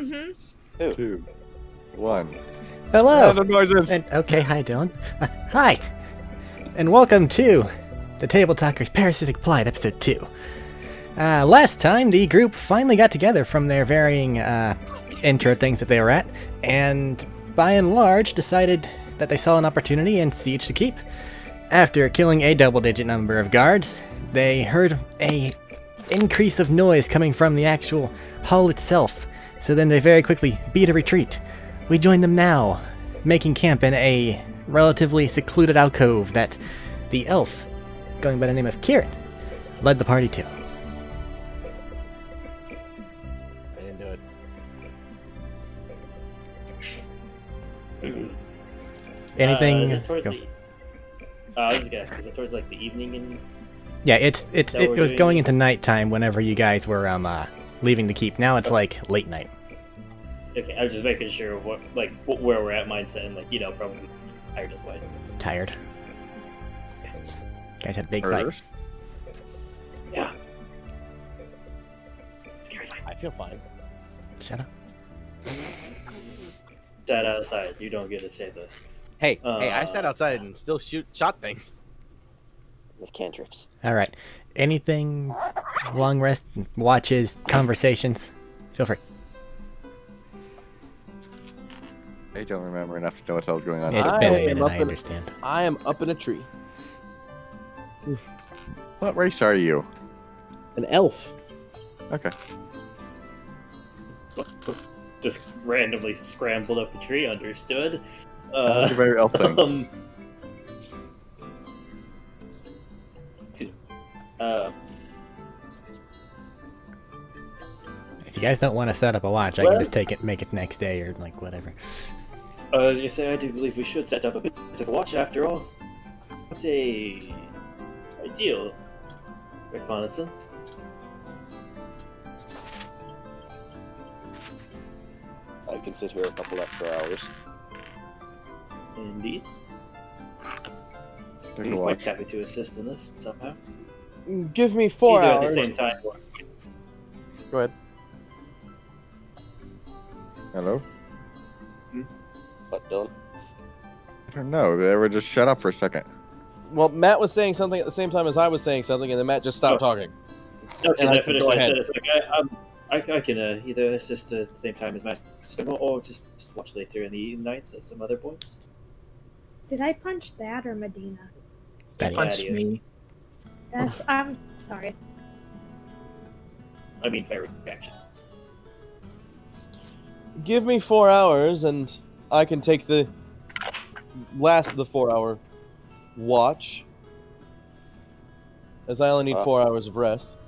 2, 1. Hello. The noises. Okay, hi Dylan. Hi, and welcome to the Tabletalkers Parasitic Plight episode 2. Last time, the group finally got together from their varying intro things that they were at, and by and large decided that they saw an opportunity in Siege to Keep. After killing a double-digit number of guards, they heard a increase of noise coming from the actual hull itself, so then they very quickly beat a retreat. We join them now, making camp in a relatively secluded alcove that the elf, going by the name of Kieran, led the party to. I didn't do it. Anything? Is it towards go. I was just gonna ask, is it towards like the evening and Yeah, it was doing going this? into nighttime whenever you guys were leaving the keep. Now it's like late night. okay, I was just making sure where we're at mindset and probably tired as well. Tired. Guys had a big fight. First. Yeah. Scary fight. I feel fine. Shut up. Sat outside, you don't get to say this. Hey, I sat outside and still shot things. With cantrips. All right. Anything? Long rest, watches, conversations. Feel free. I don't remember enough to know what the hell's going on. It's I been a am minute. up I in- understand. I am up in a tree. What race are you? An elf. Okay. Just randomly scrambled up a tree, understood. Sounds a very elf thing. Excuse me. If you guys don't want to set up a watch, I can just make it next day or like whatever. You say I do believe we should set up a bit of a watch after all. What a ideal reconnaissance. I can sit here a couple extra hours. Indeed. Take I'm a quite watch. happy to assist in this somehow. Give me 4 Either hours. at the same time. Or... Go ahead. Hello? What, Dylan? I don't know. They were just shut up for a second. Well, Matt was saying something at the same time as I was saying something, and then Matt just stopped talking. Okay, And I I said, finished. go I ahead. said it's like I can either assist at the same time as Matt, or just watch later in the nights at some other points. Did I punch that or Medina? That Punch is. me. That's I'm sorry. I mean, fair reaction. Give me 4 hours, and I can take the last of the 4-hour watch, as I only need 4 hours of rest.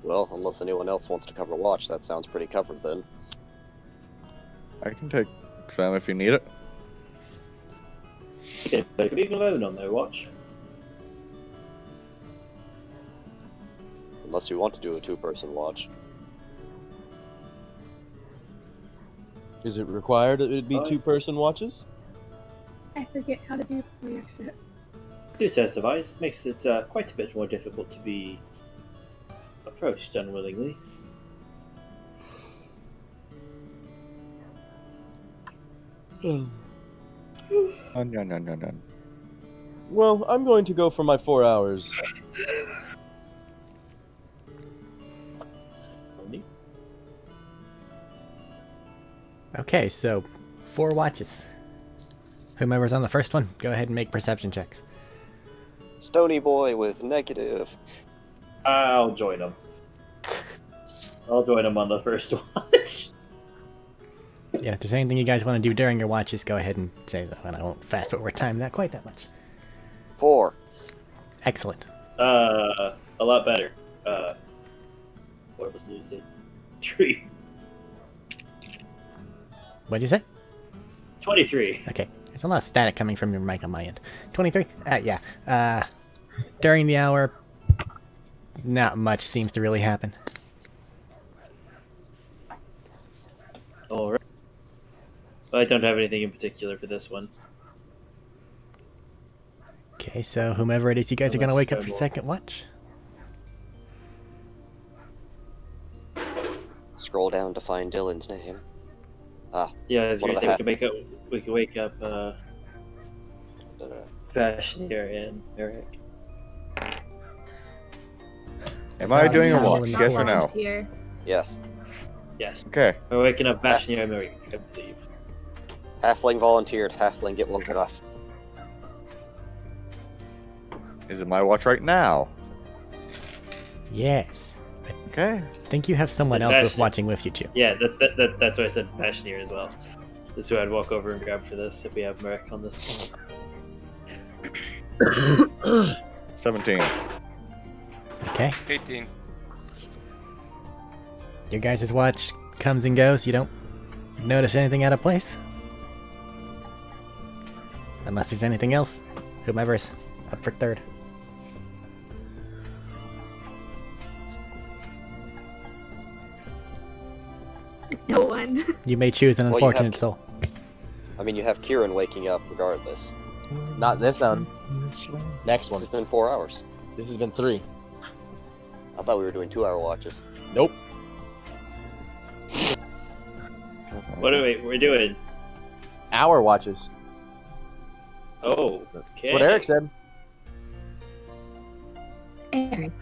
Well, unless anyone else wants to cover watch, that sounds pretty covered then. I can take some if you need it. Okay, they could be alone on their watch. Unless you want to do a 2-person watch. Is it required that it be Oh. 2-person watches? I forget how to do exit. Two sets of eyes makes it quite a bit more difficult to be approached unwillingly. No. Well, I'm going to go for my 4 hours. Only. Okay, so 4 watches. Whomever's on the first one, go ahead and make perception checks. Stony boy with negative. I'll join them. I'll join them on the first watch. Yeah, if there's anything you guys want to do during your watches, go ahead and say so, and I won't fast forward time that quite that much. 4. Excellent. A lot better. What was it? Say? 3. What did you say? 23. Okay, there's a lot of static coming from your mic on my end. 23? Yeah. During the hour, not much seems to really happen. Alright. I don't have anything in particular for this one. Okay, so whomever it is you guys are going to Unless wake up for I'm- second watch? scroll down to find Dylan's name. Yeah, I was One gonna of say the we could wake up Vashnier and Eric. Am I doing a Yeah, watch? not Yes or no? Here. Yes. Yes. Okay. We're waking up Vashnier and Eric, I believe. Halfling volunteered. Halfling get woken up. Is it my watch right now? Yes. Okay. I think you have someone else Actually- watching with you too. Yeah, that's why I said Vashnier as well. That's who I'd walk over and grab for this if we have Merrick on this. 17. Okay. 18. Your guys' watch comes and goes. You don't notice anything out of place? Unless there's anything else. Whomever's up for third. No one. You may choose an Well, you have unfortunate to- soul. I mean, you have Kieran waking up regardless. Not this one. Next This one. has been 4 hours. This has been 3. I thought we were doing 2-hour watches. Nope. What are we're doing? Hour watches. Oh, That's okay. what Eric said. Eric.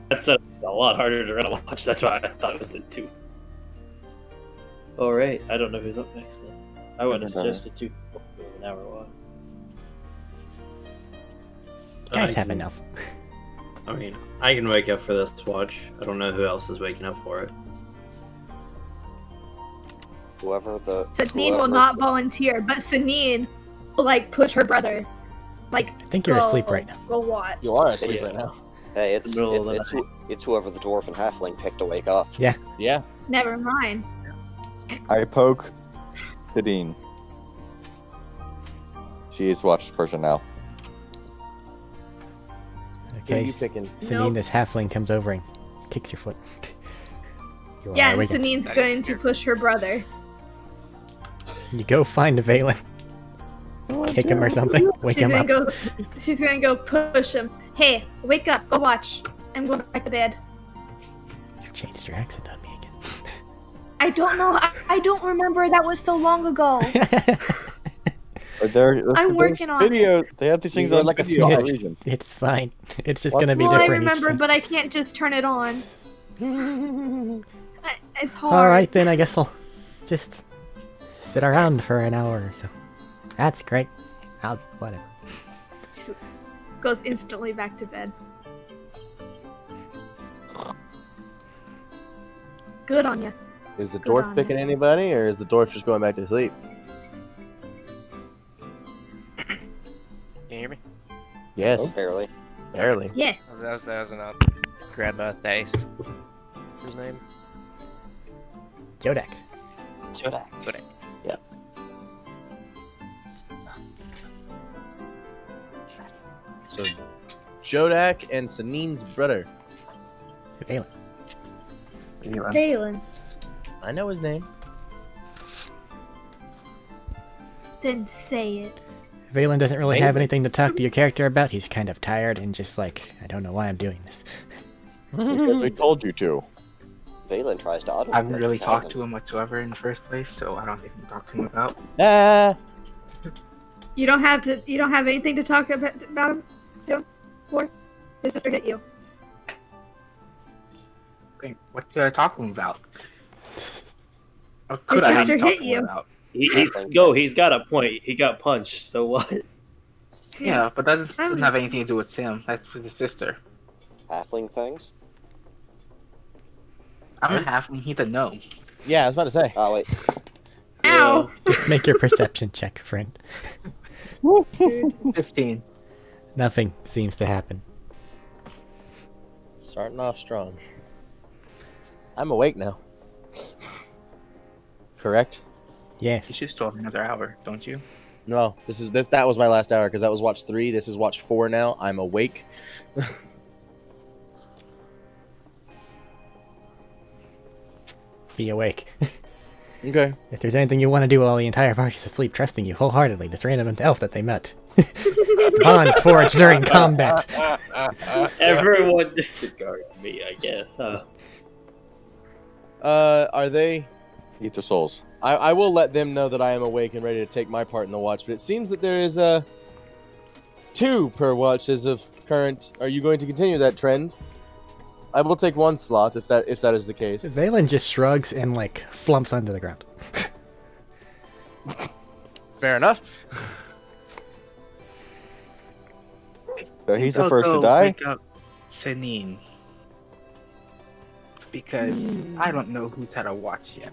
That's a lot harder to run a watch. That's why I thought it was the 2. All right, I don't know who's up next then. I would have suggested 2. It was an hour watch. Guys I have can- enough. I mean, I can wake up for this watch. I don't know who else is waking up for it. Whoever the. Sanine will whoever- not volunteer, but Sanine will like push her brother. Like I think you're asleep right now. Go watch. You are asleep Yeah. right now. Hey, it's The middle of it's the it's, it's whoever the dwarf and halfling picked to wake up. Yeah. Never mind. I poke Sidine. She is watch person now. Who are Okay. you picking? Sanine, Nope. this halfling comes over and kicks your foot. You are Yeah, and awakened. Sanine's That is going to scary. push her brother. You go find Valen. Kick him or something. Wake she's him gonna up. go. She's gonna go push him. Hey, wake up! Go watch. I'm going back to bed. You've changed your accent on me I don't know. I don't remember. That was so long ago. again. But there's working on video. They have these things You were on like a video for a Scottish. reason. It's fine. It's just What? gonna be Well, I different each remember, time. but I can't just turn it on. It's hard. Alright then, I guess I'll just sit around for an hour or so. That's great. Whatever. She goes instantly back to bed. Good on ya. Is the Good dwarf on picking anybody, or is the dwarf just going back to sleep? Can you hear me? Yes, Barely. barely. Yeah. I was gonna grab Thais. His name? Jodak. Jodak. So, Jodak and Sanine's brother. Valen. Valen. I know his name. Then say it. Valen doesn't really have Valen. anything to talk to your character about. He's kind of tired and just like, I don't know why I'm doing this. Because we told you to. Valen tries to auto. I haven't really talked to him whatsoever in the first place, so I don't even talk to him about. Ah, You don't have to. You don't have anything to talk about him. For his sister hit you. Wait, what did I talk to him about? What His could I sister even talk hit to him you. about? He's got a point. He got punched, so what? Yeah, but that doesn't have anything to do with him. That's with his sister. Halfling things. I'm a halfling, he's a gnome. yeah, I was about to say. Oh wait. Ow! Just make your perception check, friend. 15. Nothing seems to happen. Starting off strong. I'm awake now. Correct? You Yes. should still have another hour, don't you? No, that was my last hour because that was watch 3. This is watch 4 now. I'm awake. Be awake. Okay. If there's anything you want to do while the entire party's asleep, trusting you wholeheartedly, this random elf that they met. Bonds forged during combat. Everyone disregard me, I guess. Huh? Are they? Eat their souls. I will let them know that I am awake and ready to take my part in the watch, but it seems that there is 2 per watch as of current. Are you going to continue that trend? I will take 1 slot if that is the case. Valen just shrugs and like flumps onto the ground. Fair enough. So he's the I'll first to go die? Wake up Sanine. Because I don't know who's had a watch yet.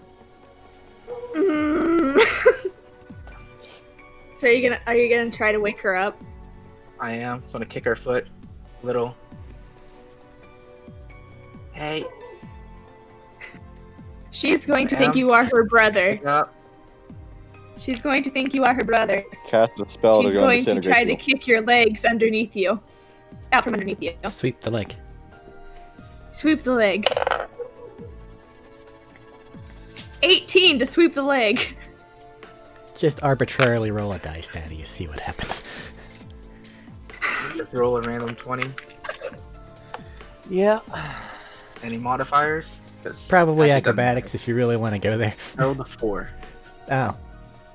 So are you gonna try to wake her up? I am gonna kick her foot a little. Hey, She's going to think you are her brother. wake up. She's going to think you are her brother. Cast a spell to She's go going to try disintegrate to you. kick your legs underneath you. Out from underneath you. Sweep the leg. Sweep the leg. 18 to sweep the leg. Just arbitrarily roll a dice, Daddy, and see what happens. Just roll a random 20. Yeah. Any modifiers? 'Cause Probably that doesn't acrobatics if you really want to go there. matter. Roll the 4. Oh.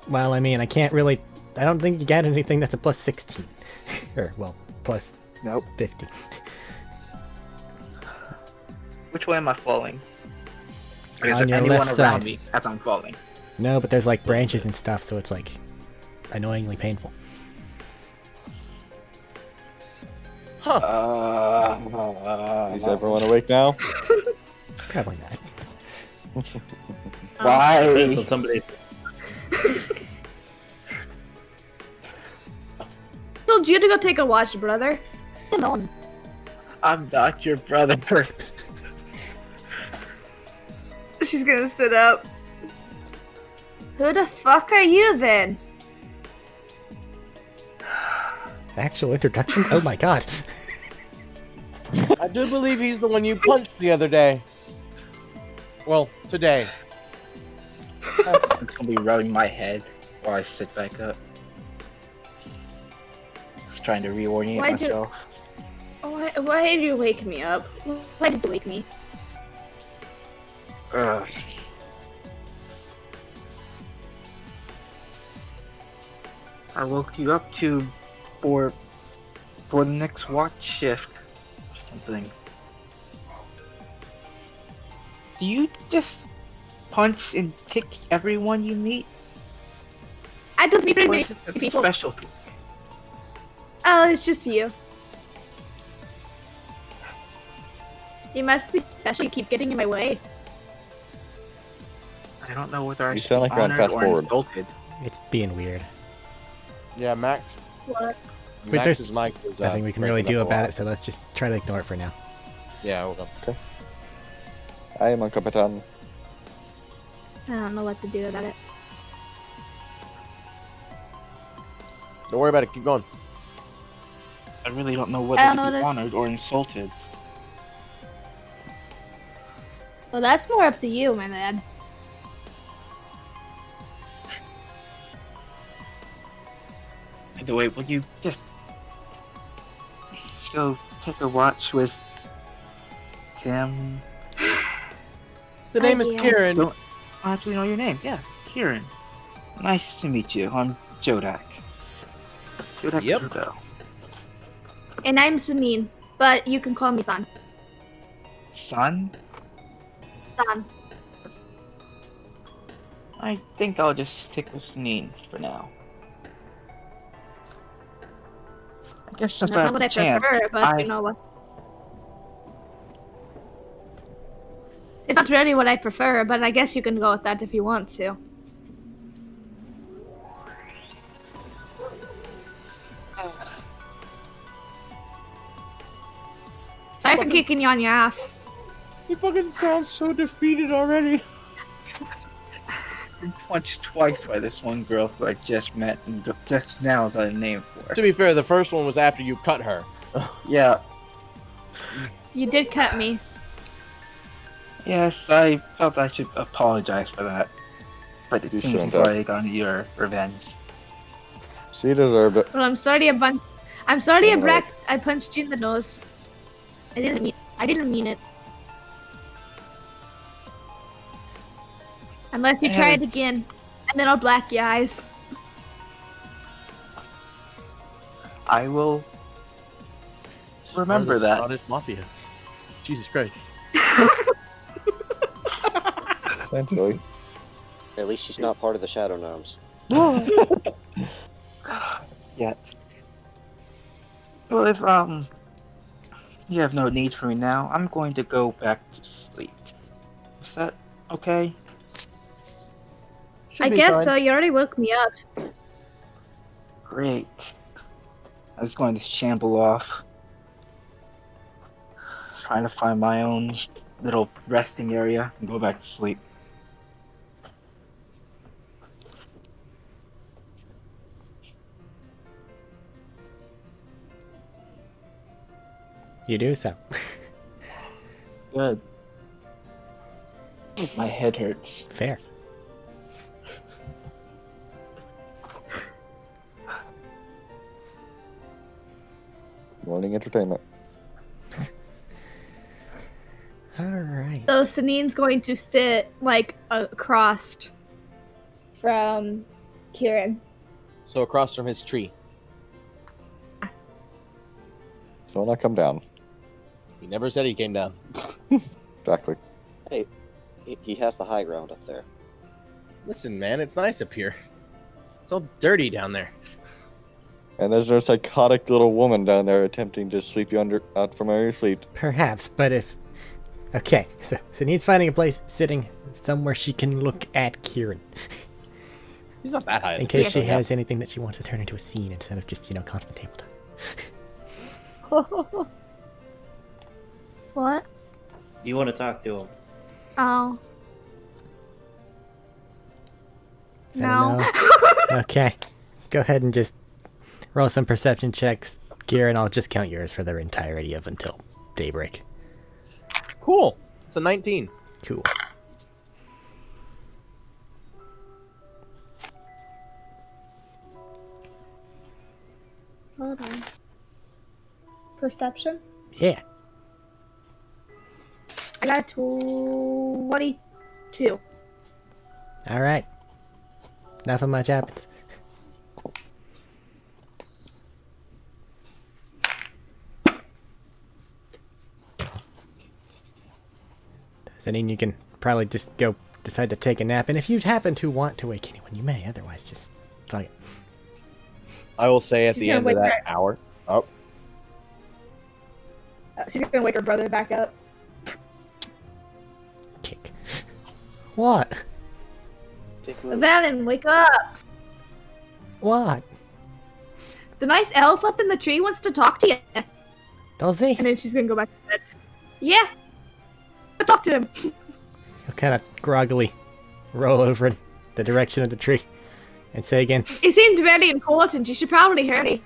Well, I mean, I can't really... I don't think you got anything that's a plus 16. Or, well, plus Nope. 50. Which way am I falling? Or is On there your anyone left around side. me as I'm falling? No, but there's like branches and stuff, so it's like annoyingly painful. Is everyone awake now? Probably not. Depends Why? on somebody. Told you to go take a watch, brother. Come on. I'm not your brother. She's gonna sit up. Who the fuck are you then? Actual introductions? Oh my god. I do believe he's the one you punched the other day. Well, today. I'm gonna be rubbing my head while I sit back up. Just trying to reorient Why'd you- myself. Why did you wake me up? Why did you wake me? Ugh. I woke you up for the next watch shift or something. Do you just punch and kick everyone you meet? I don't meet Or many is it a people. specialty? Oh, it's just you. You must be special. You keep getting in my way. I don't know whether I You should sound be like you're on honored fast or forward. insulted. It's being weird. Yeah, Max. What? Wait, there's Max's mic was Nothing we can really breaking do up a about lot. it, so let's just try to ignore it for now. Yeah, we'll go. I am on Capitan. I don't know what to do about it. Don't worry about it. Keep going. I really don't know whether I don't to know be what honored or insulted. Well, that's more up to you, my lad. By the way, will you just go take a watch with Tim? The name is Yes. Kieran. Don't actually know your name. Yeah, Kieran. Nice to meet you. I'm Jodak. Jodak Yep. Trudeau. And I'm Sanine, but you can call me San. Son? San. I think I'll just stick with Sanine for now. I guess since That's I not have what the I chance, prefer, but I- you know what? It's not really what I prefer, but I guess you can go with that if you want to. Sorry for kicking you on your ass. You fucking sound so defeated already. been punched twice by this one girl who I just met and just now got a name for. To be fair, the first one was after you cut her. Yeah. You did cut me. Yes, I felt I should apologize for that. But it You seems shouldn't have. like on your revenge. She deserved it. Well, I'm sorry I'm sorry Alright. I punched you in the nose. I didn't mean it. Unless you try it again, and then I'll black your eyes. I will remember that. Scottish Mafia. Jesus Christ. Essentially. At least she's not part of the Shadow Gnomes. Yet. Well, if you have no need for me now, I'm going to go back to sleep. Is that okay? Should I be guess fine. so. You already woke me up. Great. I was going to shamble off, trying to find my own little resting area and go back to sleep. You do so. Good. My head hurts. Fair. Morning entertainment. Alright. So Sanine's going to sit, like, across from Kieran. So across from his tree. So not come down. He never said he came down. Exactly. He has the high ground up there. Listen, man, it's nice up here. It's all dirty down there. And there's a psychotic little woman down there attempting to sweep you out from under your sleep. Perhaps, but if... Okay, so needs finding a place sitting somewhere she can look at Kieran. He's not that high. In case she has anything that she wants to turn into a scene instead of just, constant tabletop. What? You want to talk to him? Oh. Is that a No. Okay. Go ahead and just roll some perception checks. Kieran, I'll just count yours for their entirety of until daybreak. Cool. It's a 19. Cool. Hold on. Perception? Yeah. I got 22. Alright. Nothing much happens. So then you can probably just go decide to take a nap, and if you happen to want to wake anyone, you may. Otherwise, just fuck it. I will say at She's the gonna end of wake that hour. Oh, She's gonna wake her brother back up. Kick. What? Take a move. Valen, wake up! What? The nice elf up in the tree wants to talk to you. Does he? And then she's gonna go back to bed. Yeah! Talk to him! He'll kind of groggily roll over in the direction of the tree and say again, It seemed very important. You should probably hear me.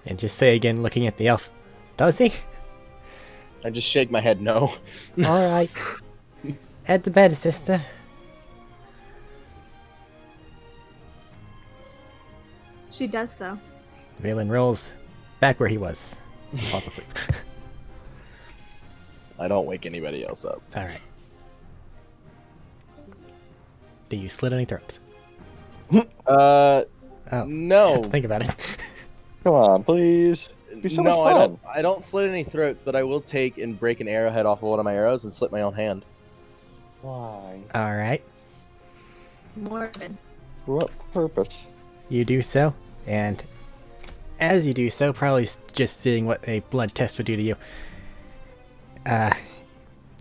and just say again, looking at the elf, does he? I just shake my head no. Alright. At the bed, sister. She does so. Valen rolls back where he was. Falls asleep. I don't wake anybody else up. Alright. Do you slit any throats? Oh, I no. have to think about it. Come on, please. It'd be so No, much fun. I don't slit any throats, but I will take and break an arrowhead off of one of my arrows and slit my own hand. Why? Alright. Morbid. For what purpose? You do so, and as you do so, probably just seeing what a blood test would do to you,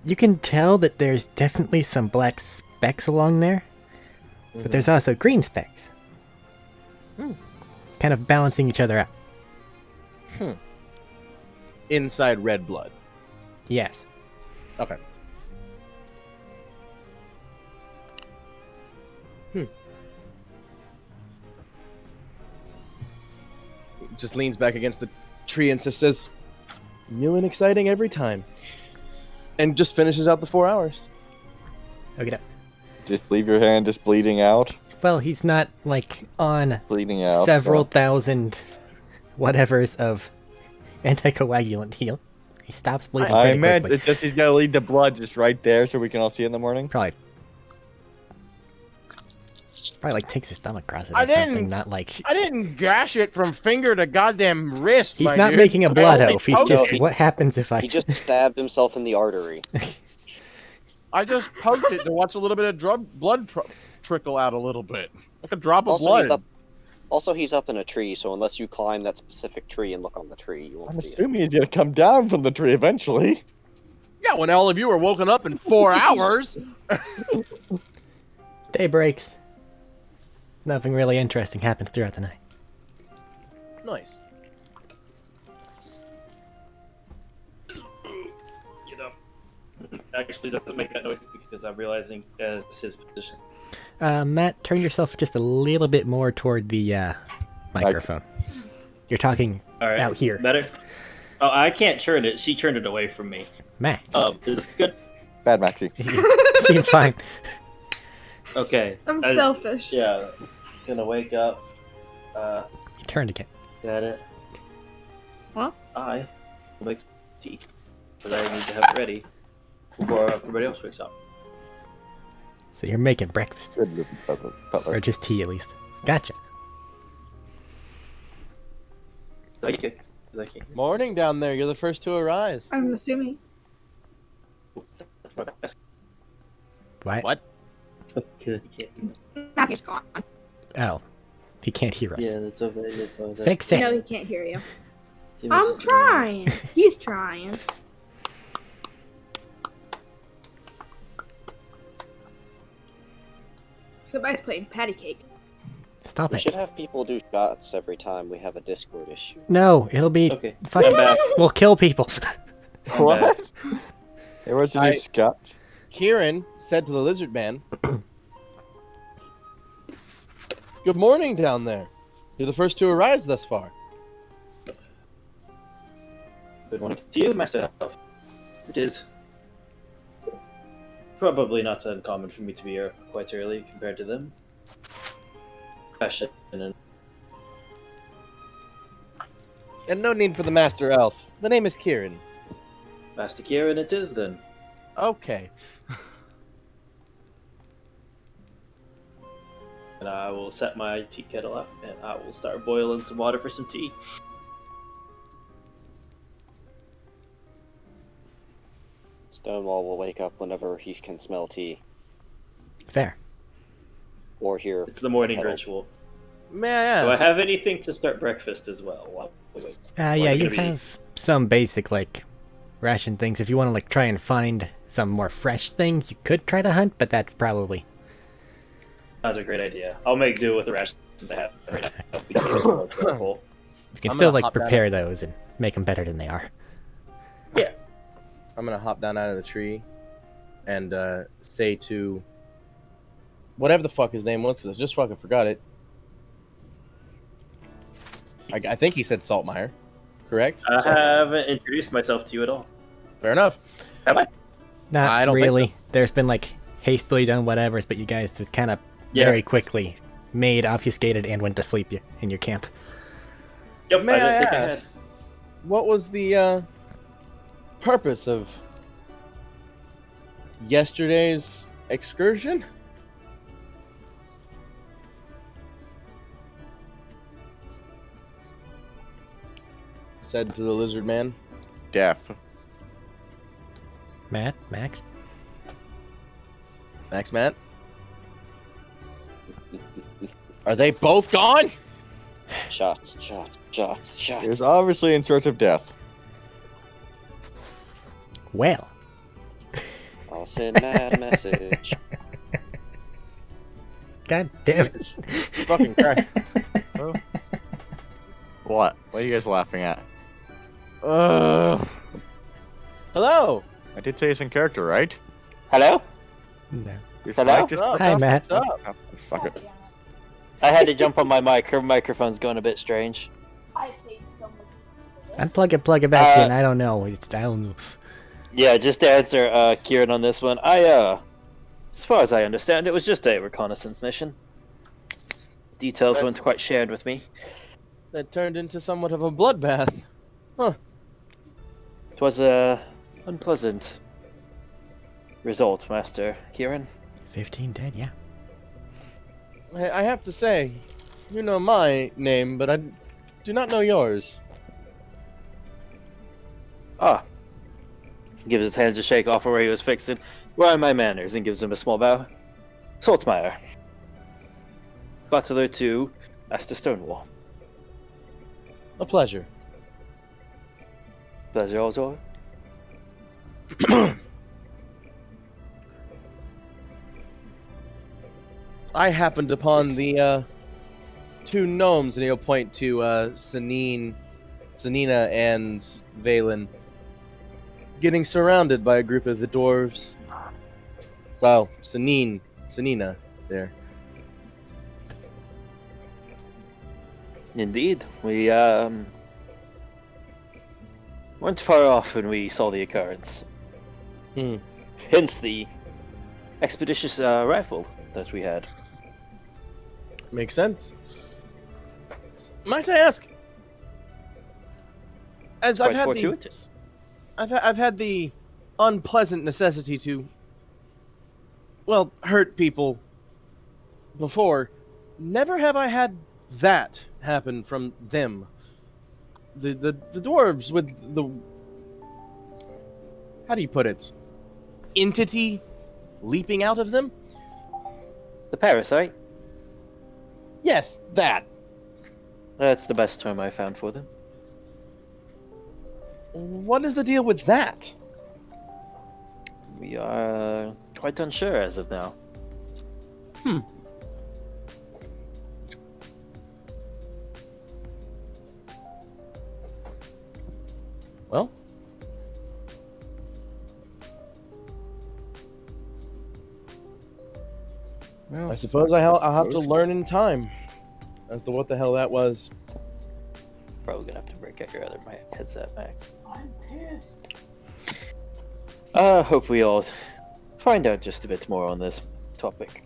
you can tell that there's definitely some black specks along there, but there's also green specks. Kind of balancing each other out. Inside red blood. Yes. Okay. Just leans back against the tree and just says, new and exciting every time. And just finishes out the 4 hours. Okay. Just leave your hand just bleeding out. Well, he's not, like, on Bleeding out. several so- thousand whatevers of anticoagulant heal. He stops bleeding I pretty meant quickly. it's just he's gotta leave the blood just right there so we can all see it in the morning. Probably. Probably like takes his thumb across it I or something, didn't- not like... I didn't gash it from finger to goddamn wrist, He's my not dude. making a I blood only oath, he's poked just, it. what happens if I... He just stabbed himself in the artery. I just poked it to watch a little bit of blood trickle out a little bit. Like a drop of Also, blood. he's up in a tree, so unless you climb that specific tree and look on the tree, you won't I'm see it. assuming he's gonna come down from the tree eventually. Yeah, when all of you are woken up in 4 hours. Day breaks. Nothing really interesting happens throughout the night. Nice. Get up. Actually doesn't make that noise because I'm realizing it's his position. Matt, turn yourself just a little bit more toward the microphone. You're talking Alright. out here. Better? Oh, I can't turn it. She turned it away from me. Matt. Is this good? Bad Maxie. Seems fine. Okay. I'm selfish. Yeah. Gonna wake up. You turned again. Got it. What? I will make tea. Because I need to have it ready before everybody else wakes up. So you're making breakfast. Good Mrs. Butler. Or just tea, at least. Gotcha. Psychic. I can't. Morning down there. You're the first to arise. I'm assuming. What? What? Matthew's gone. Oh. He can't hear us. Yeah, that's okay. That's what I was Fix it. No, he can't hear you. asking. I'm trying. He's trying. Somebody's playing patty cake. Stop We it. should have people do shots every time we have a Discord issue. No, it'll be... Okay. Fuck. I'm back. We'll kill people. I'm What? Hey, where's the new Scott? Kieran said to the lizard man, "Good morning down there. You're the first to arise thus far." Good morning to you, Master Elf. It is probably not so uncommon for me to be here quite early compared to them. Fashion and And no need for the Master Elf. The name is Kieran. Master Kieran it is then. Okay. And I will set my tea kettle up and I will start boiling some water for some tea. Stonewall will wake up whenever he can smell tea Fair. or hear. It's the morning kettle. ritual. May I Do I ask? have anything to start breakfast as well? Wait. Yeah, What's it you gonna be? have some basic, like, ration things. If you want to, like, try and find some more fresh things, you could try to hunt, but that's probably... Not a great idea. I'll make do with the rations I have right now. Because they're more careful. You can I'm still, gonna like, hop down prepare those and make them better than they are. Yeah. I'm gonna hop down out of the tree and say to whatever the fuck his name was, because I just fucking forgot it. I think he said Saltmeyer, correct? I haven't introduced myself to you at all. Fair enough. Have I? Not I don't think really. There's been, like, hastily done whatevers, but you guys just kind of Yeah. very quickly made, obfuscated, and went to sleep in your camp. Yep, May I didn't think ask, what was the purpose of yesterday's excursion? Said to the lizard man. Death. Matt? Max? Matt? Are they both gone? Shots. He was obviously in search of death. Well. I'll send Matt a message. God damn it. Fucking Christ. What? What are you guys laughing at? Hello. I did say it's in character, right? Hello? No. Is Hello? Mike just- Hi, Matt. What's up? Oh, fuck it. I had to jump on my mic. Her microphone's going a bit strange. Unplug it, plug it back in. I don't know. I don't know. Yeah, just to answer Kieran on this one. As far as I understand, it was just a reconnaissance mission. Details That's- weren't quite shared with me. That turned into somewhat of a bloodbath. It was a unpleasant result, Master Kieran. 15 dead, yeah. I have to say, you know my name, but I do not know yours. Ah. Gives his hands a shake off of where he was fixing. Where are my manners? And gives him a small bow. Saltmeyer. Butler to Master Stonewall. A pleasure. Pleasure also. I happened upon the two gnomes, and he'll point to Sanina and Valen, getting surrounded by a group of the dwarves. Well, Sanina there. Indeed. We weren't far off when we saw the occurrence. Hence the expeditious rifle that we had. Makes sense. Might I ask? As Quite fortuitous. I've had the unpleasant necessity to, well, hurt people before. Never have I had that happen from them. The dwarves with the, how do you put it? Entity leaping out of them? The parasite? Yes, that. That's the best term I found for them. What is the deal with that? We are quite unsure as of now. Well, I suppose I'll have to learn in time as to what the hell that was. Probably gonna have to break out your other headset, Max. I'm pissed. Hope we all find out just a bit more on this topic.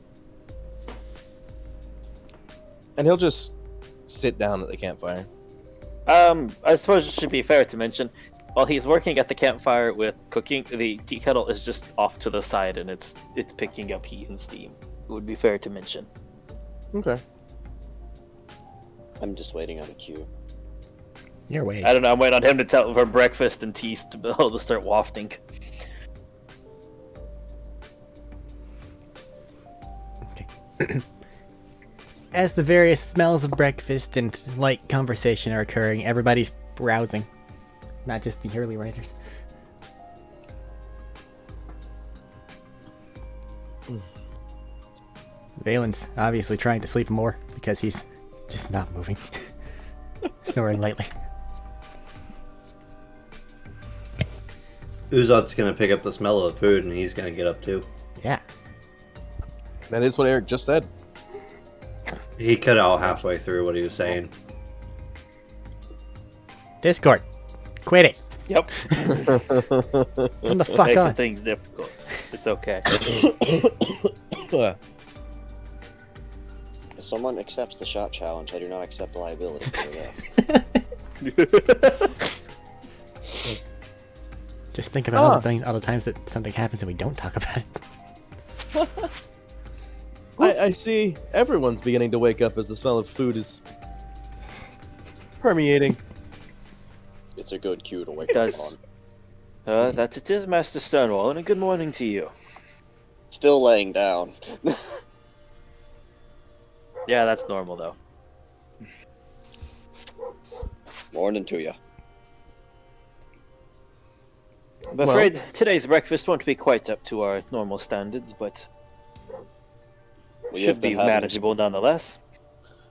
And he'll just sit down at the campfire. I suppose it should be fair to mention, while he's working at the campfire with cooking, the tea kettle is just off to the side and it's picking up heat and steam. It would be fair to mention. Okay. I'm just waiting on a cue. You're waiting. I don't know, I'm waiting on him to tell for breakfast and tea to be able to start wafting. Okay. As the various smells of breakfast and light conversation are occurring, everybody's browsing. Not just the early risers. Valen's obviously trying to sleep more because he's just not moving. Snoring lightly. Uzot's gonna pick up the smell of the food and he's gonna get up too. Yeah. That is what Eric just said. He cut out halfway through what he was saying. Discord. Quit it. Yep. Come the fuck Making on. things difficult. It's okay. If someone accepts the shot challenge, I do not accept liability for that. Just think about all the times that something happens and we don't talk about it. I see everyone's beginning to wake up as the smell of food is permeating. It's a good cue to wake up on. That it is, Master Stonewall, and a good morning to you. Still laying down. Yeah, that's normal, though. Morning to ya. I'm afraid today's breakfast won't be quite up to our normal standards, but should be manageable nonetheless.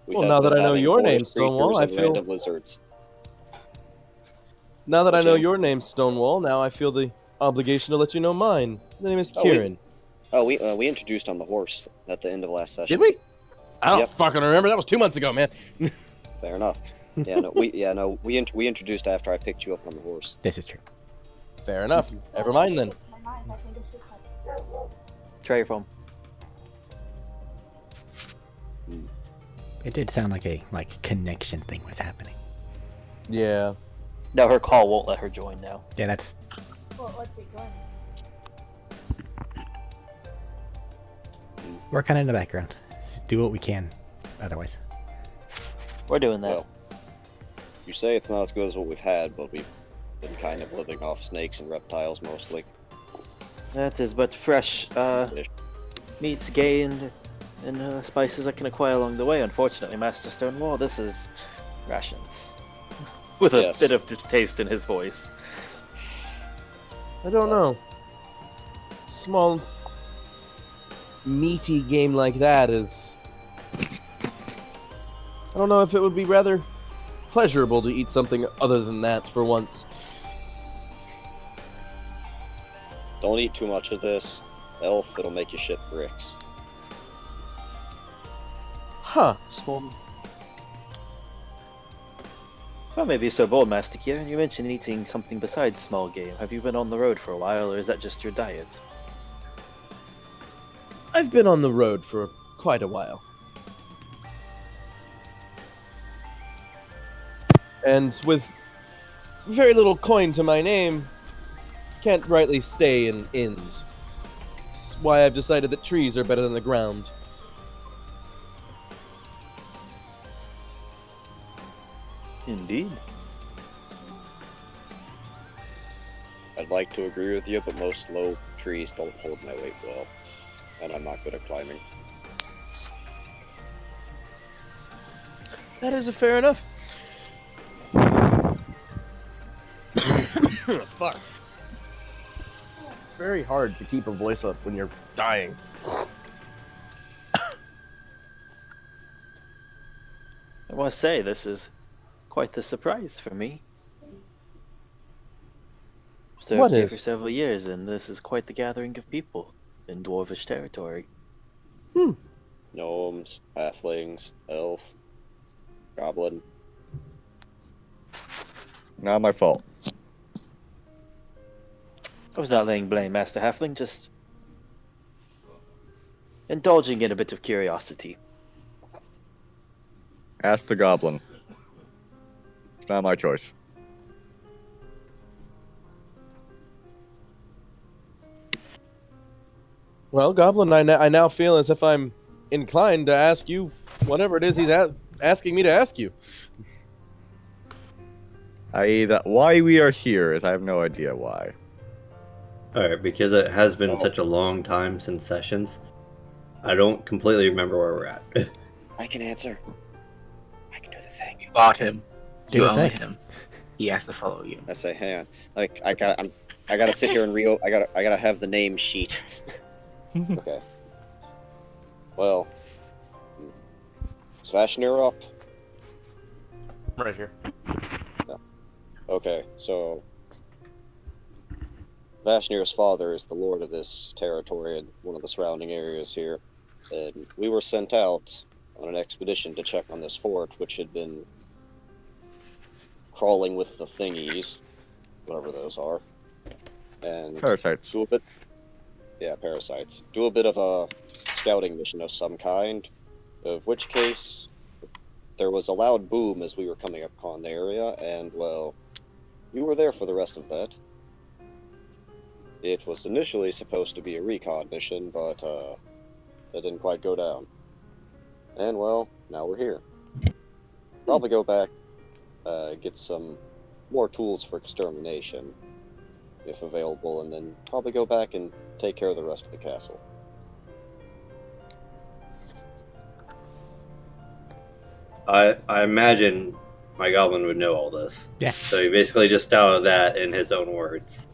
Well, now that I know your name, Stonewall, I feel... lizards. Now that I know your name, Stonewall, now I feel the obligation to let you know mine. My name is Kieran. We introduced on the horse at the end of last session. Did we? I don't fucking remember. That was 2 months ago, man. Fair enough. We introduced after I picked you up on the horse. This is true. Fair enough. Never mind then. Try your phone. It did sound like a connection thing was happening. Yeah. No, her call won't let her join now. Yeah, that's... Well, let's be going. We're kind of in the background. let's do what we can. Otherwise, We're doing that. Well, you say it's not as good as what we've had, but we've been kind of living off snakes and reptiles mostly. That is but fresh meats gained and spices I can acquire along the way. Unfortunately, Master Stonewall, this is rations. With a Yes. bit of distaste in his voice. I don't know. Small, meaty game like that is... I don't know if it would be rather pleasurable to eat something other than that for once. Don't eat too much of this. Elf, it'll make you shit bricks. Huh. Small. Well, maybe so bold, Master Kieran. You mentioned eating something besides small game. Have you been on the road for a while, or is that just your diet? I've been on the road for quite a while. And with very little coin to my name, can't rightly stay in inns. That's why I've decided that trees are better than the ground. Indeed. I'd like to agree with you, but most low trees don't hold my weight well. And I'm not good at climbing. That is a fair enough. Fuck. It's very hard to keep a voice up when you're dying. I must say, this is quite the surprise for me. Served What here is? for several years, and this is quite the gathering of people in dwarvish territory. Gnomes, halflings, elf, goblin. Not my fault. I was not laying blame, Master Halfling, just indulging in a bit of curiosity. Ask the goblin. It's not my choice. Well, Goblin, I now feel as if I'm inclined to ask you whatever it is he's asking me to ask you. Why we are here is I have no idea why. Alright, because it has been such a long time since sessions, I don't completely remember where we're at. I can answer. I can do the thing. You bought him. Do You the own thing. him. He has to follow you. I say, hang on. Like, I gotta sit here and I gotta have the name sheet. Okay. Well, is Vashner up? Right here. Okay, so Vashner's father is the lord of this territory and one of the surrounding areas here. And we were sent out on an expedition to check on this fort, which had been crawling with the thingies, whatever those are. And Parasites. do a bit, yeah, parasites. Do a bit of a scouting mission of some kind, of which case there was a loud boom as we were coming upon the area, and, well, you were there for the rest of that. It was initially supposed to be a recon mission, but that didn't quite go down. And, well, now we're here. Probably go back, get some more tools for extermination, if available, and then probably go back and take care of the rest of the castle. I imagine my goblin would know all this. Yeah. So he basically just styled that in his own words.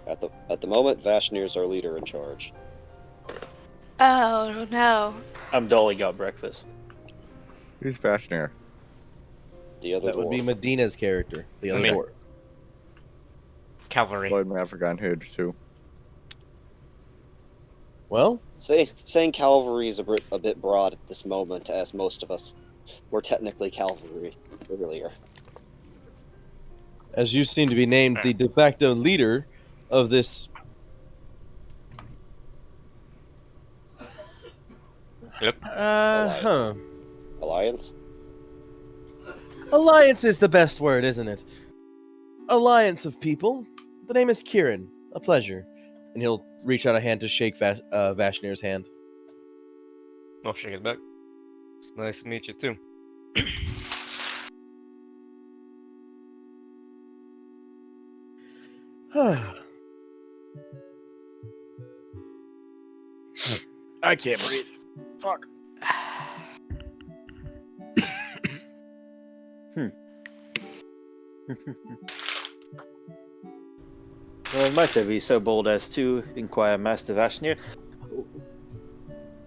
At the moment, Vashnir's our leader in charge. Oh no. I'm Dolly got breakfast. Who's Vashner? The other That would be dwarf. Medina's character, the other Me. dwarf. Cavalry. Lloyd, I've forgotten who's who. Well, Saying cavalry is a bit broad at this moment, as most of us were technically cavalry earlier. as you seem to be named the de facto leader of this... Yep. Huh. Alliance? Alliance is the best word, isn't it? Alliance of people. The name is Kieran. A pleasure. And he'll reach out a hand to shake Vashnir's hand. I'll shake it back. It's nice to meet you too. I can't breathe. Fuck. Well, might I be so bold as to inquire, Master Vashnir,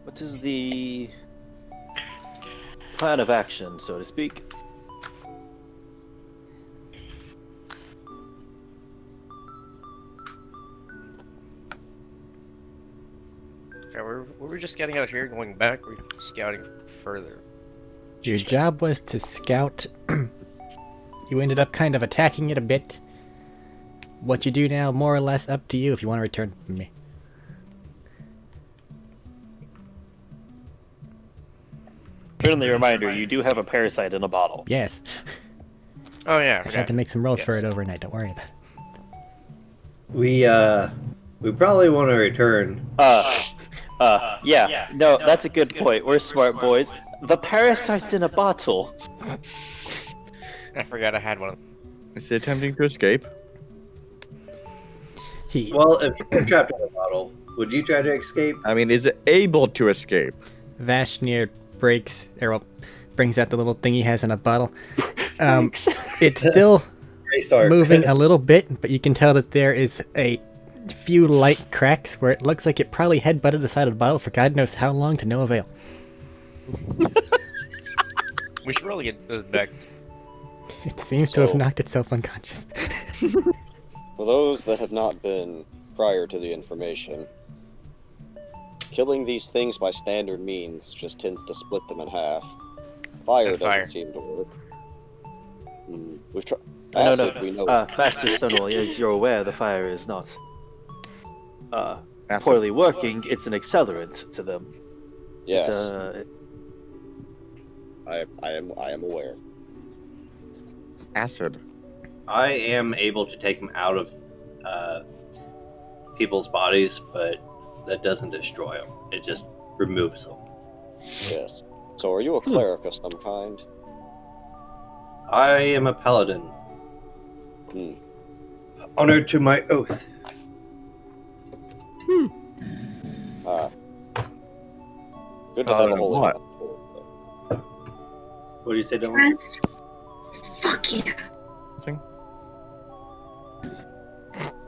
what is the plan of action, so to speak? Okay, were we just getting out of here, going back, or scouting further? Your job was to scout. You ended up kind of attacking it a bit. What you do now, more or less up to you if you want to return to me. Friendly reminder, you do have a parasite in a bottle. Yes. Oh yeah, I had to make some rolls for it overnight, don't worry about it. We probably want to return. Yeah, no, that's a good point. We're smart boys. The parasite's in a bottle. I forgot I had one. Is he attempting to escape? Well, if you were trapped in a bottle, would you try to escape? I mean, is it able to escape? Vashnir brings out the little thing he has in a bottle. It's still moving a little bit, but you can tell that there is a few light cracks where it looks like it probably headbutted the side of the bottle for God knows how long to no avail. We should really get those back. It seems to have knocked itself unconscious. For those that have not been prior to the information, killing these things by standard means just tends to split them in half. Fire doesn't seem to work. We've tried. Acid, we know. Master Stonewall, as you're aware, the fire is not poorly working. It's an accelerant to them. Yes. I am aware. Acid. I am able to take them out of people's bodies, but that doesn't destroy them. It just removes them. Yes. So are you a cleric of some kind? I am a paladin. Honored to my oath. Good to have a holy what? What do you say, Dylan? Fuck yeah. Nothing.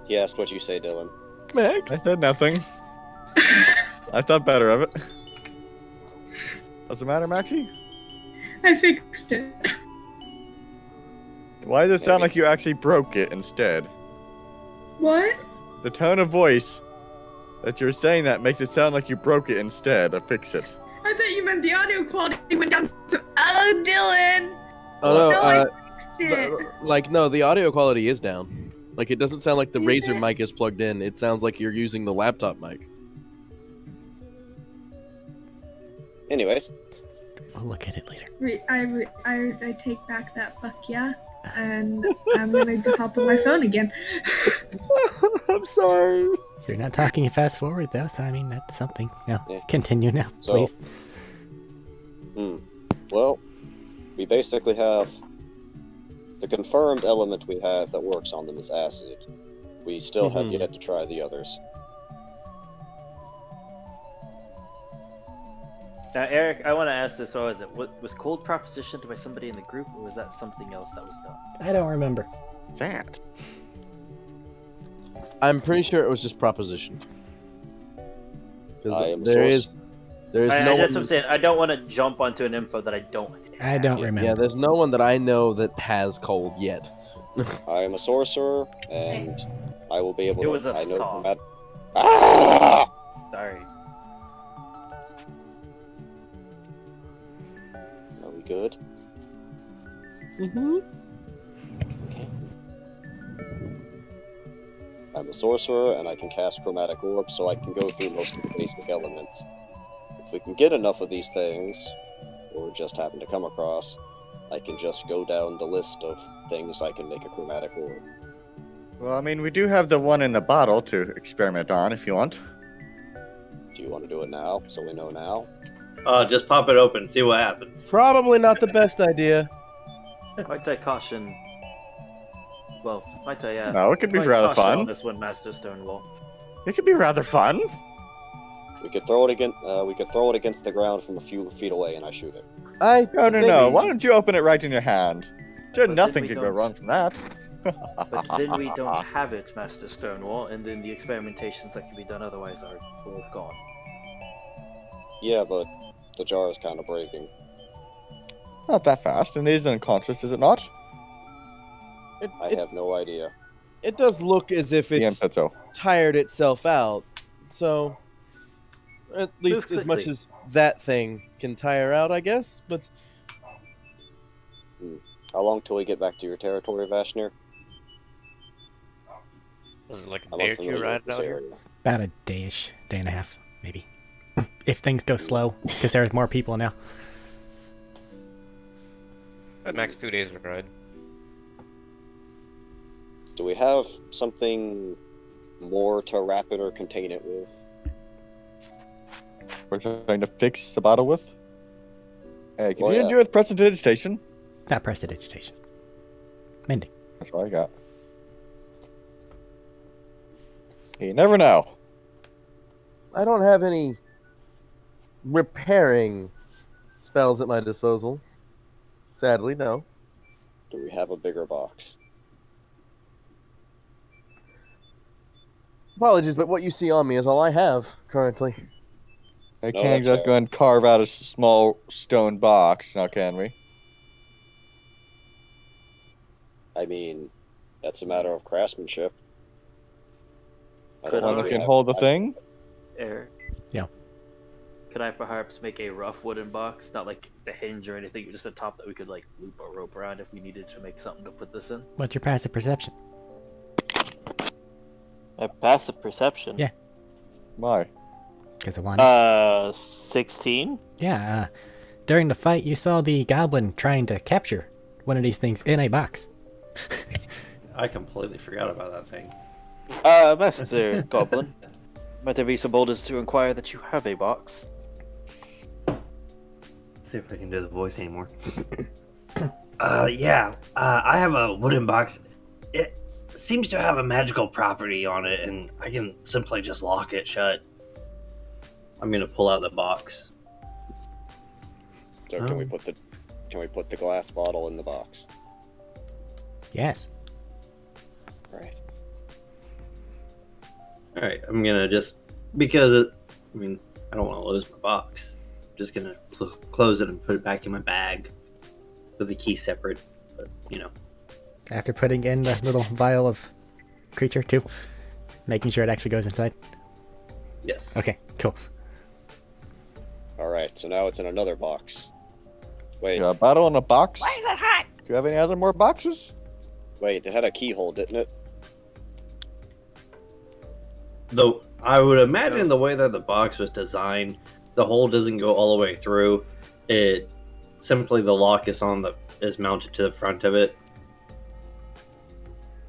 He asked what you say, Dylan. Max? I said nothing. I thought better of it. What's the matter, Maxie? I fixed it. Why does it sound like you actually broke it instead? What? The tone of voice that you're saying that makes it sound like you broke it instead of fix it. I thought you meant the audio quality went down so. Oh, Dylan! Oh No, no, I fixed it. no, the audio quality is down. Like, it doesn't sound like the Razer mic is plugged in. It sounds like you're using the laptop mic. Anyways. We'll look at it later. I take back that fuck yeah, and I'm gonna hop on my phone again. I'm sorry. You're not talking fast forward though, so I mean that's something. No, Yeah. continue now, So, please. Well, we basically have the confirmed element we have that works on them is acid. We still have yet to try the others. Now, Eric, I want to ask this: was it was cold propositioned by somebody in the group, or was that something else that was done? I don't remember. That. I'm pretty sure it was just propositioned. I am Because there is no That's what one. I'm saying. I don't want to jump onto an info that I don't. I don't remember. Yeah, there's no one that I know that has cold yet. I am a sorcerer, and I will be able to. It was a I know thought. combat. Ah! Sorry. Are we good? Mm-hmm. Okay. I'm a sorcerer, and I can cast chromatic orb, so I can go through most of the basic elements. If we can get enough of these things, or just happen to come across, I can just go down the list of things I can make a chromatic orb. Well, I mean, we do have the one in the bottle to experiment on if you want. Do you want to do it now, so we know now? Just pop it open, see what happens. Probably not the best idea. Might I caution? Well, might I? No, it could be might rather caution fun. on this one, Master Stonewall. It could be rather fun. We could throw it against. We could throw it against the ground from a few feet away, and I shoot it. No. Maybe. Why don't you open it right in your hand? Sure, But then nothing we could go don't- wrong from that. But then we don't have it, Master Stonewall, and then the experimentations that can be done otherwise are all gone. Yeah, but the jar is kind of breaking. Not that fast, and it is unconscious, is it not? I have no idea. It does look as if it's so. tired itself out. So, at least as much quickly. as that thing can tire out, I guess. But How long till we get back to your territory, Vashner? Was it like a I'm day or two unfamiliar right with this out here? area. About a day-ish, day and a half, maybe. If things go slow, because there's more people now. At max 2 days of ride. Do we have something more to wrap it or contain it with? We're trying to fix the bottle with. Hey, can Well, you yeah. do with prestidigitation? Not prestidigitation. Mending. That's what I got. You never know. I don't have any repairing spells at my disposal. Sadly, no. Do we have a bigger box? Apologies, but what you see on me is all I have currently. I No, can't that's exactly fair. go and carve out a small stone box, now can we? I mean, that's a matter of craftsmanship. I Could don't One think that we can have- hold the thing? Eric? Yeah. Could I perhaps make a rough wooden box? Not like the hinge or anything, just a top that we could like loop a rope around if we needed to make something to put this in? What's your passive perception? A passive perception? Yeah. Why? Because of one. 16? Yeah, during the fight, you saw the goblin trying to capture one of these things in a box. I completely forgot about that thing. Master Goblin, might I be so bold as to inquire that you have a box? See if I can do the voice anymore. Yeah, I have a wooden box. It seems to have a magical property on it, and I can simply just lock it shut. I'm gonna pull out the box. So can we put the glass bottle in the box? Yes. Right. Alright, I'm gonna just, because I don't want to lose my box. I'm just gonna close it and put it back in my bag with the key separate, but After putting in the little vial of creature, too. Making sure it actually goes inside. Yes. Okay, cool. Alright, so now it's in another box. Wait, You got a bottle in a box? Why is it hot? Do you have any other more boxes? wait, it had a keyhole, didn't it? Though I would imagine the way that the box was designed, the hole doesn't go all the way through. It simply the lock is mounted to the front of it.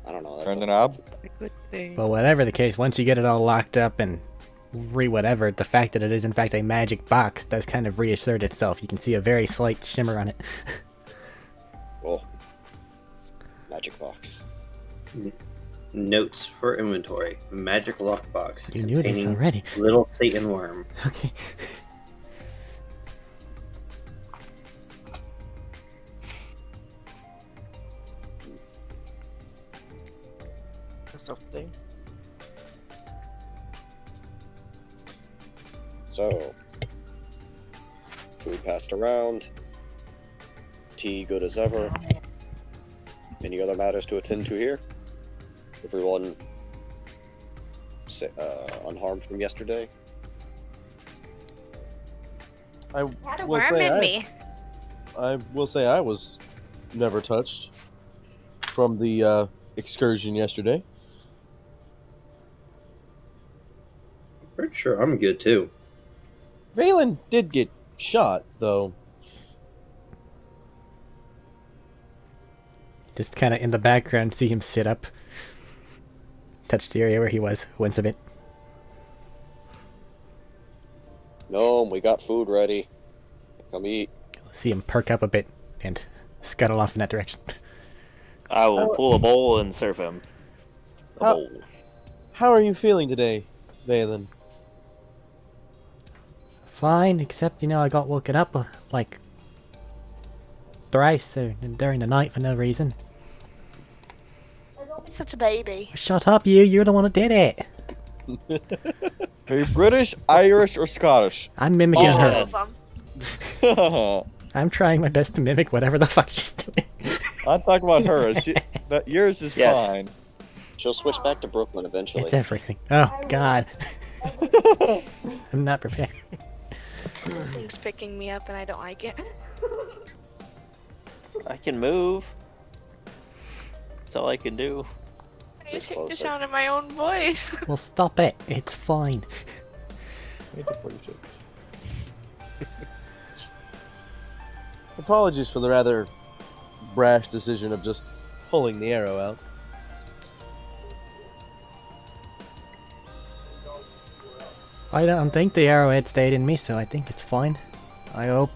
I don't know. Turn the knob? Good thing. Well, whatever the case, once you get it all locked up and whatever, the fact that it is in fact a magic box does kind of reassert itself. You can see a very slight shimmer on it. Oh. Magic box. Notes for inventory. Magic lockbox. You knew this containing already. Little Satan worm. Okay. Something. So, food passed around. Tea good as ever. Any other matters to attend to here? Everyone unharmed from yesterday? I Had a will worm say in I- me. I will say I was never touched from the excursion yesterday. Pretty sure I'm good too. Valen did get shot, though. Just kind of in the background, see him sit up. touch the area where he was, wince a bit. No, we got food ready. Come eat. See him perk up a bit and scuttle off in that direction. I will pull a bowl and serve him. A How- bowl. How are you feeling today, Valen? Fine, except, I got woken up, like, thrice during the night for no reason. Don't be such a baby. Shut up, you're the one that did it. Are you British, Irish, or Scottish? I'm mimicking Oh, her. yes. I'm trying my best to mimic whatever the fuck she's doing. I'm talking about her. That yours is Yes. fine. She'll switch back to Brooklyn eventually. It's everything. Oh, God. I'm not prepared. Thing's picking me up and I don't like it. I can move. That's all I can do. I Get hate the closer. sound of my own voice. Well, stop it. It's fine. 46. Apologies for the rather brash decision of just pulling the arrow out. I don't think the arrowhead stayed in me, so I think it's fine. I hope.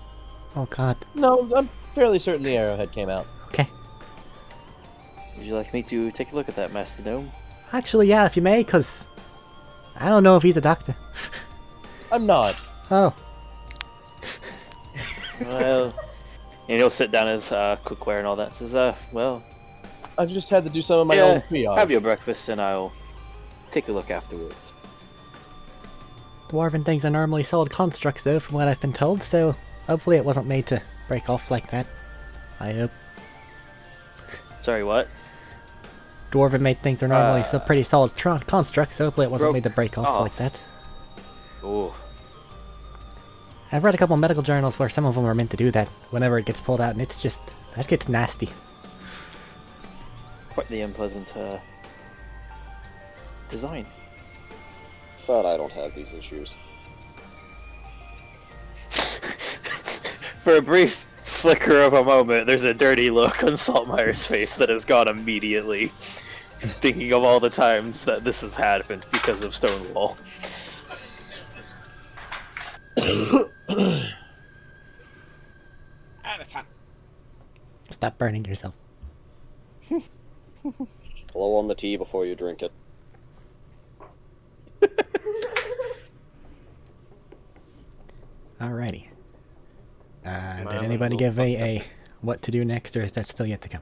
Oh, God. No, I'm fairly certain the arrowhead came out. Okay. Would you like me to take a look at that mastodome? Actually, yeah, if you may, because I don't know if he's a doctor. I'm not. Oh. Well, and he'll sit down his cookware and all that. Says, well, I've just had to do some of my Yeah, own triage. have your breakfast and I'll take a look afterwards. Dwarven things are normally solid constructs, though, from what I've been told, so hopefully it wasn't made to break off like that. I hope. Sorry, what? Dwarven made things are normally pretty solid constructs, so hopefully it wasn't broke made to break off off. like that. Oh, I've read a couple medical journals where some of them are meant to do that whenever it gets pulled out, and it's just, that gets nasty. quite the unpleasant design. But I don't have these issues. For a brief flicker of a moment, there's a dirty look on Saltmeyer's face that is gone immediately, thinking of all the times that this has happened because of Stonewall. Stop burning yourself. Blow on the tea before you drink it. Alrighty. Did anybody give a what to do next, or is that still yet to come?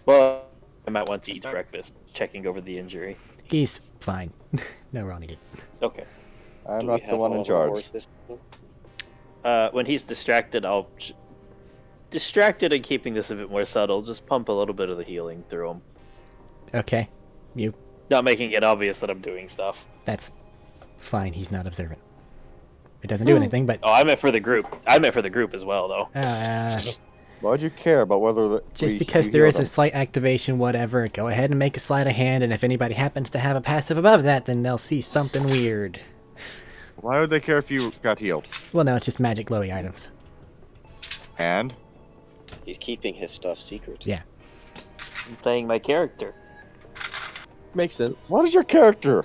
Well, I might want to eat breakfast, checking over the injury. He's fine. No wrong again. Okay. I'm Do we not the have one all in of our charge. horses? When he's distracted, I'll... Distracted and keeping this a bit more subtle, just pump a little bit of the healing through him. Okay. You. Not making it obvious that I'm doing stuff. That's fine. He's not observant. It doesn't do anything, but Oh, I meant for the group. I meant for the group as well, though. Why'd you care about whether just we- because you there healed is a him? slight activation, whatever, go ahead and make a sleight of hand, and if anybody happens to have a passive above that, then they'll see something weird. Why would they care if you got healed? Well, no, it's just magic glowy items. And? He's keeping his stuff secret. Yeah. I'm playing my character. Makes sense. What is your character?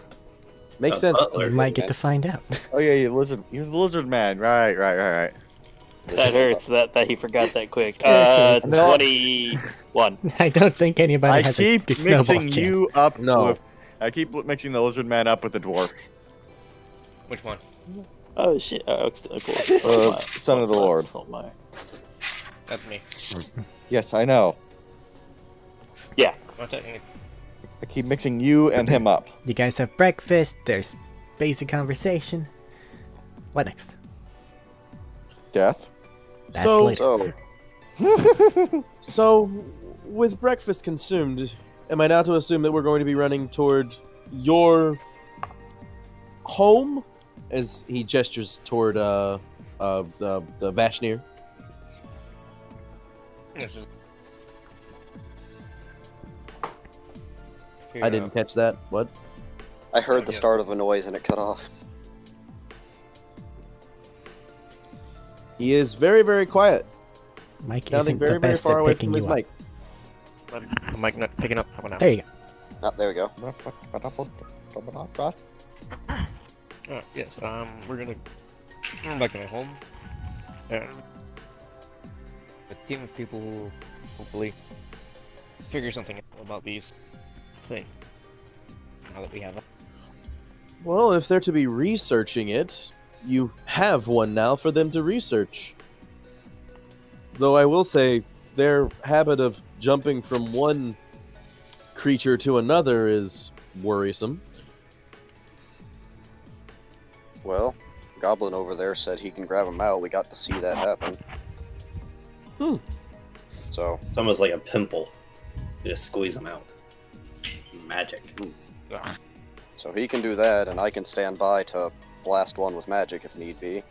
Makes sense. You might get to find out. Oh yeah, you're the lizard man. Right. That hurts that he forgot that quick. No. 21. I don't think anybody I has keep a snowball's mixing chance. you up No. with... I keep mixing the lizard man up with the dwarf. Which one? Oh shit. Oh, cool. Son of the Lord. Saltmeyer. That's me. Yes, I know. Yeah. What the- I keep mixing you and him up. You guys have breakfast, there's basic conversation. What next? Death. That's So- later. So, with breakfast consumed, am I now to assume that we're going to be running toward your home? As he gestures toward the Vashnir. This is- I didn't catch that. What? I heard Oh, the yeah. start of a noise and it cut off. He is very, very quiet, Mike sounding isn't very, the very best far at away picking from his you up. mic. The mic not picking up. How about now? There you go. Oh, there we go. Yes, we're gonna I'm back to my home. And a team of people who hopefully figure something out about these things. Now that we have it. Well, if they're to be researching it, you have one now for them to research. Though I will say, their habit of jumping from one creature to another is worrisome. Well, Goblin over there said he can grab him out. We got to see that happen. So It's almost like a pimple. You just squeeze them out. Magic. So he can do that, and I can stand by to blast one with magic if need be.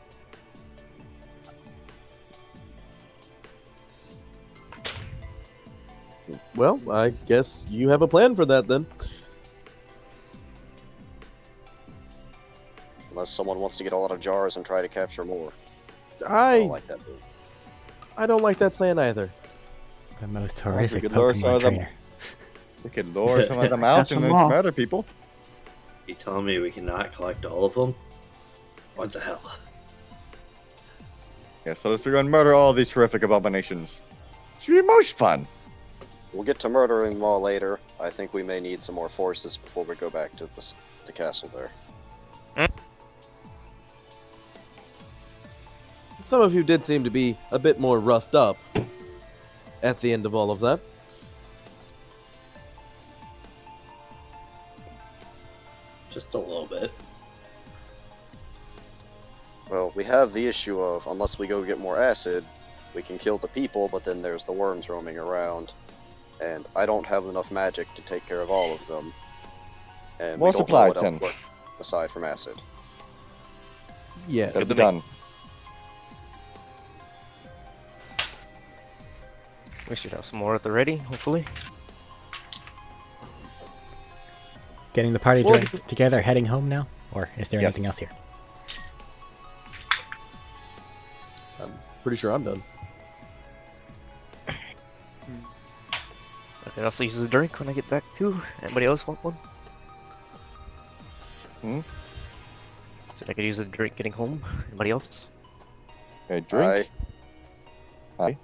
Well, I guess you have a plan for that then. Unless someone wants to get a lot of jars and try to capture more. I don't like that move. I don't like that plan either. The most we horrific could lure some Pokemon of them. trainer. We could lure some of them out Catch and them then all. murder people. You telling me we cannot collect all of them? What the hell? Yeah, so let's go and murder all these horrific abominations. Should be most fun. We'll get to murdering them all later. I think we may need some more forces before we go back to the castle there. Some of you did seem to be a bit more roughed up at the end of all of that. Just a little bit. Well, we have the issue of, unless we go get more acid, we can kill the people, but then there's the worms roaming around. And I don't have enough magic to take care of all of them. And More we don't know supplies what else then. works aside from acid. Yes. That's done. We should have some more at the ready, hopefully. Getting the party Well, together, heading home now? Or is there Yes. anything else here? I'm pretty sure I'm done. I can also use a drink when I get back too. Anybody else want one? So I could use a drink getting home. Anybody else? A drink? Aye.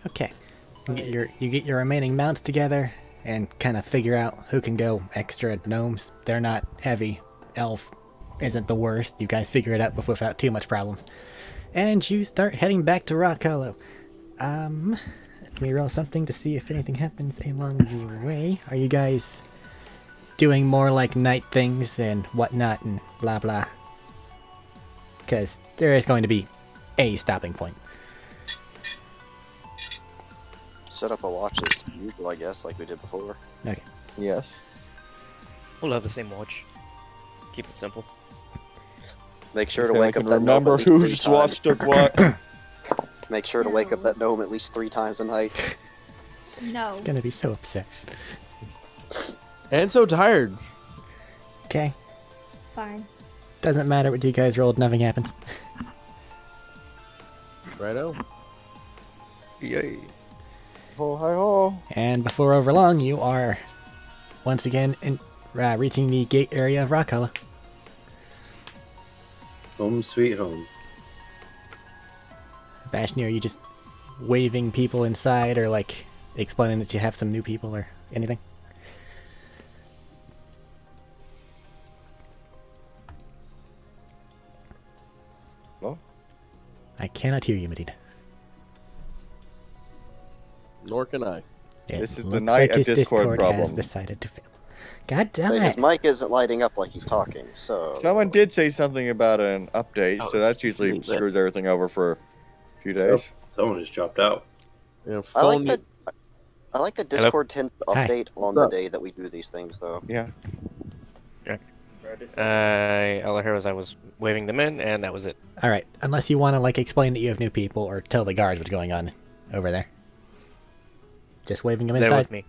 Okay. You get your remaining mounts together and kind of figure out who can go extra gnomes. They're not heavy. Elf isn't the worst. You guys figure it out without too much problems. And you start heading back to Rock Hollow. Let me roll something to see if anything happens along the way. Are you guys doing more like night things and whatnot and blah blah? Because there is going to be a stopping point. Set up a watch as usual, I guess, like we did before. Okay. Yes. We'll have the same watch. Keep it simple. Make sure to Okay, I wake up can that gnome remember at least 3 whose watch times. took what. Make sure to wake up that gnome at least 3 times a night. No. It's gonna be so upset. And so tired. Okay. Fine. Doesn't matter what you guys rolled, nothing happens. Righto. Yay. Ho, hi, ho. And before overlong, you are once again reaching the gate area of Rock Hollow. Home sweet home. Vashni, are you just waving people inside or like explaining that you have some new people or anything? Hello? I cannot hear you, Medina. Nor can I. It This is the looks night like of his Discord has problem. decided to fail. God damn Say his it! mic isn't lighting up like he's talking, so... Someone did say something about an update, Oh, so that usually a little bit. screws everything over for a few days. Someone just dropped out. Yeah, I like phone that. I like that Discord tends to Hi. update on What's the up? day that we do these things, though. Yeah. All I heard was I was waving them in, and that was it. Alright, unless you want to like explain that you have new people or tell the guards what's going on over there. Just waving them They're inside? with me.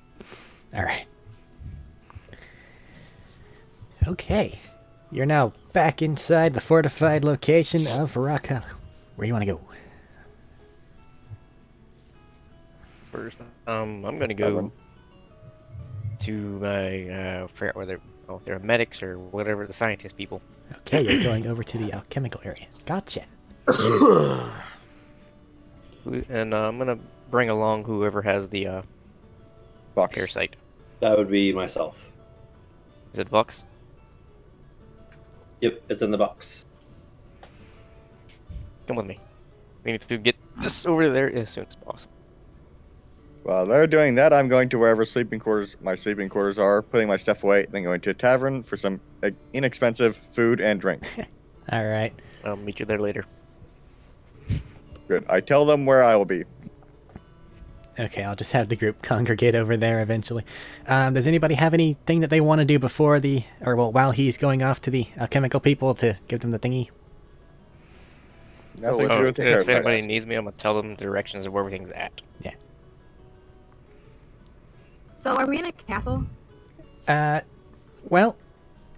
Alright. Okay. You're now back inside the fortified location of Rock Hollow. Where you want to go? first. I'm gonna go to my forgot whether if they're medics or whatever the scientist people. Okay, you're going over to the alchemical area. Gotcha. And I'm gonna bring along whoever has the Box. parasite. That would be myself. Is it Vox? Yep, it's in the box. Come with me. We need to get this over there as soon as possible. While they're doing that, I'm going to wherever my sleeping quarters are, putting my stuff away, then going to a tavern for some inexpensive food and drink. All right. I'll meet you there later. Good. I tell them where I will be. Okay, I'll just have the group congregate over there eventually. Does anybody have anything that they want to do before while he's going off to the alchemical people to give them the thingy? Nothing to do with the if parasite. anybody needs me, I'm gonna tell them the directions of where everything's at. Yeah. So are we in a castle? Well,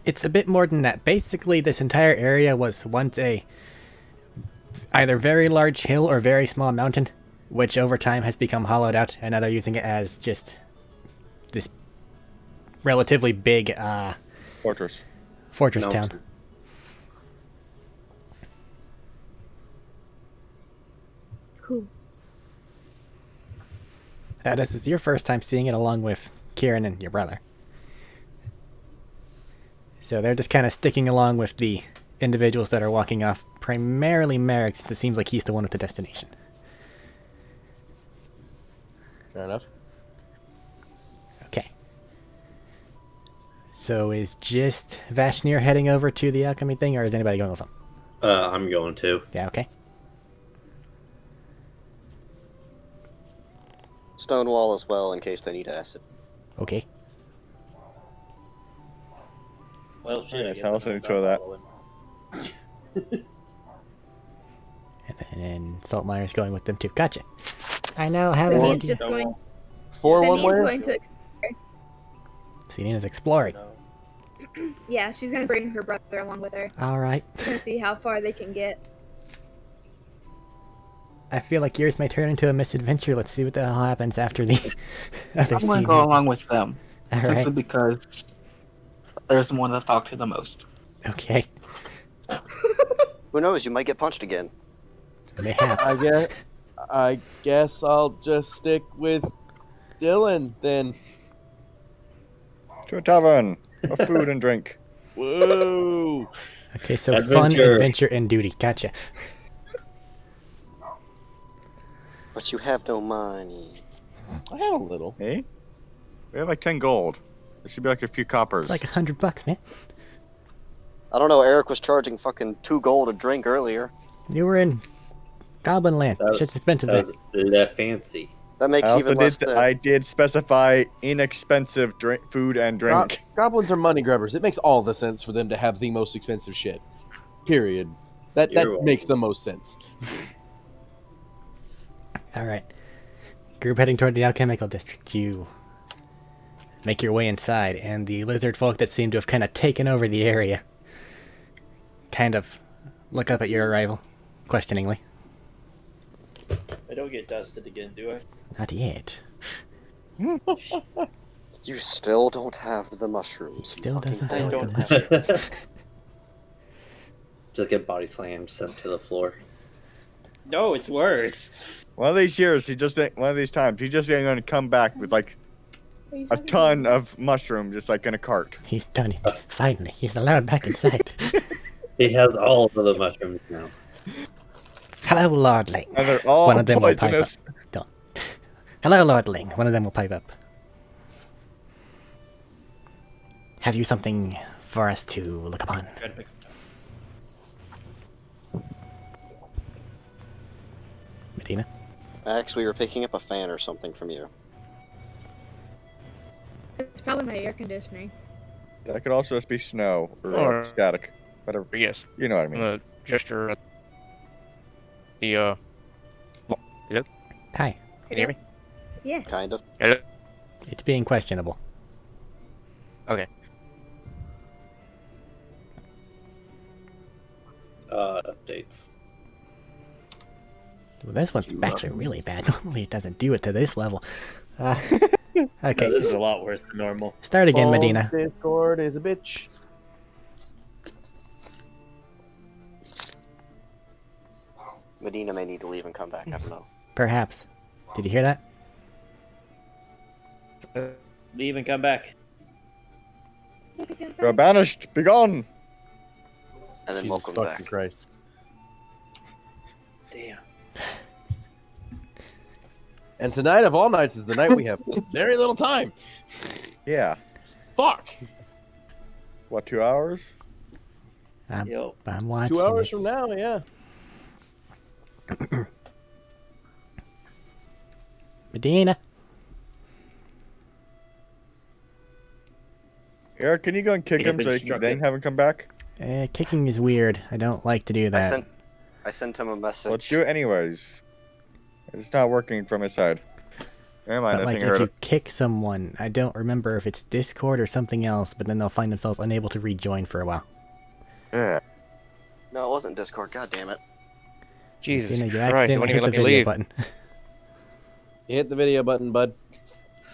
it's a bit more than that. Basically, this entire area was once a either very large hill or very small mountain, which over time has become hollowed out, and now they're using it as just this relatively big Fortress town. Cool. This is your first time seeing it along with Kieran and your brother. So they're just kind of sticking along with the individuals that are walking off, primarily Merrick, since it seems like he's the one with the destination. Fair enough. Okay. So is just Vashnir heading over to the alchemy thing, or is anybody going with him? I'm going to. Yeah, okay. Stonewall as well in case they need acid. Okay. Well, shit. I Nice, guess I'll I'm listen not to that. following. And then Saltmire's going with them too. Gotcha. I know how to Sadine's do. just going. Four one Sadine's way. going to. Selena's exploring. Yeah, she's gonna bring her brother along with her. All right. She's gonna see how far they can get. I feel like yours may turn into a misadventure. Let's see what the hell happens after the other I'm going scene. to go along with them. All simply right. because there's the one to talk to the most. Okay. Who knows? You might get punched again. Mayhaps. I guess I'll just stick with Dylan then. To a tavern. Of food and drink. Woo! Okay, so fun, Adventure. adventure, and duty. Gotcha. But you have no money. I have a little. Hey? We have like 10 gold. There should be like a few coppers. It's like $100, man. I don't know, Eric was charging fucking 2 gold a drink earlier. You were in Goblin Land. Shit's expensive there. That was Le Fancy. That makes even less than... I did specify inexpensive food and drink. Goblins are money grubbers. It makes all the sense for them to have the most expensive shit. Period. That You're makes the most sense. All right. Group heading toward the alchemical district. You make your way inside, and the lizard folk that seem to have kind of taken over the area kind of look up at your arrival, questioningly. I don't get dusted again, do I? Not yet. You still don't have the mushrooms. Still fucking doesn't failure. have the mushrooms. Just get body slammed, sent to the floor. No, it's worse. One of these years, one of these times, he's just going to come back with like a ton of mushrooms, just like in a cart. He's done it. Finally, he's allowed back inside. He has all of the mushrooms now. Hello, Lordling. And they're all One of them will pipe up. poisonous. Don't. Hello, Lordling. One of them will pipe up. Have you something for us to look upon? Try to pick up Medina? Max, we were picking up a fan or something from you. It's probably my air conditioning. That could also just be snow Or- or static. Whatever. Yes. You know what I I'm mean. gonna gesture at the Hi. Can you hear me? Yeah. Kind of. Hello? It's being questionable. Okay. Updates. Well, this one's actually really bad. Normally it doesn't do it to this level. Okay, No, this is a lot worse than normal. start again, Phone Medina. Discord is a bitch. Medina may need to leave and come back. I don't know. Perhaps. Did you hear that? Leave and come back. You are banished. Begone. And then Jesus welcome fucking back. Christ. Damn. And tonight of all nights is the night we have very little time. Yeah. Fuck! What, 2 hours? Yo. I'm watching 2 hours it. from now, yeah. Medina. Eric, can you go and kick He's him been so you can struck then with- have him come back? Kicking is weird. I don't like to do that. I sent him a message. Let's do it anyways. It's not working from his side. Never mind, But I like, think I if heard you it. kick someone, I don't remember if it's Discord or something else, but then they'll find themselves unable to rejoin for a while. Yeah. No, it wasn't Discord. God damn it. Jesus You know, you Christ, it accidentally won't hit even the let me video leave. button. You hit the video button, bud.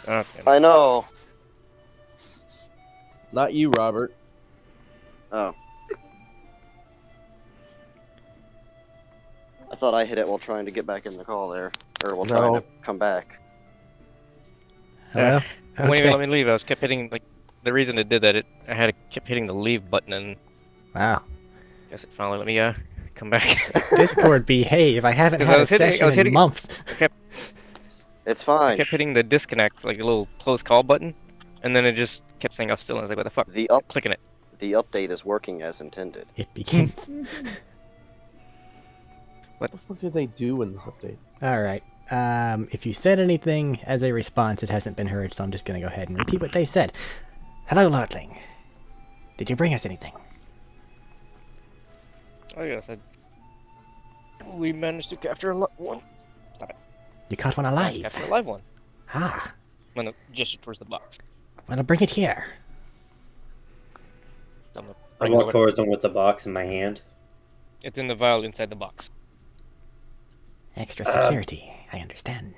Okay. I know. Not you, Robert. Oh. I thought I hit it while trying to get back in the call there. Or while trying No. to come back. Hello? It wouldn't even let Okay. me leave. I was kept hitting, like, the reason it did that, I had to keep hitting the leave button, and Wow. guess it finally let me, come back. Discord behave. I haven't 'Cause had I a was hitting- I session was in hitting- months. It's I fine. kept hitting the disconnect, like a little close call button, and then it just kept saying I'm still, and I was like, what the fuck? The Clicking it. the update is working as intended. It begins. What the fuck did they do in this update? Alright. If you said anything as a response, it hasn't been heard, so I'm just gonna go ahead and repeat what they said. Hello, Lordling. Did you bring us anything? Oh yes, we managed to capture one. You caught one Managed to alive. capture a live one. Ah. When it gestured towards the box. Well, bring it here. I'm gonna I bring it walk over. towards him with the box in my hand. It's in the vial inside the box. Extra security. I understand.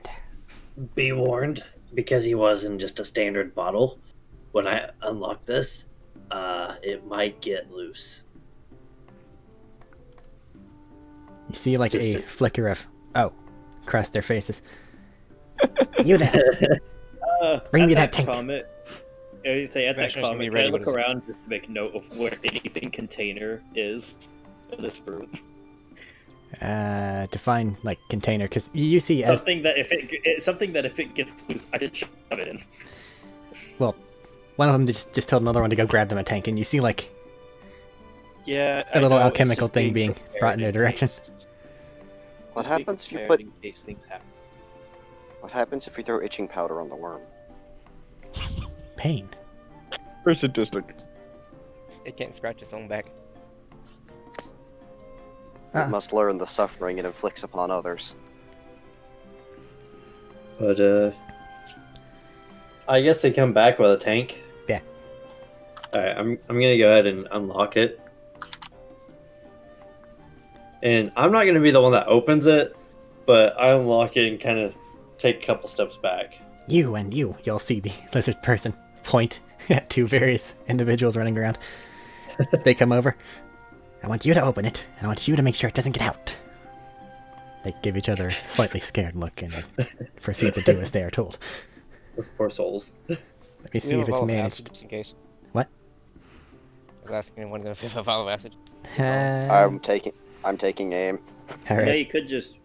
Be warned, because he wasn't just a standard bottle. When I unlock this, it might get loose. You see, like, Just a flicker of, oh, across their faces. You there. Bring At me that tank. Comment, you say at that Actually, it's gonna be comment, can ready I look when it's- around just to make note of where anything container is in this room? Define, like, container, because you see as, Something that if it gets loose, I just shove it in. well, one of them just told another one to go grab them a tank, and you see, like, Yeah, a little I know, it's alchemical just thing being prepared brought in their in direction. case- What just being happens if you prepared put in case things happen? What happens if you throw itching powder on the worm? Pain. Very sadistic. It can't scratch its own back. It must learn the suffering it inflicts upon others. But, I guess they come back with a tank. Yeah. Alright, I'm gonna go ahead and unlock it. And I'm not gonna be the one that opens it, but I unlock it and kind of take a couple steps back. You and you. You'll see the lizard person point at two various individuals running around. They come over. I want you to open it, and I want you to make sure it doesn't get out. They give each other a slightly scared look and then proceed to do as they are told. Poor souls. Let me see if it's managed. Just in case. What? I was asking one of them if a vial of acid. I'm taking aim. All Yeah, right. you could just.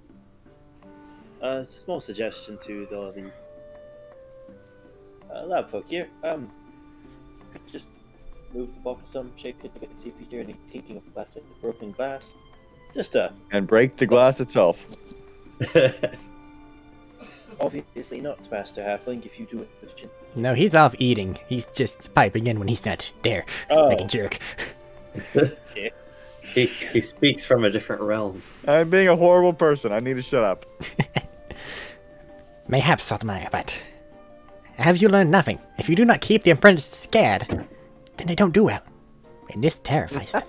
Small suggestion to the lab folk here. Could just move the box some, shake it to see if you hear any tinking of plastic, broken glass. Just And break the glass itself. obviously not Master Halfling if you do it, Christian. No, he's off eating. He's just piping in when he's not there, like a jerk. He speaks from a different realm. I'm being a horrible person. I need to shut up. Mayhaps, Sotomayor, but have you learned nothing? If you do not keep the apprentice scared, then they don't do well. And this terrifies them.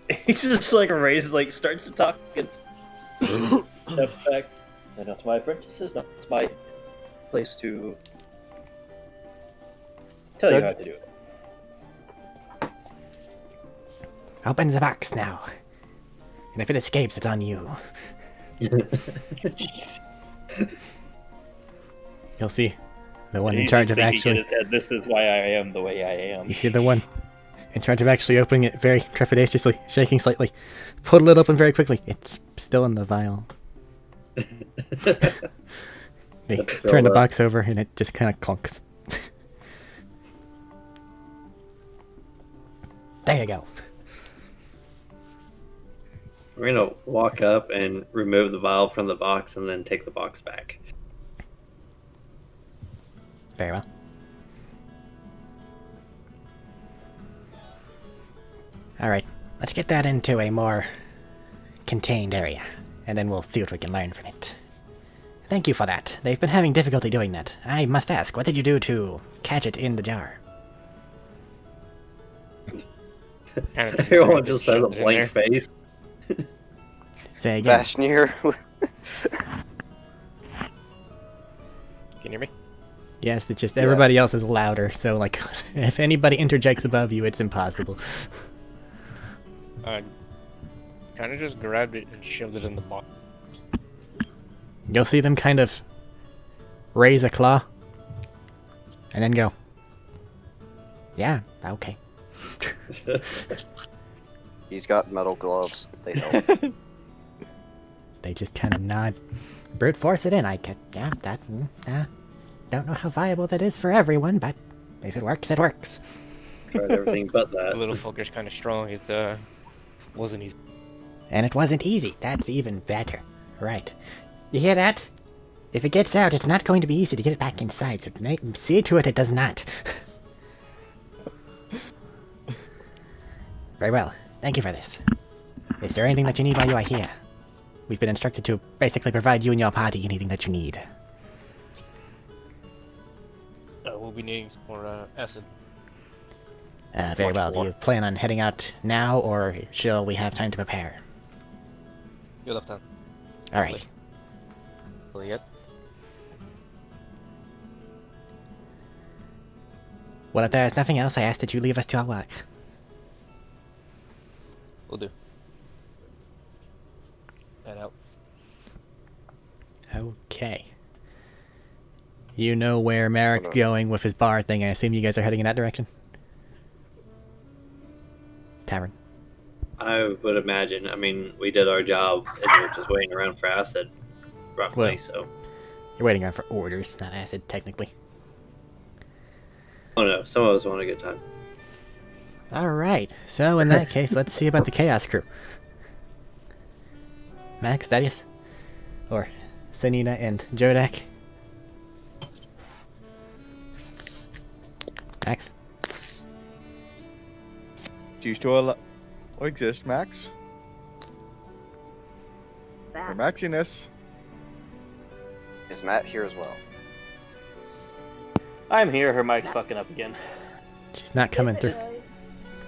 He just like raises, like starts to talk and steps back. They're not my apprentices, not my place to tell you how to do it. Open the box now. And if it escapes, it's on you. Jesus. You'll see the one in He's charge just of thinking actually. in his head, this is why I am the way I am. You see the one in charge of actually opening it very trepidatiously, shaking slightly. Pull it open very quickly. It's still in the vial. They turn the box over and it just kind of clunks. There you go. We're gonna walk up and remove the vial from the box and then take the box back. Very well. Alright, let's get that into a more contained area, and then we'll see what we can learn from it. Thank you for that. They've been having difficulty doing that. I must ask, what did you do to catch it in the jar? Everyone just has a blank face. Say again. Vashnier. Can you hear me? Yes, it's just everybody else is louder, so like, if anybody interjects above you, it's impossible. Kind of just grabbed it and shoved it in the box. You'll see them kind of raise a claw, and then go, yeah, okay. He's got metal gloves. They help. They just kind of nod. Brute force it in, I get, yeah, that, don't know how viable that is for everyone, but if it works, it works. Tried everything but The that. little fucker's kind of strong. It wasn't easy. And it wasn't easy, that's even better. Right. You hear that? If it gets out, it's not going to be easy to get it back inside, so see to it does not. Very well, thank you for this. Is there anything that you need while you are here? We've been instructed to basically provide you and your party anything that you need. We'll be needing some more acid. Very well, do you plan on heading out now, or shall we have time to prepare? You left hand. Alright. Yet. Well, if there is nothing else, I ask that you leave us to our work. Will do. Head out. Okay. You know where Merrick's going with his bar thing. I assume you guys are heading in that direction? Tavern. I would imagine. I mean, we did our job and we're just waiting around for acid, roughly, Well, so. You're waiting on for orders, not acid, technically. Oh no, some of us want a good time. Alright, so in that case, let's see about the Chaos Crew. Max, Thaddeus? Or Sanina and Jodak? Max? Do you still exist, Max? Or Maximus? Is Matt here as well? I'm here. Her mic's fucking up again. She's not coming through.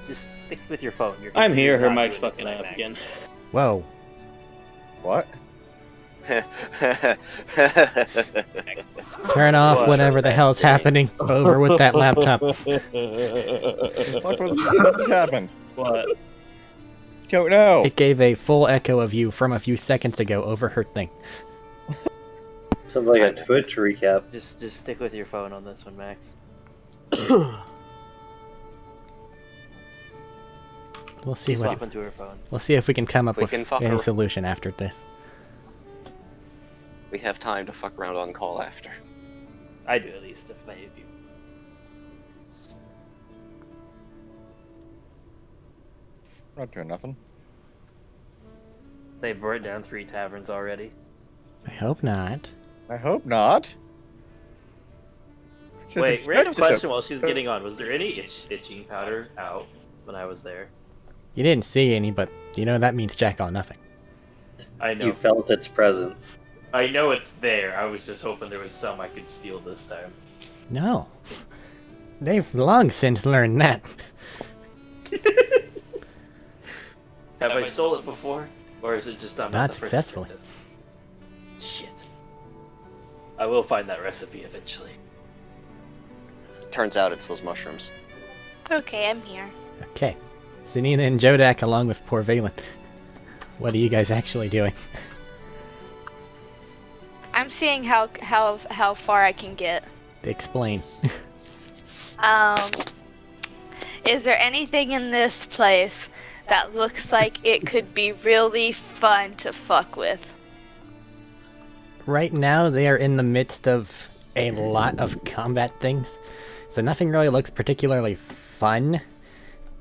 Just stick with your phone. Your I'm here, her computer's mic's not fucking doing it up tonight, again. Whoa. What? Turn off whatever the hell's happening over with that laptop. What just happened? What? Don't know. It gave a full echo of you from a few seconds ago over her thing. Sounds like a Twitch recap. Just stick with your phone on this one, Max. We'll see Swap what. into her phone. We'll see if we can come up We with can fuck any her. solution after this. We have time to fuck around on call after. I do, at least, if many of you. Not doing nothing. They've burnt down 3 taverns already. I hope not. I hope not. Just Wait, expect random it to- question while she's getting on. Was there any itching powder out when I was there? You didn't see any, but you know that means jack on nothing. I know. You felt its presence. I know it's there. I was just hoping there was some I could steal this time. No. They've long since learned that. Have I stole it before? Or is it just I'm Not the first successfully. to get this? Shit. I will find that recipe eventually. Turns out it's those mushrooms. Okay, I'm here. Okay. Sunina and Jodak along with poor Valen. What are you guys actually doing? I'm seeing how far I can get. Explain. Is there anything in this place that looks like it could be really fun to fuck with? Right now, they are in the midst of a lot of combat things, so nothing really looks particularly fun.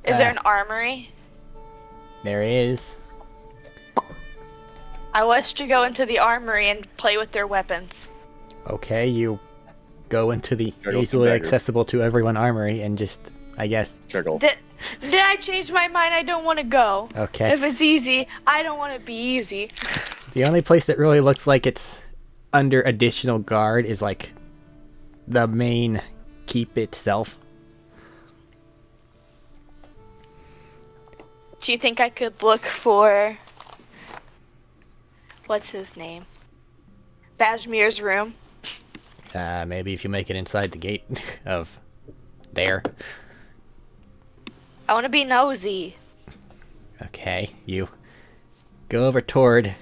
Is there an armory? There is. I wish to go into the armory and play with their weapons. Okay, you go into the Juggle some easily daggers. accessible to everyone armory and just, I guess, Juggle. Did I change my mind? I don't want to go. okay. If it's easy, I don't want to be easy. The only place that really looks like it's under additional guard is like the main keep itself. Do you think I could look for... What's his name? Bajmir's room? Maybe if you make it inside the gate of there. I want to be nosy. Okay, you go over toward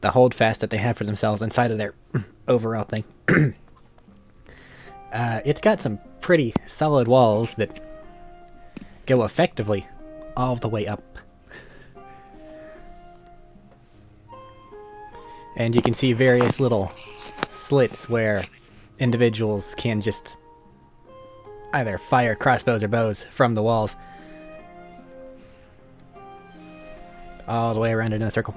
the holdfast that they have for themselves inside of their overall thing. It's got some pretty solid walls that go effectively all the way up. And you can see various little slits where individuals can just either fire crossbows or bows from the walls all the way around it in a circle.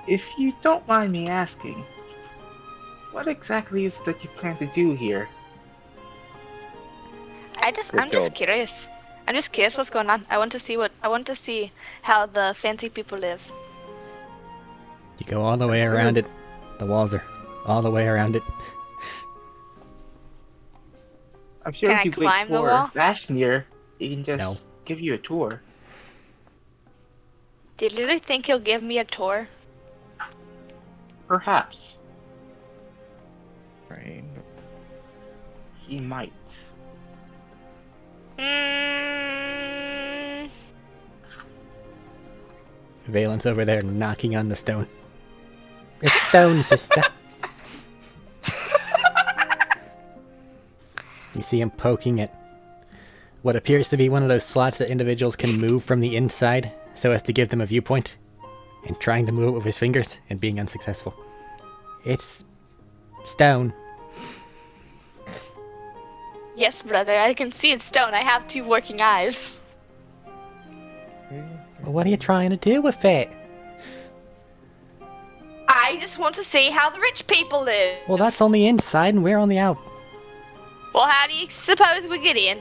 If you don't mind me asking, what exactly is it that you plan to do here? I'm Good just job. curious. I'm just curious what's going on. I want to see how the fancy people live. You go all the way around it. The walls are all the way around it. I'm sure Can if I you wait climb the for wall? Vashmir, he can just No. give you a tour. Do you really think he'll give me a tour? Perhaps. Right. He might. Mm, Valen's over there knocking on the stone. It's stone, sister. You see him poking at what appears to be one of those slots that individuals can move from the inside so as to give them a viewpoint, and trying to move it with his fingers and being unsuccessful. It's stone. yes, brother. I can see it's stone. I have 2 working eyes. Well, what are you trying to do with it? I just want to see how the rich people live. Well, that's on the inside and we're on the out. Well, how do you suppose we get in?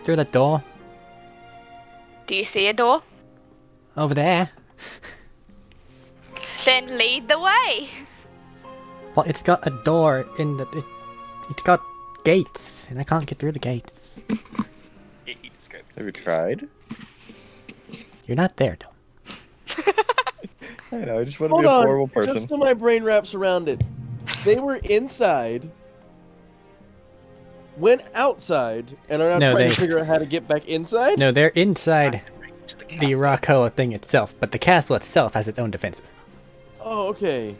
Through the door. Do you see a door? Over there. Then lead the way. Well, it's got a door in the... It's got gates, and I can't get through the gates. Have you tried? You're not there, though. I know, I just want to Hold be a on, horrible person. just so my brain wraps around it. They were inside, went outside, and are now No, trying they- to figure out how to get back inside? No, they're inside the Rockoa thing itself, but the castle itself has its own defenses. Oh, okay.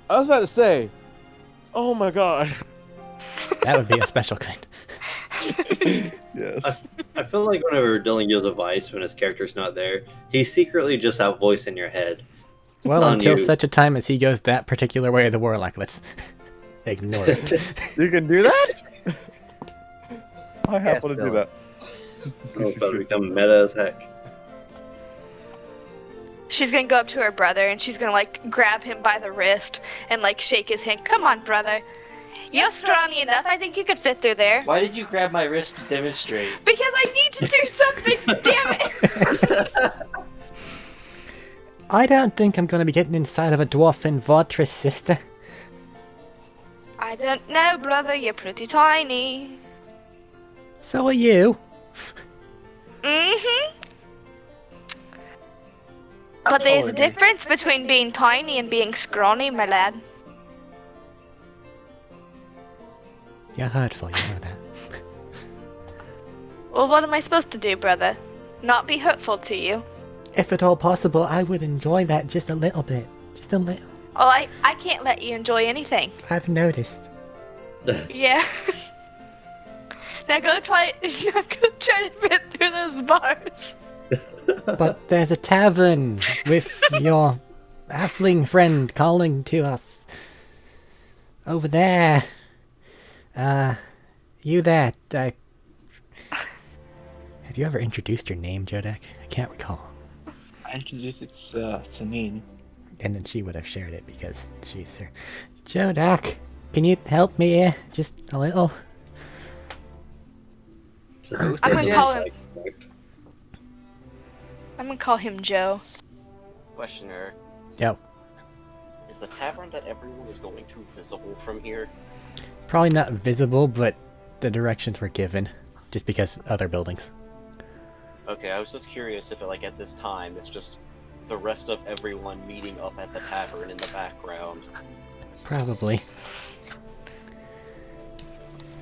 I was about to say, oh my god. That would be a special kind. Yes. I feel like whenever Dylan gives advice when his character's not there, he's secretly just that voice in your head. Well, On until you. such a time as he goes that particular way of the warlock, let's ignore it. You can do that? I happen to do Dylan. that. Oh, it's about to become meta as heck. She's gonna go up to her brother and she's gonna like grab him by the wrist and like shake his hand. Come on, brother. You're scrawny enough. I think you could fit through there. Why did you grab my wrist to demonstrate? Because I need to do something. Damn it. I don't think I'm going to be getting inside of a dwarf and fortress, sister. I don't know, brother. You're pretty tiny. So are you. Mm-hmm. But there's a difference between being tiny and being scrawny, my lad. You're hurtful, you know that. Well, what am I supposed to do, brother? Not be hurtful to you? If at all possible, I would enjoy that just a little bit. Just a little. Oh, I can't let you enjoy anything. I've noticed. Yeah. Now go try now go try to fit through those bars. But there's a tavern with your halfling friend calling to us. Over there. You there. Have you ever introduced your name, Jodak? I can't recall. I introduced it's Sanine. And then she would have shared it because she's her. Jodak, can you help me here? Just a little? I'm gonna call him Joe. Questioner. Yep. Is the tavern that everyone is going to visible from here? Probably not visible, but the directions were given. Just because other buildings. Okay, I was just curious if, like, at this time, it's just the rest of everyone meeting up at the tavern in the background. Probably.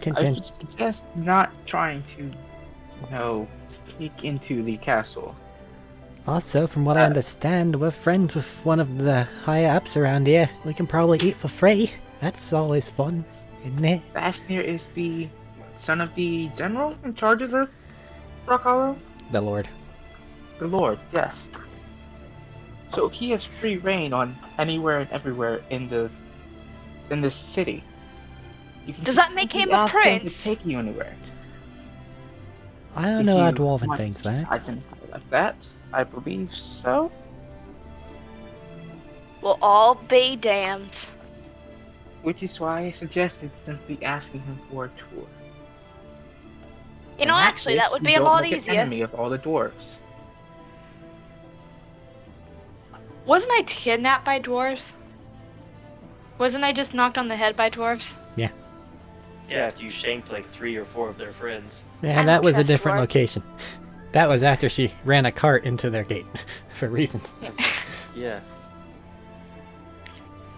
I would suggest not trying to, sneak into the castle. Also, from what I understand, we're friends with one of the higher ups around here. We can probably eat for free. That's always fun, isn't it? Fafnir is the son of the general in charge of the Rock Hollow? The Lord. The Lord, yes. So he has free reign on anywhere and everywhere in this city. Does that make him a prince? To take you anywhere. I don't know how dwarven things, man. I didn't like that. I believe so. We'll all be damned. Which is why I suggested simply asking him for a tour. You know, actually, that would be a lot easier. Enemy of all the dwarves. Wasn't I kidnapped by dwarves? Wasn't I just knocked on the head by dwarves? Yeah. Yeah, after you shanked like 3 or 4 of their friends. Yeah, that was a different location. That was after she ran a cart into their gate, for reasons. Yeah.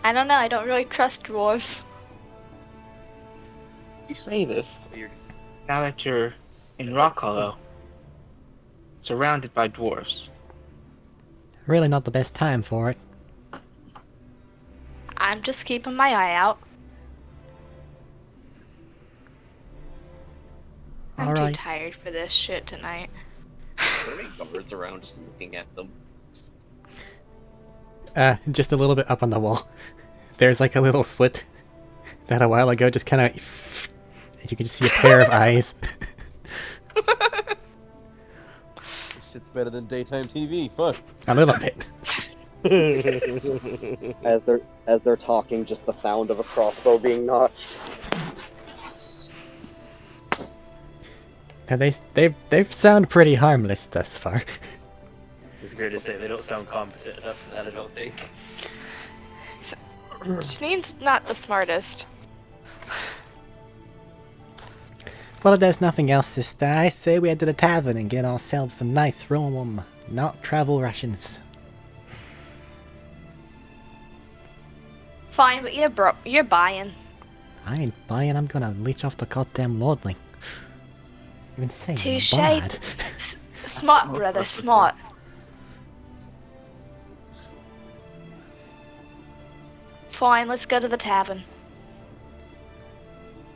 I don't know, I don't really trust dwarves. You say this, now that you're in Rock Hollow, surrounded by dwarves. Really not the best time for it. I'm just keeping my eye out. I'm too tired for this shit tonight. Are there any guards around just looking at them? Just a little bit up on the wall. There's like a little slit that a while ago just kind of... And you can just see a pair of eyes. This shit's better than daytime TV, fuck. A little bit. As they're talking, just the sound of a crossbow being notched. And they sound pretty harmless thus far. It's fair to say they don't sound competent enough for that, I don't think. Shanine's not the smartest. Well, if there's nothing else, sister, I say we head to the tavern and get ourselves some nice rum, not travel rations. Fine, but you're buying. I ain't buying, I'm gonna leech off the goddamn lordling. Even saying Touche. bad. Smart, brother, smart. Fine, let's go to the tavern.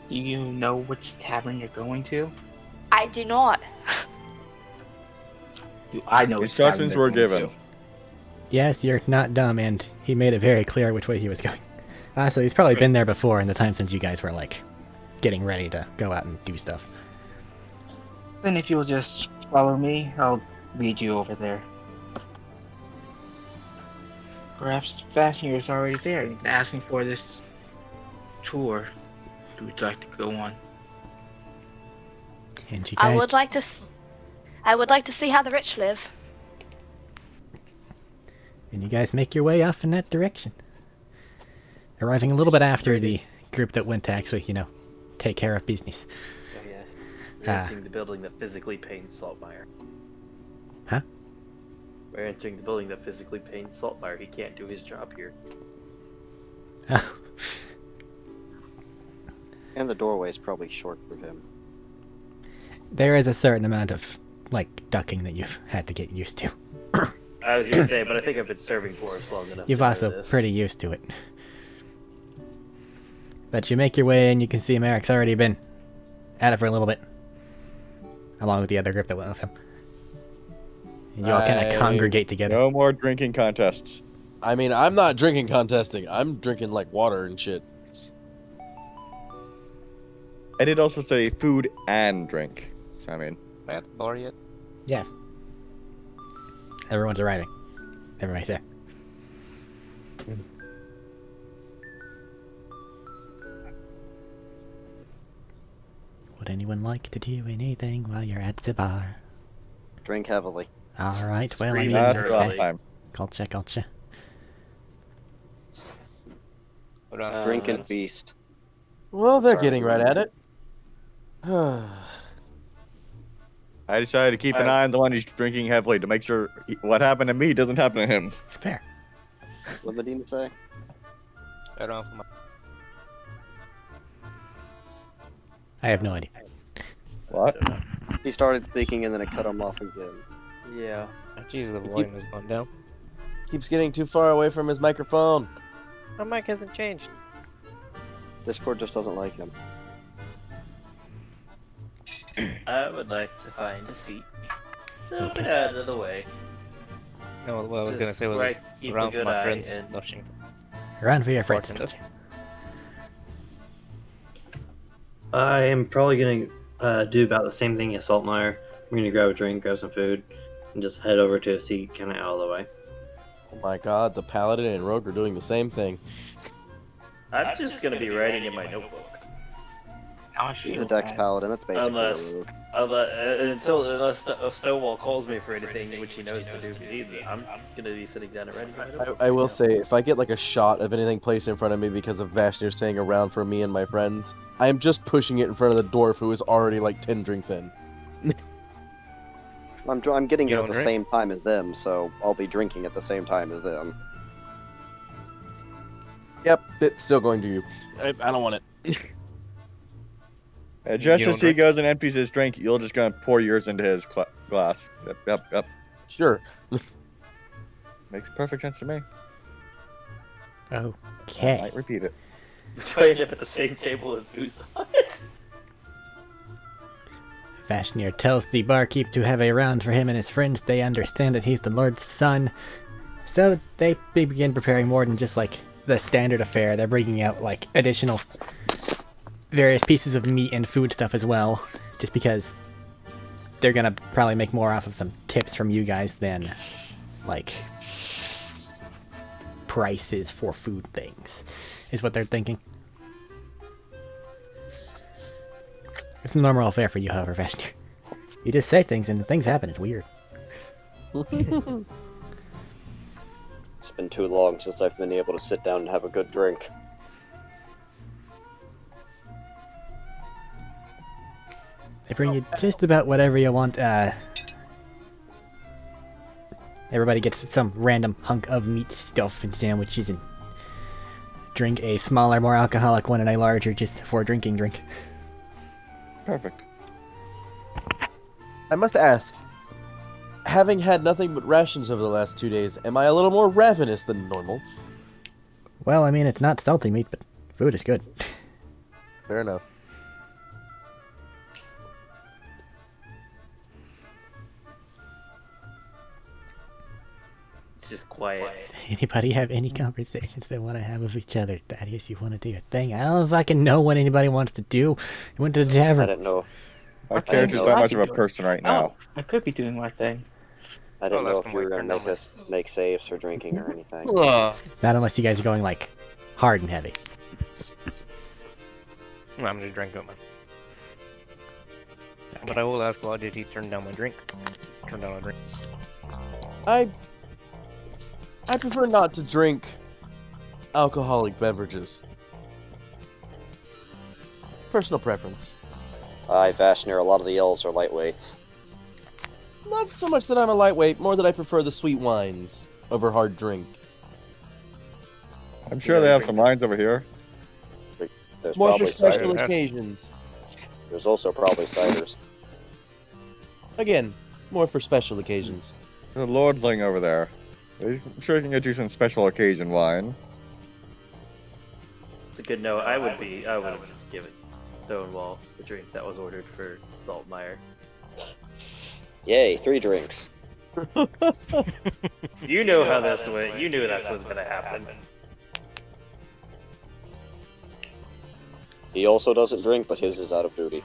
Do you know which tavern you're going to? I do not. Do I know which Instructions tavern were you're going given. to? Yes, you're not dumb, and he made it very clear which way he was going. So he's probably been there before in the time since you guys were, like, getting ready to go out and do stuff. Then if you'll just follow me, I'll lead you over there. Perhaps Fafnir is already there. He's asking for this tour. Who would like to go on? And you guys... I would like to see how the rich live. And you guys make your way off in that direction. Arriving a little bit after the group that went to actually, take care of business. Oh, yes. We're entering the building that physically paints Saltmire. Huh? We're entering the building that physically paints Saltmire. He can't do his job here. Oh. And the doorway's probably short for him. There is a certain amount of, ducking that you've had to get used to. I was gonna say, but I think I've been serving Forrest long enough. You've to know also this. pretty used to it. But you make your way in, you can see Merrick's already been at it for a little bit. Along with the other group that went with him. And you all kind of congregate together. No more drinking contests. I mean, I'm not drinking contesting. I'm drinking like water and shit. I did also say food and drink. So, I mean, Laureate. Yes. Everyone's arriving. Everybody's there. Would anyone like to do anything while you're at the bar? Drink heavily. Alright, well, I Screaming mean, that's early. time. Gotcha. Hold on. Drink and feast. Well, they're Sorry. getting right at it. I decided to keep an eye on the one who's drinking heavily to make sure what happened to me doesn't happen to him. Fair. What did Medina say? Hold on for my... I have no idea. What? He started speaking and then it cut him off again. Yeah. Oh, Jesus, the volume has gone down. Keeps getting too far away from his microphone. My mic hasn't changed. Discord just doesn't like him. I would like to find a seat. A little bit out of the way. No, what I was gonna Just say was where I keep a around for good my eye friends and- watching. Run for your friends. Bartender. I am probably gonna do about the same thing as Saltmire. I'm gonna grab a drink, grab some food, and just head over to a seat kind of out of the way. Oh my god, the Paladin and Rogue are doing the same thing. I'm just gonna be writing in my notebook. Now I He's a feel Dex bad. Paladin, that's basically Unless- a rogue. Unless Stonewall calls me for anything which he knows to do if he needs it, I'm gonna be sitting down and writing my notebook. I will say, if I get like a shot of anything placed in front of me because of Vashnir saying around for me and my friends, I am just pushing it in front of the dwarf who is already like 10 drinks in. I'm getting You it at don't the drink? same time as them, so I'll be drinking at the same time as them. Yep, it's still going to you. I don't want it. Just You as don't he drink? goes and empties his drink, you're just gonna pour yours into his glass. Yep. Sure. Makes perfect sense to me. I Okay. might repeat it. Do I end up at the same table as Uzan? Vashnir tells the barkeep to have a round for him and his friends. They understand that he's the Lord's son. So they begin preparing more than just the standard affair. They're bringing out additional various pieces of meat and food stuff as well. Just because they're gonna probably make more off of some tips from you guys than prices for food things, is what they're thinking. It's the normal affair for you, however, Vashnir. You just say things and things happen. It's weird. It's been too long since I've been able to sit down and have a good drink. They bring you just about whatever you want. Everybody gets some random hunk of meat stuff and sandwiches and drink a smaller, more alcoholic one and a larger just for drinking drink. Perfect. I must ask, having had nothing but rations over the last 2 days, am I a little more ravenous than normal? Well, I mean, it's not salty meat, but food is good. Fair enough. It's just quiet. Anybody have any conversations they want to have with each other? Thaddeus, you want to do your thing? I don't fucking know what anybody wants to do. You went to the I tavern. didn't know. My Okay, character's so that I much can of a do it. person right now. Oh, I could be doing my thing. I didn't Oh, know that's if you were gonna gonna work. make us make saves for drinking or anything. Not unless you guys are going hard and heavy. I'm just drinking it, man. But I will ask, why did he turn down my drink? Turn down a drink. I prefer not to drink alcoholic beverages. personal preference. Vashnir, a lot of the elves are lightweights. Not so much that I'm a lightweight, more that I prefer the sweet wines over hard drink. I'm sure they have some wines over here. There's More for probably special ciders. occasions. There's also probably ciders. Again, more for special occasions. There's a lordling over there. I'm sure he can get you some special occasion wine. It's a good note. I would have just given Stonewall the drink that was ordered for Saltmeyer. Yay, 3 drinks. You know how this went. You knew that's what's gonna happen. He also doesn't drink, but his is out of duty.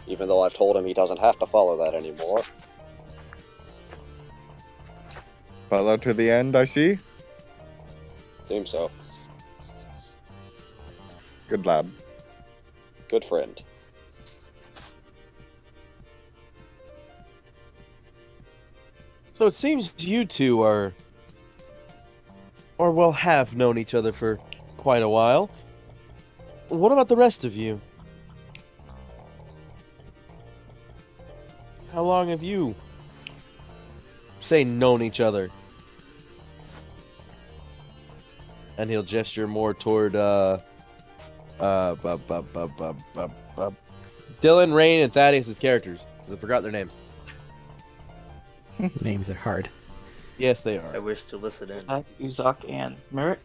Even though I've told him he doesn't have to follow that anymore. Follow to the end, I see. Seems so. Good lad. Good friend. So it seems you two are, or well, have known each other for quite a while. What about the rest of you? How long have you, say, known each other? And he'll gesture more toward, Dylan, Rain, and Thaddeus' characters, because I forgot their names. Names are hard. Yes, they are. I wish to listen in. Uzak and Merrick.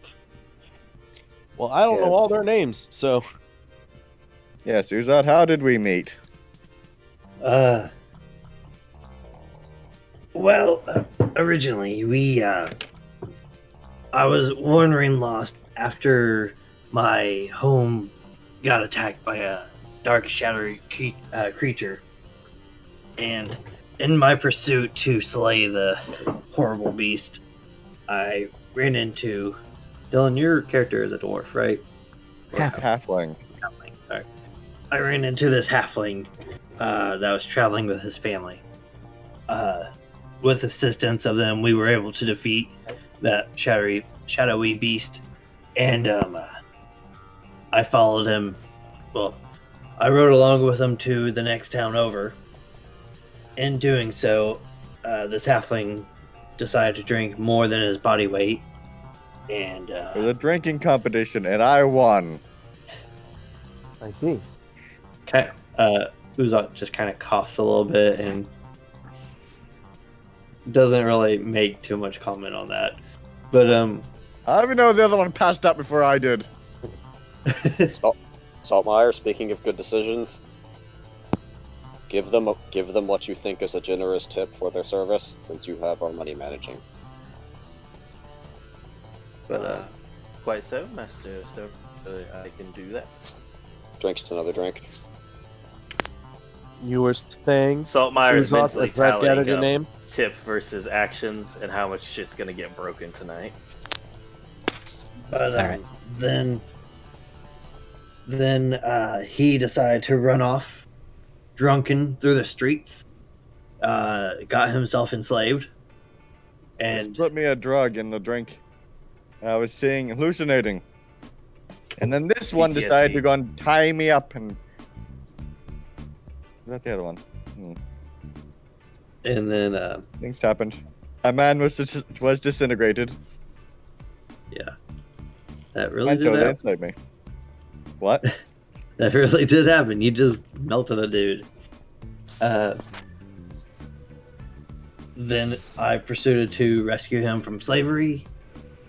Well, I don't know all their names, so... Yes, Uzat, how did we meet? Well, originally I was wandering lost after my home got attacked by a dark, shadowy creature, and in my pursuit to slay the horrible beast, I ran into Dylan. Your character is a dwarf, right? Halfling. Halfling. All right. I ran into this halfling that was traveling with his family. With assistance of them, we were able to defeat that shadowy beast, and I followed him. Well, I rode along with him to the next town over. In doing so, this halfling decided to drink more than his body weight, and It was a drinking competition, and I won. I see. Uzak just kind of coughs a little bit and doesn't really make too much comment on that. But I even know the other one passed out before I did. Saltmeyer, speaking of good decisions, give them what you think is a generous tip for their service, since you have our money managing. but Quite so, Master Stone. I can do that. Drinks another drink. You were saying? Saltmeyer is Uzak, mentally is that gathered tallying your up name? tip versus actions and how much shit's gonna get broken tonight. But then he decided to run off, drunken through the streets, got himself enslaved, and Put me a drug in the drink. And I was hallucinating. And then this one decided to go and tie me up and... Is that the other one? and then Things happened. A man was disintegrated. yeah, that really And did so they happen. enslaved me. What? That really did happen. You just melted a dude. Then I proceeded to rescue him from slavery,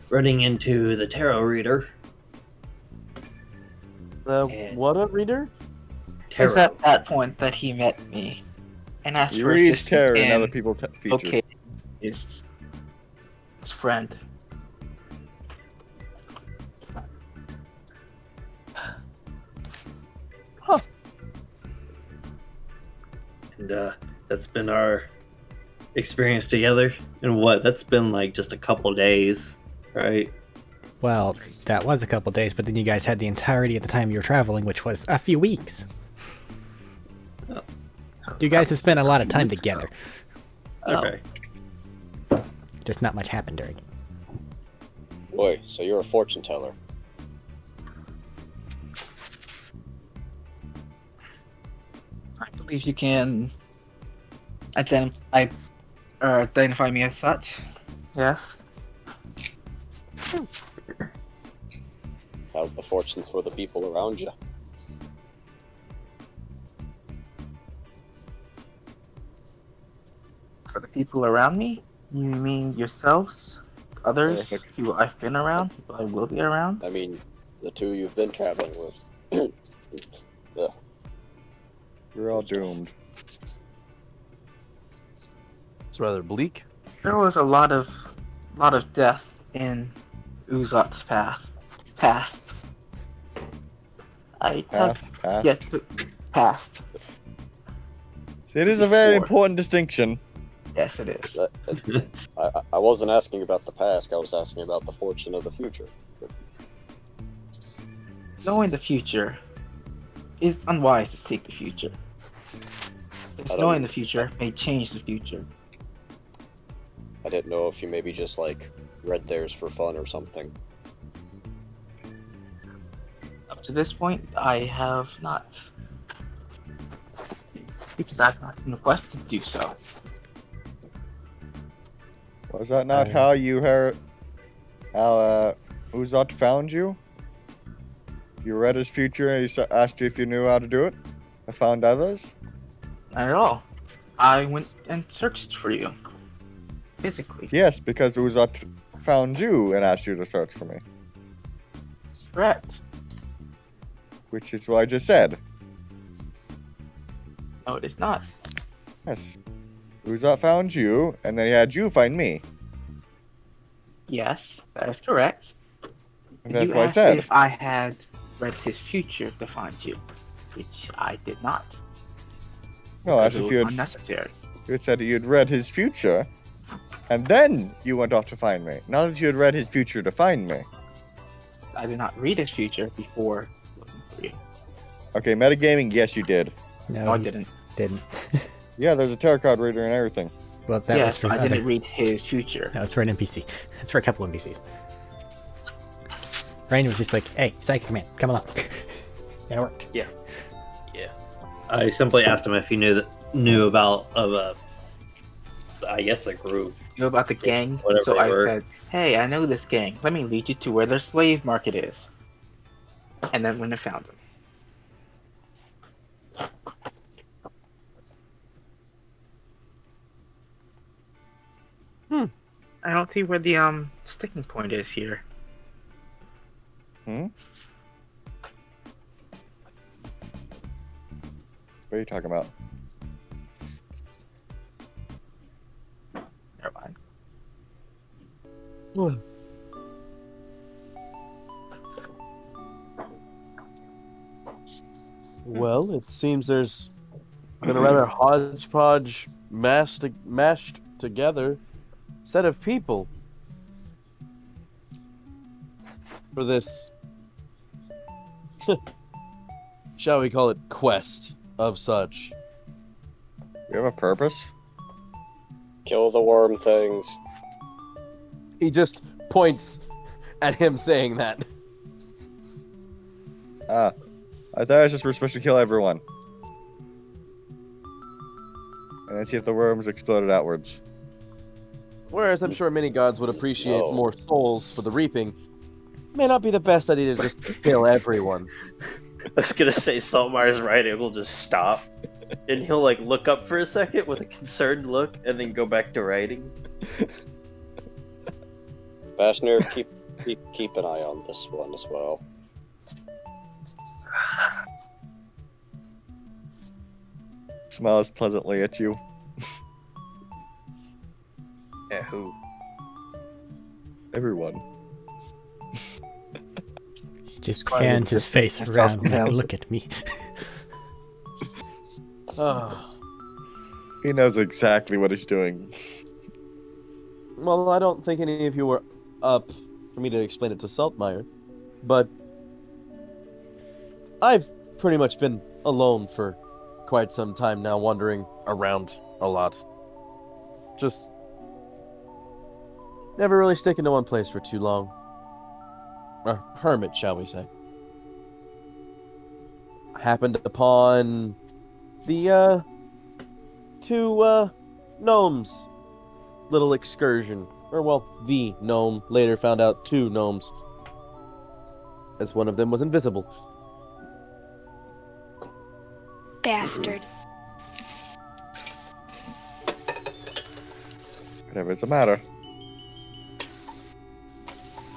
running into the tarot reader. What a reader? Tarot. It's at that point that he met me and asked You for read assistance tarot and in other people featured. locating his friend. And that's been our experience together. And that's been like just a couple days, right? Well, that was a couple days, but then you guys had the entirety of the time you were traveling, which was a few weeks. Oh. You guys have spent a lot of time together. Okay. Just not much happened during it. Boy, so you're a fortune teller. believe you can identify me as such. Yes. How's the fortunes for the people around you? For the people around me? You mean yourselves? Others Perfect. who I've been around? People I will be around? I mean, the two you've been traveling with. Ugh. We're all doomed. It's rather bleak. There was a lot of death in Uzot's past. I have Past. yet to past. It is a very Before. important distinction. Yes, it is. I wasn't asking about the past, I was asking about the fortune of the future. Knowing the future is unwise to seek the future. Because knowing the future may change the future. I didn't know if you maybe just, like, read theirs for fun or something. Up to this point, I have not. Because I've not been requested to do so. Was that not how you heard how Uzot found you? You read his future and he asked you if you knew how to do it? I found others? Not at all. I went and searched for you. Physically. Yes, because Uzot found you and asked you to search for me. Correct. Which is what I just said. No, it is not. Yes. Uzot found you, and then he had you find me. Yes, that is correct. And that's You what I asked said. if I had read his future to find you, which I did not. No, as Because it if was you had, unnecessary. you had said that you'd read his future, and then you went off to find me. Not that you had read his future to find me. I did not read his future before looking for you. Okay, metagaming, yes you did. No, I didn't. Didn't. Yeah, there's a tarot card reader and everything. Well, that was Yes, for I other... didn't read his future. That was for an NPC. That's for a couple NPCs. Rain was just like, hey, Psychic Man, come along. And it worked. Yeah. Yeah. I simply asked him if he knew about I guess the group. You know about the gang? Whatever So they I were. said, hey, I know this gang. Let me lead you to where their slave market is. And then when I found him. I don't see where the sticking point is here. Hmm? What are you talking about? Never mind. Well, it seems there's been a rather hodgepodge mashed together set of people for this, shall we call it, quest of such. You have a purpose? Kill the worm things. He just points at him saying that. Ah. I thought it was just we're supposed to kill everyone. And then see if the worms exploded outwards. Whereas I'm sure many gods would appreciate No. more souls for the reaping, may not be the best idea to just kill everyone. I was gonna say Saltmire's writing will just stop, and he'll like look up for a second with a concerned look, and then go back to writing. Bashner, keep an eye on this one as well. Smiles pleasantly at you. Yeah, who? Everyone. He just pans his face around like, look at me. He knows exactly what he's doing. Well, I don't think any of you were up for me to explain it to Saltmire, but I've pretty much been alone for quite some time now, wandering around a lot. Just never really sticking to one place for too long. A hermit, shall we say. Happened upon the two gnomes little excursion. Or, well, the gnome later found out 2 gnomes, as one of them was invisible. Bastard. Whatever's the matter.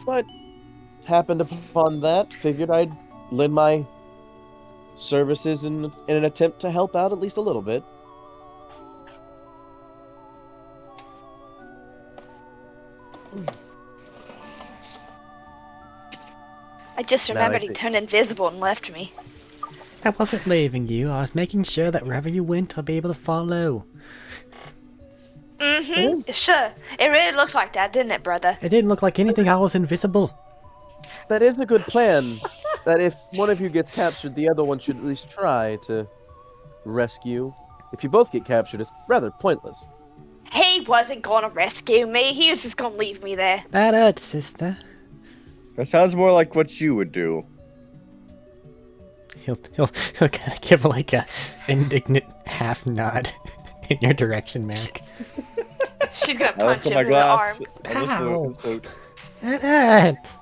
But happened upon that, figured I'd lend my services in an attempt to help out at least a little bit. I just Now I remembered he think- turned invisible and left me. I wasn't leaving you. I was making sure that wherever you went, I'll be able to follow. Mm-hmm. Sure. It really looked like that, didn't it, brother? It didn't look like anything. I was invisible. That is a good plan. That if one of you gets captured, the other one should at least try to rescue. If you both get captured, it's rather pointless. He wasn't gonna rescue me. He was just gonna leave me there. That hurts, sister. That sounds more like what you would do. He'll kind of give like a indignant half nod in your direction, Merrick. She's gonna I'll punch put him my in the arm. glass. Ow. That hurts.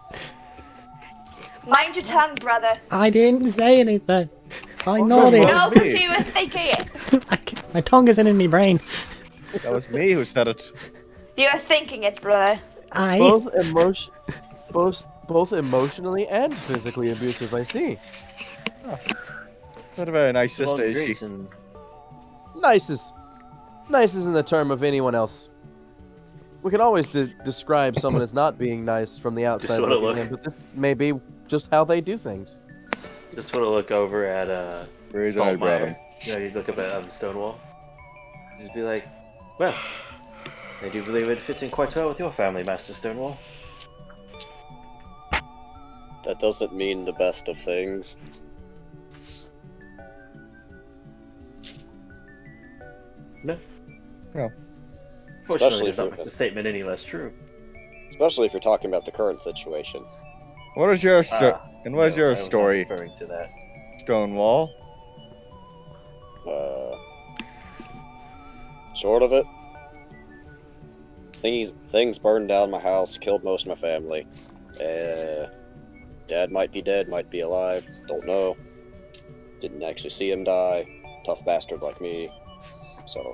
Mind your tongue, brother. I didn't say anything. I Oh, nodded. That No, was but me. you were thinking it. My tongue isn't in my brain. That was me who said it. You were thinking it, brother. Both emotionally and physically abusive, I see. Not a very nice Well, sister, is she? Grayson, Nice is in the term of anyone else. We can always describe someone as not being nice from the outside wanna looking in, but this may be just how they do things. just want to look over at Raise an eyebrow. Saltmeyer. You know, you look up at Stonewall. Just be like, well, I do believe it fits in quite well with your family, Master Stonewall. That doesn't mean the best of things. No. No. Fortunately, Especially does not for make the this. statement any less true. Especially if you're talking about the current situation. What is your No, what is your I was not story, referring to that. Stonewall? Short of it, things burned down my house, killed most of my family. Dad might be dead, might be alive, don't know. Didn't actually see him die. Tough bastard like me. So,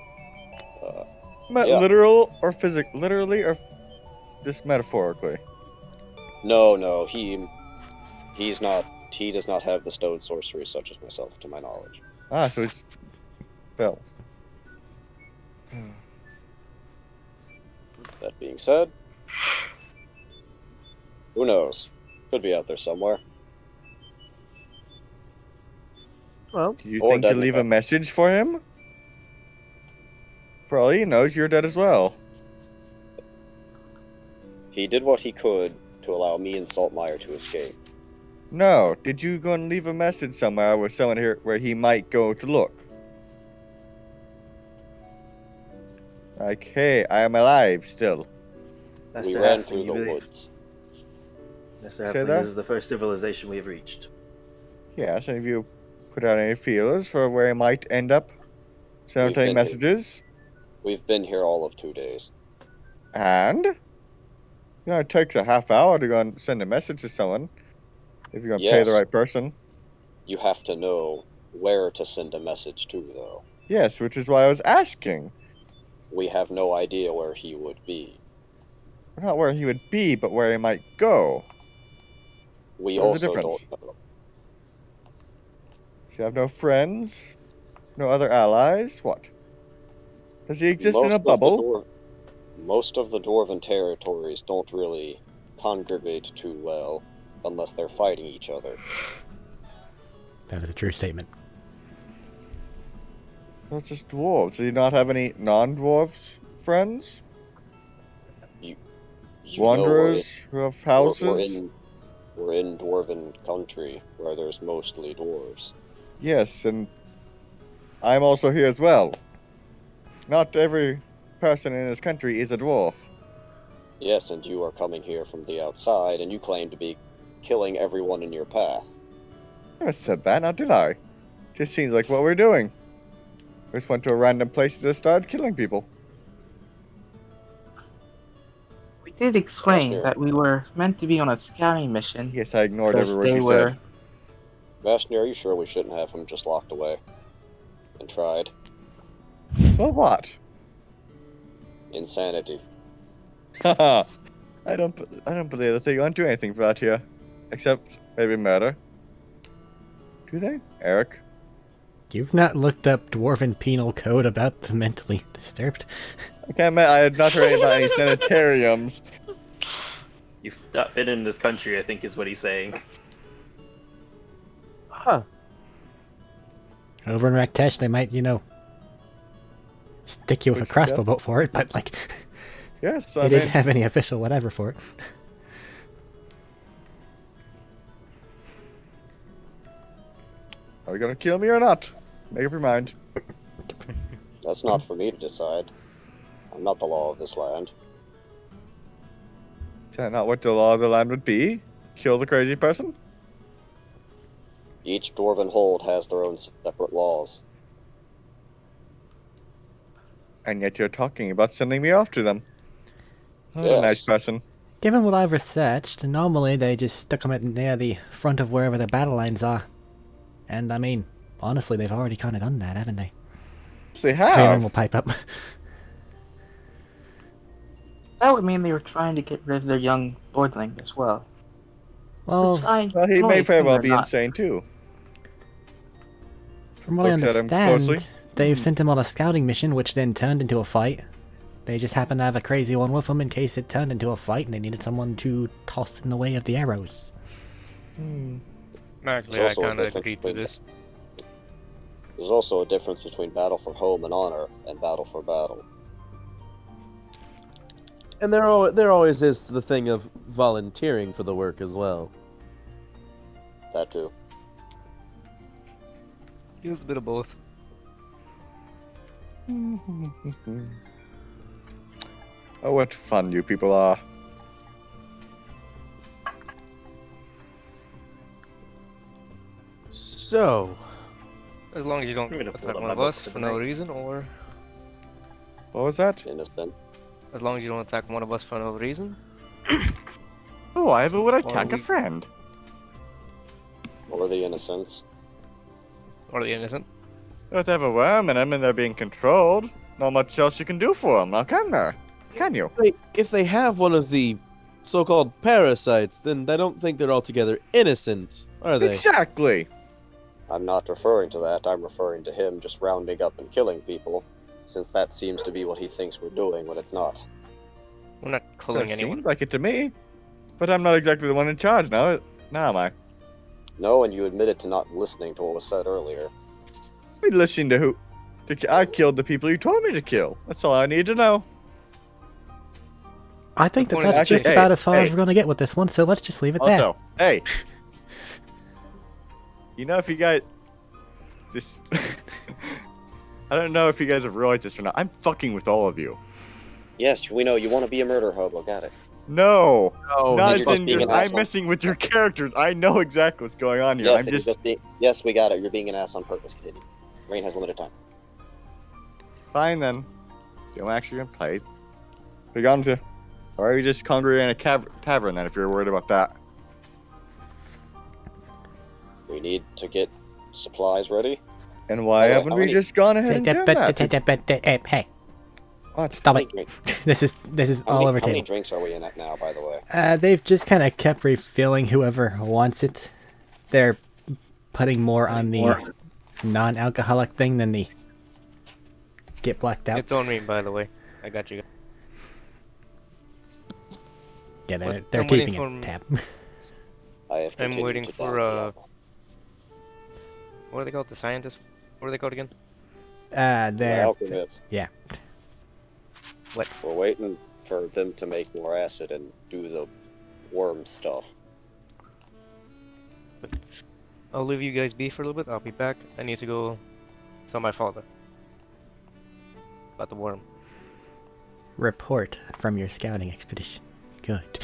yeah. Literal or literally or just metaphorically? No, he's not. He does not have the stone sorcery such as myself, to my knowledge. Ah, so he's fell. That being said, who knows? Could be out there somewhere. Well, Do you Or think to dead in leave a fact. message for him? For all he knows, you're dead as well. He did what he could to allow me and Saltmeyer to escape. No. Did you go and leave a message somewhere with someone here where he might go to look? Like, hey, I am alive still. Master We ran Halfling, through you the believe- woods. Master Say Halfling, that? this is the first civilization we have reached. Yes, and if you put out any feelers for where he might end up, send We've been here. messages, We've been here all of 2 days. and it takes a half hour to go and send a message to someone if you're gonna pay the Yes. right person. You have to know where to send a message to, though. Yes, which is why I was asking. We have no idea where he would be. Not where he would be, but where he might go. We What is the also difference? don't know. Does he have no friends? No other allies? What? Does he exist in a bubble? Most of the Dwarven territories don't really congregate too well unless they're fighting each other. That is a true statement. That's just dwarves. Does he not have any non-dwarves friends? You Wanderers who have houses? We're in Dwarven country where there's mostly dwarves. Yes, and I'm also here as well. Not every person in this country is a dwarf. Yes, and you are coming here from the outside, and you claim to be killing everyone in your path. I never said that, now did I? Just seems like what we're doing. We just went to a random place and just started killing people. We did explain Yes, that we were meant to be on a scouting mission. Yes, I ignored every because word they you were. said. Vashni, are you sure we shouldn't have him just locked away? And tried? For what? Insanity. Haha. I don't believe that they won't do anything for that here. Except maybe murder. Do they? Eric? You've not looked up Dwarven Penal Code about the mentally disturbed? I can't admit I had not heard about any sanitariums. You've not been in this country, I think is what he's saying. Huh. Over in Raktesh, they might, stick you with a Which, yeah. crossbow bolt for it, but, like, Yes, they I didn't mean, have any official whatever for it. are you gonna kill me or not? Make up your mind. That's not for me to decide. I'm not the law of this land. Is that not what the law of the land would be? Kill the crazy person? Each dwarven hold has their own separate laws. And yet you're talking about sending me off to them. Not a Yes. nice person. Given what I've researched, normally they just stick them near the front of wherever the battle lines are. And, I mean, honestly, they've already kind of done that, haven't they? They Valen have. will pipe up. That would mean they were trying to get rid of their young lordling as well. Well, Well, he may very well be insane too. from what I Looks at him understand, closely. they've sent him on a scouting mission, which then turned into a fight. They just happened to have a crazy one with them in case it turned into a fight, and they needed someone to toss in the way of the arrows. Actually, I There's also a kind of difference agree to between- this. There's also a difference between battle for home and honor and battle for battle. And there always is the thing of volunteering for the work as well. That too. Use a bit of both. Oh, what fun you people are. So, As long as you don't I'm gonna pull attack up one my of book us for for the no night. reason, or What was that? Innocent. as long as you don't attack one of us for no reason. Oh, I would attack a we- friend. Or the innocents. Or the innocent. You have to have a worm in them and they're being controlled. Not much else you can do for them, now can there? Can you? if they have one of the so-called parasites, then I don't think they're altogether innocent, are they? Exactly. I'm not referring to that, I'm referring to him just rounding up and killing people, since that seems to be what he thinks we're doing when it's not. We're not killing That anyone. seems like it to me. But I'm not exactly the one in charge now am I? No, and you admitted to not listening to what was said earlier. We listening to who? I killed the people you told me to kill. That's all I need to know. I think The that point is- that's just Actually, about hey, as far as hey. we're going to get with this one, so let's just leave it there. Also, hey. You know if you guys... This... I don't know if you guys have realized this or not. I'm fucking with all of you. Yes, we know, you want to be a murder hobo, got it. No. Oh, Not he's as just in being just, an I'm asshole. messing with your characters. I know exactly what's going on here. Yes, I'm and just... you're just being... Yes, we got it, you're being an ass on purpose, continue. Rain has limited time. Fine then. Don't actually gonna play. We're going to... Or are you just congregate in a tavern then if you're worried about that? We need to get supplies ready. And why Oh, haven't how we many- just gone ahead and done that? Hey, What? stop How it. many, This is all over how many table. drinks are we in at now, by the way? They've just kind of kept refilling whoever wants it. They're putting more on the non-alcoholic thing than the get blacked out. It's on me, by the way. I got you. Yeah, they're But I'm keeping waiting it for- tab. I have I'm continued waiting to for, down the What are they called? The scientists? What are they called again? The They're alchemists. yeah. What? We're waiting for them to make more acid and do the worm stuff. I'll leave you guys be for a little bit. I'll be back. I need to go tell my father about the worm. Report from your scouting expedition. Good.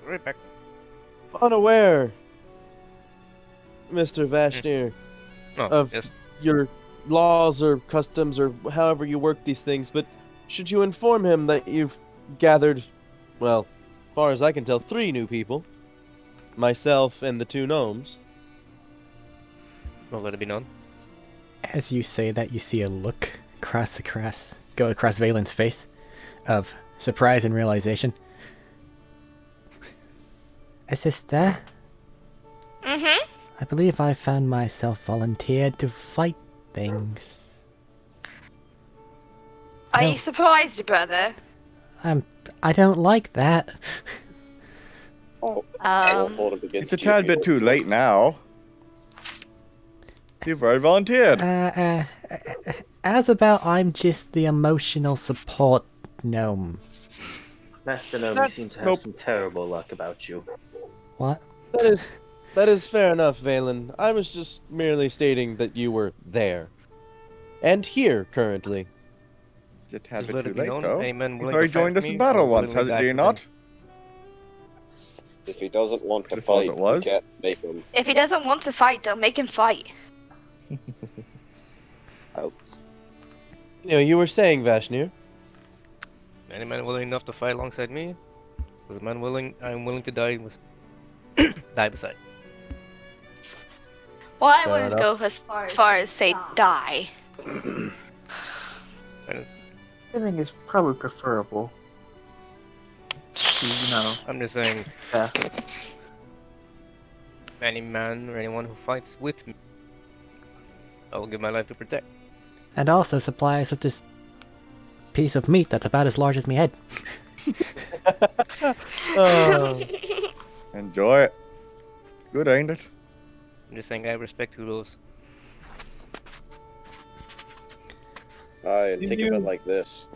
Right back. Unaware, Mr. Vashnir, Oh, Of- yes. your laws or customs or however you work these things, but should you inform him that you've gathered, well, as far as I can tell, 3 new people, myself and the 2 gnomes. Well, let it be known. As you say that, you see a look go across Valen's face of surprise and realization. Sister, I believe I found myself volunteered to fight things. Are you surprised, brother? I don't like that. Oh, I won't hold it against It's a you if tad you bit don't too do late now. You've already volunteered. As about I'm just the emotional support gnome. Master Gnome, you seem to have some terrible luck about you. What? That is fair enough, Valen. I was just merely stating that you were there. And here, currently. It's a tad Just bit let too it be late, known, though. a man You've willing already to fight joined with us in me, I battle will once, willingly do die you for not? If he doesn't want to Just as fight, it was. you can't make him. If he doesn't want to fight, don't make him fight. Anyway, you were saying, Vashnir? Any man willing enough to fight alongside me, is a man willing. I am willing to die with, die beside. Well, I Fair wouldn't enough. go as far as say die. Living is probably preferable. You know. I'm just saying, Yeah. any man or anyone who fights with me, I will give my life to protect. And also supply us with this piece of meat that's about as large as me head. Enjoy it. Good, ain't it? I'm just saying I respect who those. And think of it like this.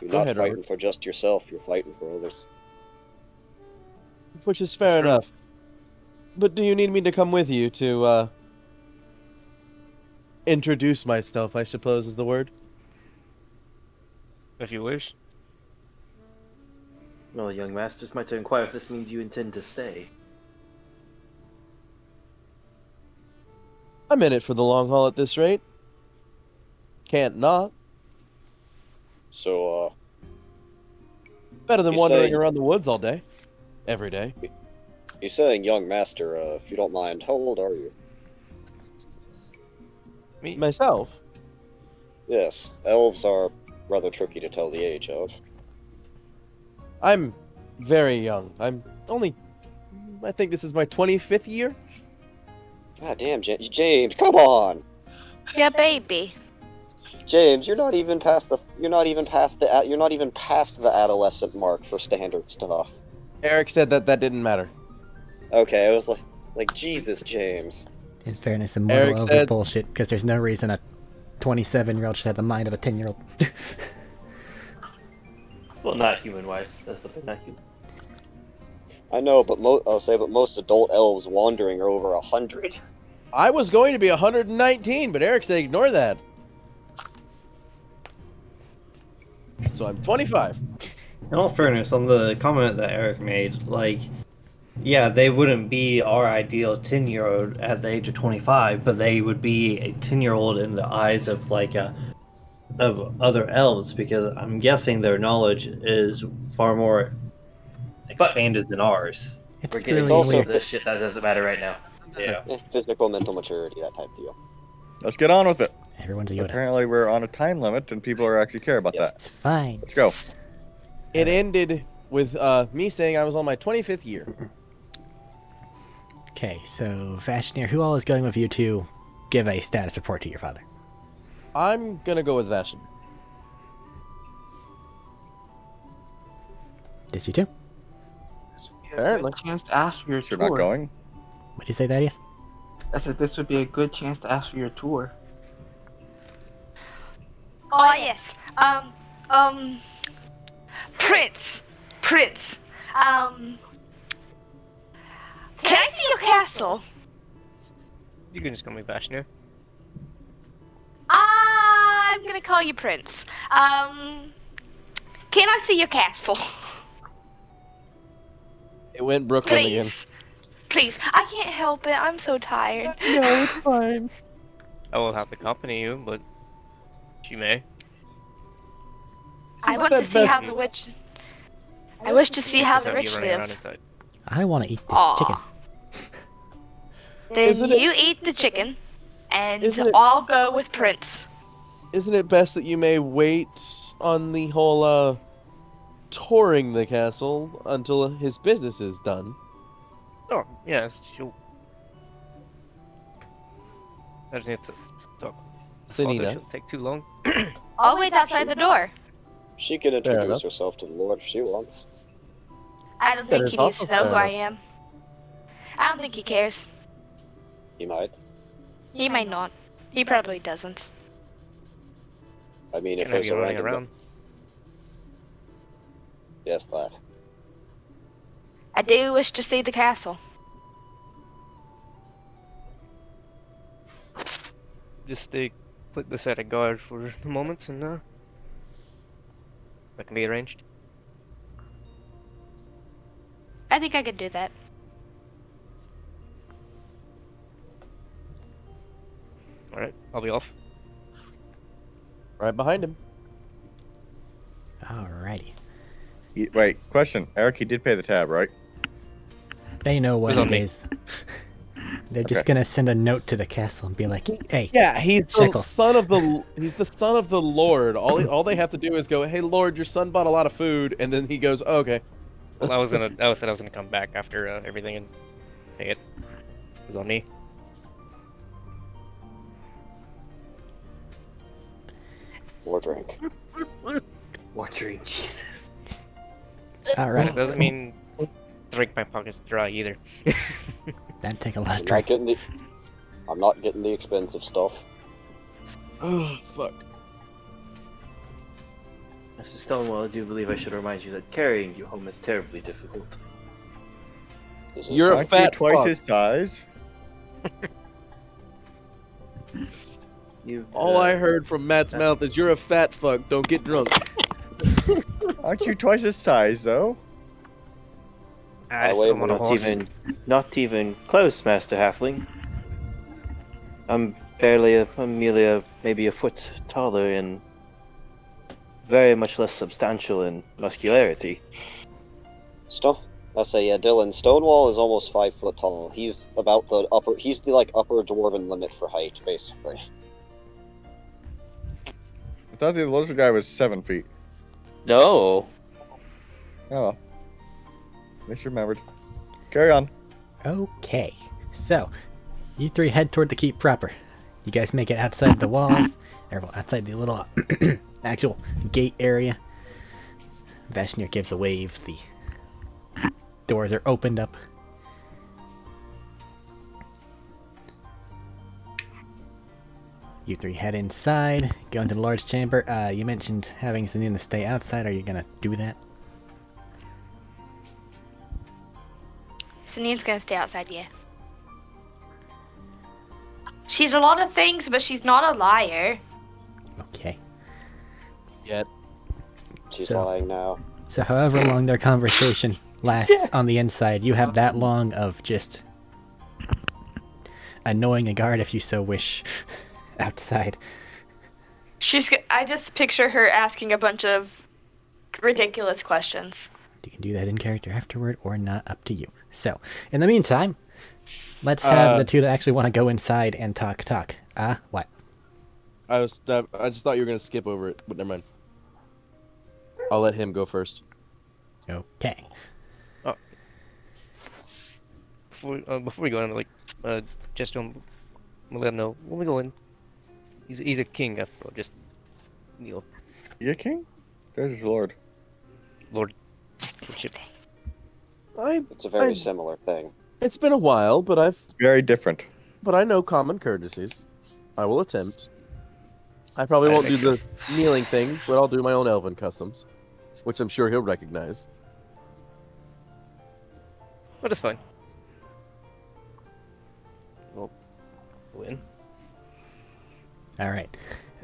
You're Go not ahead, fighting Robert. for just yourself, you're fighting for others. Which is fair enough. But do you need me to come with you to, introduce myself, I suppose is the word? If you wish. Well, young master, it's my turn to inquire if this means you intend to stay. I'm in it for the long haul at this rate. Can't not. So, Better than You wandering say- around the woods all day. Every day. you're saying young master, if you don't mind, how old are you? Me? Myself? Yes, elves are rather tricky to tell the age of. I'm very young. I think this is my 25th year? God damn, James, come on! Yeah, baby. James, you're not even past the adolescent mark for standard stuff. Eric said that didn't matter. Okay, I was like Jesus, James. In fairness, immortal Eric elves are said- bullshit, because there's no reason a 27-year-old should have the mind of a 10-year-old. Well, not human-wise. That's what they're not human. I know, but most adult elves wandering are over 100. I was going to be 119, but Eric said ignore that. So I'm 25. In all fairness, on the comment that Eric made, like, yeah, they wouldn't be our ideal 10-year-old at the age of 25, but they would be a 10-year-old in the eyes of, like, of other elves, because I'm guessing their knowledge is far more expanded than ours. We're It's getting really also weird. this shit that doesn't matter right now. Yeah. Physical, mental maturity, that type deal. Let's get on with it. Everyone's a Yoda. Apparently we're on a time limit and people are actually care about Yes. that. It's fine. Let's go. It ended with me saying I was on my 25th year. Okay, so Vashnir, who all is going with you to give a status report to your father? I'm gonna go with Vashin. Just you two? This would be a Apparently. good chance to ask for your You're tour. not going. What'd you say, Thaddeus? I said this would be a good chance to ask for your tour. Oh yes. Prince. Can I see your castle? You can just call me Vashnir. I'm gonna call you Prince. Can I see your castle? It went Brooklyn again. Please. Please. I can't help it. I'm so tired. No, it's fine. I will have to accompany you, but you may. I want to see how the witch. I wish to see how the Have you rich running around live. inside. I want to eat this Aw. chicken. Then Isn't it- you eat the chicken, and Isn't it- I'll go with Prince. Isn't it best that you may wait on the whole, touring the castle until his business is done? Oh, yes, she'll. I just need to talk. Senina. Shouldn't take too long. I'll wait outside the door. She can Fair introduce enough. herself to the Lord if she wants. I don't That think is he needs also to know fair who I enough. am. I don't think he cares. He might. He might not. He probably doesn't. I mean, Can't if have there's you a running random. around. Yes, that. I do wish to see the castle. Just stay, put this at a guard for the moment, and that can be arranged. I think I could do that. All right, I'll be off. Right behind him. Alrighty. Wait, question. Eric, he did pay the tab, right? They know what Who's on it me? is. They're just Okay. gonna send a note to the castle and be like, "Hey, Yeah, he's the Shekel. son of the. He's the son of the Lord. All they have to do is go, "Hey, Lord, your son bought a lot of food," and then he goes, oh, "Okay." Well, I said I was gonna come back after everything and pay it. It was on me. More drink. More drink, Jesus. all That right." doesn't mean drink my pockets dry either. That'd take a lot of I'm not drink. getting the. I'm not getting the expensive stuff. Oh fuck. Mr. Stonewall, I do believe I should remind you that carrying you home is terribly difficult. This is You're a Aren't you fat twice fuck. his size? You. All I heard from Matt's mouth is, "You're a fat fuck. Don't get drunk." Aren't you twice his size, though? I just weigh don't want a horse. Not even close, Master Halfling. I'm merely maybe a foot taller and very much less substantial in muscularity. Let's say, yeah, Dylan. Stonewall is almost 5 foot tall. He's about the upper. He's the upper dwarven limit for height, basically. I thought the little guy was 7 feet. No. Oh well. Misremembered. Carry on. Okay, so you three head toward the keep proper. You guys make it outside the walls, or well, outside the little actual gate area. Vashnir gives a wave. The doors are opened up. You three head inside, go into the large chamber. You mentioned having Zanina stay outside. Are you gonna do that? Sanine's gonna stay outside, yeah. She's a lot of things, but she's not a liar. Okay. Yet. She's So- lying now. So however long their conversation lasts on the inside, you have that long of just annoying a guard if you so wish outside. I just picture her asking a bunch of ridiculous questions. You can do that in character afterward or not, up to you. So, in the meantime, let's have the two that actually want to go inside and talk. What? I just thought you were gonna skip over it, but never mind. I'll let him go first. Okay. Before we go in, just don't let him know when we go in. He's a king after all. Just You a king? There's his lord. lordship. It's a very similar thing. It's been a while, but Very different. But I know common courtesies. I will attempt. I probably won't do the kneeling thing, but I'll do my own elven customs, which I'm sure he'll recognize. But it's fine. We'll go in. All right.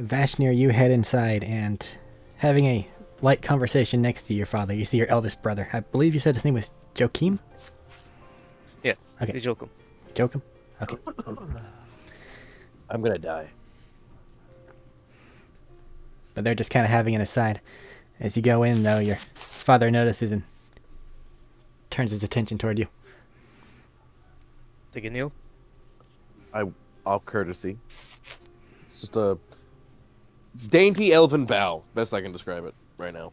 Vashnir, you head inside and having a light conversation next to your father. You see your eldest brother. I believe you said his name was Joachim? Yeah. Okay. He's Joachim. Joachim? Okay. I'm gonna die. but they're just kind of having an aside. As you go in, though, your father notices and turns his attention toward you. Take a kneel. I'll courtesy. It's just a dainty elven bow. Best I can describe it right now.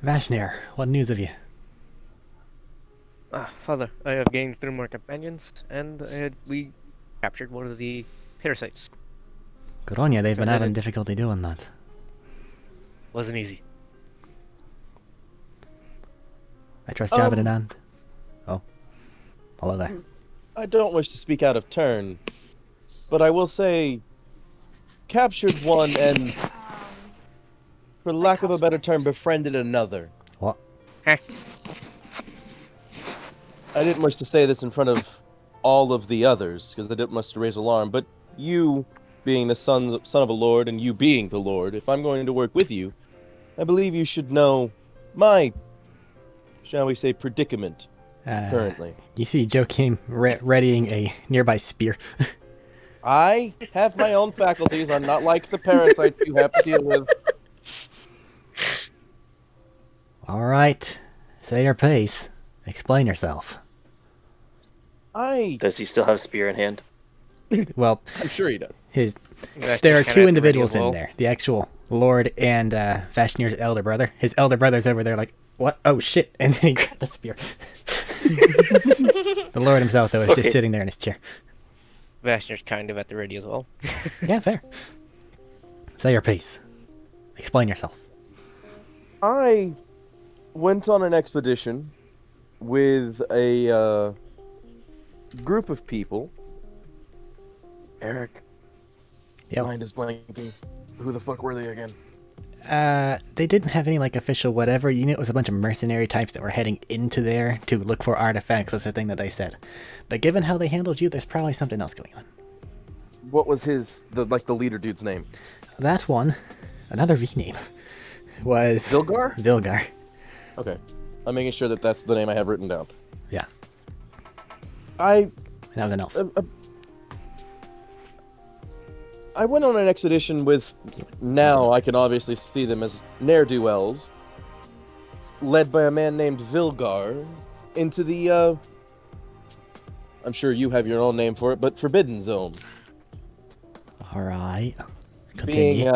Vashnir, what news of you? Father, I have gained 3 more companions, and we captured one of the parasites. Good on you, they've been having difficulty doing that. Wasn't easy. I trust you, Abaddon. Oh. Hello there. I don't wish to speak out of turn, but I will say, captured one and, for lack of a better term, befriended another. What? I didn't wish to say this in front of all of the others, because I didn't wish to raise alarm, but you, being the son of a lord, and you being the lord, if I'm going to work with you, I believe you should know my, shall we say, predicament currently. You see Joachim readying a nearby spear. I have my own faculties. I'm not like the parasite you have to deal with. All right. Say your piece. Explain yourself. Does he still have spear in hand? Well, I'm sure he does. There are 2 individuals in there. The actual Lord and Vashnir's elder brother. His elder brother's over there like, what? Oh, shit. And then he grabbed the spear. The Lord himself, though, is just sitting there in his chair. Vashnir's kind of at the ready as well. Yeah, fair. Say your piece. Explain yourself. I went on an expedition with a group of people. Eric. Yep. Mind is blanking. Who the fuck were they again? They didn't have any, like, official whatever. You knew it was a bunch of mercenary types that were heading into there to look for artifacts, was the thing that they said. But given how they handled you, there's probably something else going on. What was the leader dude's name? That one, another V name, was... Vilgar? Vilgar. Okay. I'm making sure that that's the name I have written down. Yeah. That was an elf. I went on an expedition with, now I can obviously see them as ne'er-do-wells, led by a man named Vilgar, into the, I'm sure you have your own name for it, but Forbidden Zone. Alright. Being,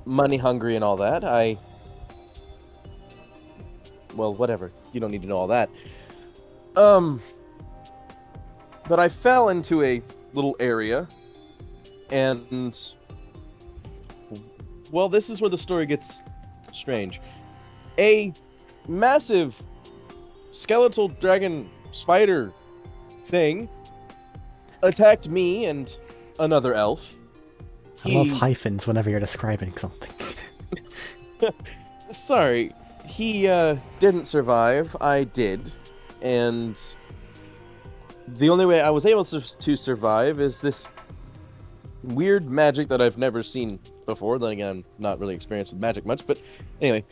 money-hungry and all that, well, whatever. You don't need to know all that. But I fell into a little area, and, well, this is where the story gets strange. A massive skeletal dragon spider thing attacked me and another elf. I love hyphens whenever you're describing something. Sorry. He didn't survive. I did. And the only way I was able to survive is this weird magic that I've never seen before. Then again, I'm not really experienced with magic much, but anyway,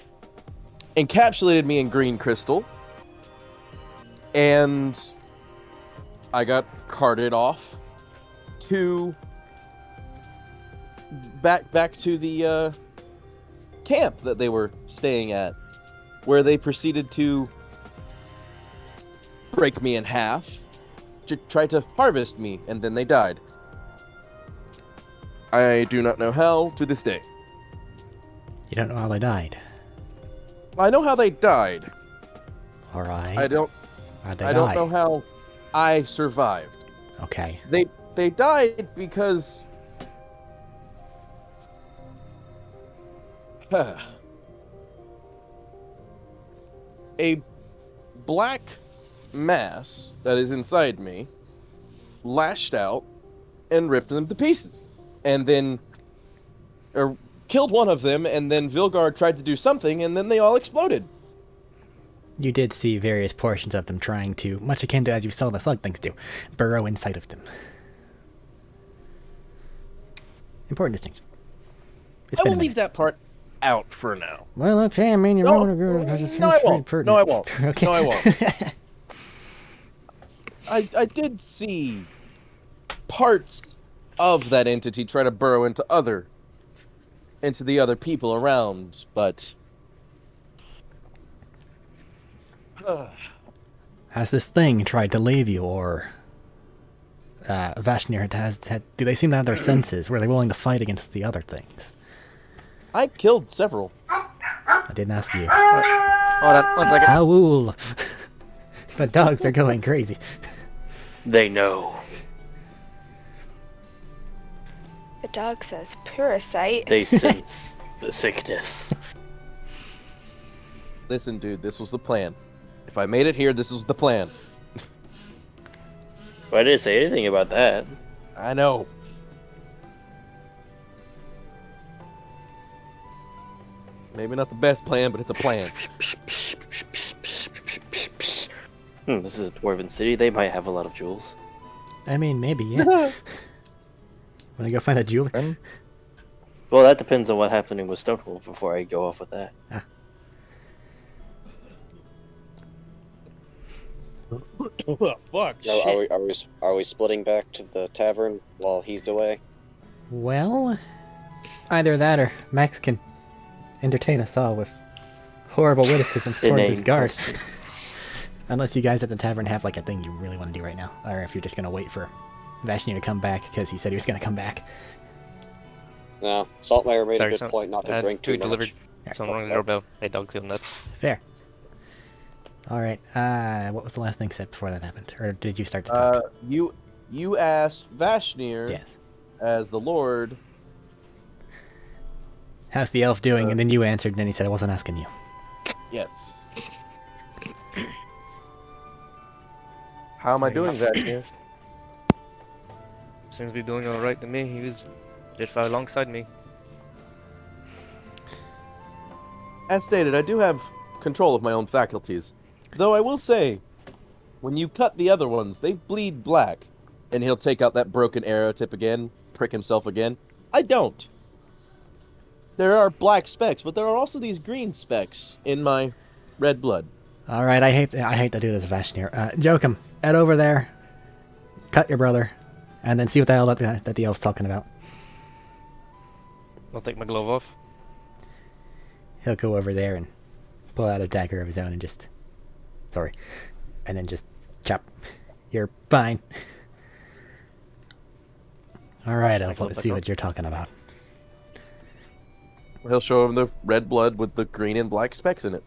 encapsulated me in green crystal, and I got carted off to back to the camp that they were staying at, where they proceeded to break me in half to try to harvest me, and then they died. I do not know how to this day. You don't know how they died? I know how they died. Alright. I don't know how I survived. Okay. They died because a black mass that is inside me lashed out and ripped them to pieces. And then killed one of them, and then Vilgar tried to do something, and then they all exploded. You did see various portions of them trying to, much akin to as you saw the slug things do, burrow inside of them. Important distinction. I will leave that part out for now. Well, okay, I mean, you're No, I won't. No, I won't. Okay. No, I won't. I did see parts of that entity try to burrow into the other people around, but Has this thing tried to leave you, or Vashnir do they seem to have their senses? Were they willing to fight against the other things? I killed several. I didn't ask you. Hold on, 1 second. Howl! The dogs are going crazy. They know. The dog says parasite. They sense the sickness. Listen, dude, this was the plan. If I made it here, this was the plan. Well, I didn't say anything about that. I know. Maybe not the best plan, but it's a plan. This is a dwarven city. They might have a lot of jewels. I mean, maybe, yeah. Wanna go find a jeweler? Well, that depends on what's happening with Stonewolf before I go off with that. Ah. Fuck, So shit. are we splitting back to the tavern while he's away? Well, either that or Max can entertain us all with horrible witticisms toward this Inane guard. questions. Unless you guys at the tavern have like a thing you really want to do right now. Or if you're just going to wait for Vashnir to come back because he said he was going to come back. No, Saltmeyer made Sorry, a good point not to drink too food delivered. much. Someone rang the doorbell. Hey, dog's feeling nuts. Fair. Alright, what was the last thing said before that happened? Or did you start to talk? You asked Vashnir Yes. as the Lord. How's the elf doing? And then you answered, and then he said I wasn't asking you. Yes. How am I doing, Vashnir? Seems to be doing alright to me. He was just right alongside me. As stated, I do have control of my own faculties. Though I will say, when you cut the other ones, they bleed black. And he'll take out that broken arrow tip again, prick himself again. I don't. There are black specks, but there are also these green specks in my red blood. Alright, I hate to do this, Vashnir. Joachim, head over there, cut your brother, and then see what the hell that the elf's talking about. I'll take my glove off. He'll go over there and pull out a dagger of his own and just... Sorry. And then just chop. You're fine. Alright, elf, let's see what you're talking about. He'll show him the red blood with the green and black specks in it.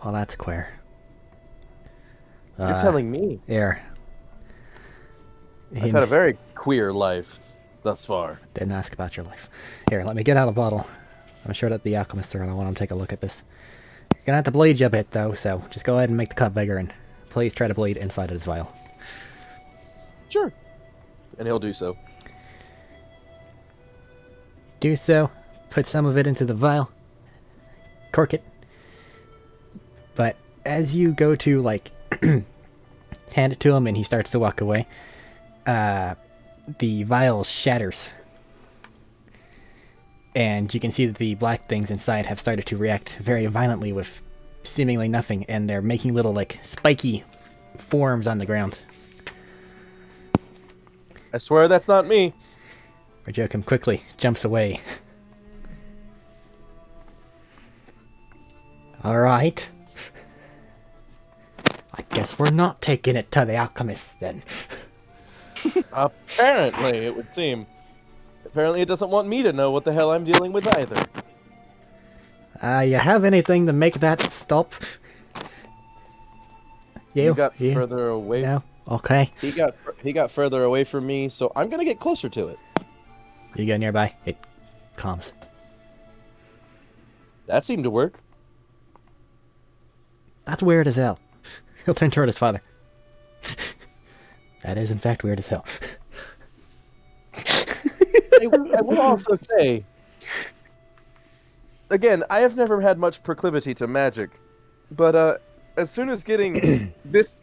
Well, that's queer. You're telling me. Here. I've had a very queer life thus far. Didn't ask about your life. Here, let me get out a bottle. I'm sure that the alchemists are going to want to take a look at this. You're going to have to bleed you a bit, though, so just go ahead and make the cut bigger, and please try to bleed inside of this vial. Sure. And he'll do so. Do so. Put some of it into the vial. Cork it. But as you go to, like, hand it to him and he starts to walk away, the vial shatters. And you can see that the black things inside have started to react very violently with seemingly nothing, and they're making little, like, spiky forms on the ground. I swear that's not me. Joachim quickly jumps away. Alright. I guess we're not taking it to the alchemists then. Apparently, it would seem. Apparently it doesn't want me to know what the hell I'm dealing with either. You have anything to make that stop? You got further away. No? Okay. He got further away from me, so I'm gonna get closer to it. You go nearby, it calms. That seemed to work. That's weird as hell. He'll turn toward his father. That is in fact weird as hell. I will also say, again, I have never had much proclivity to magic, but as soon as getting this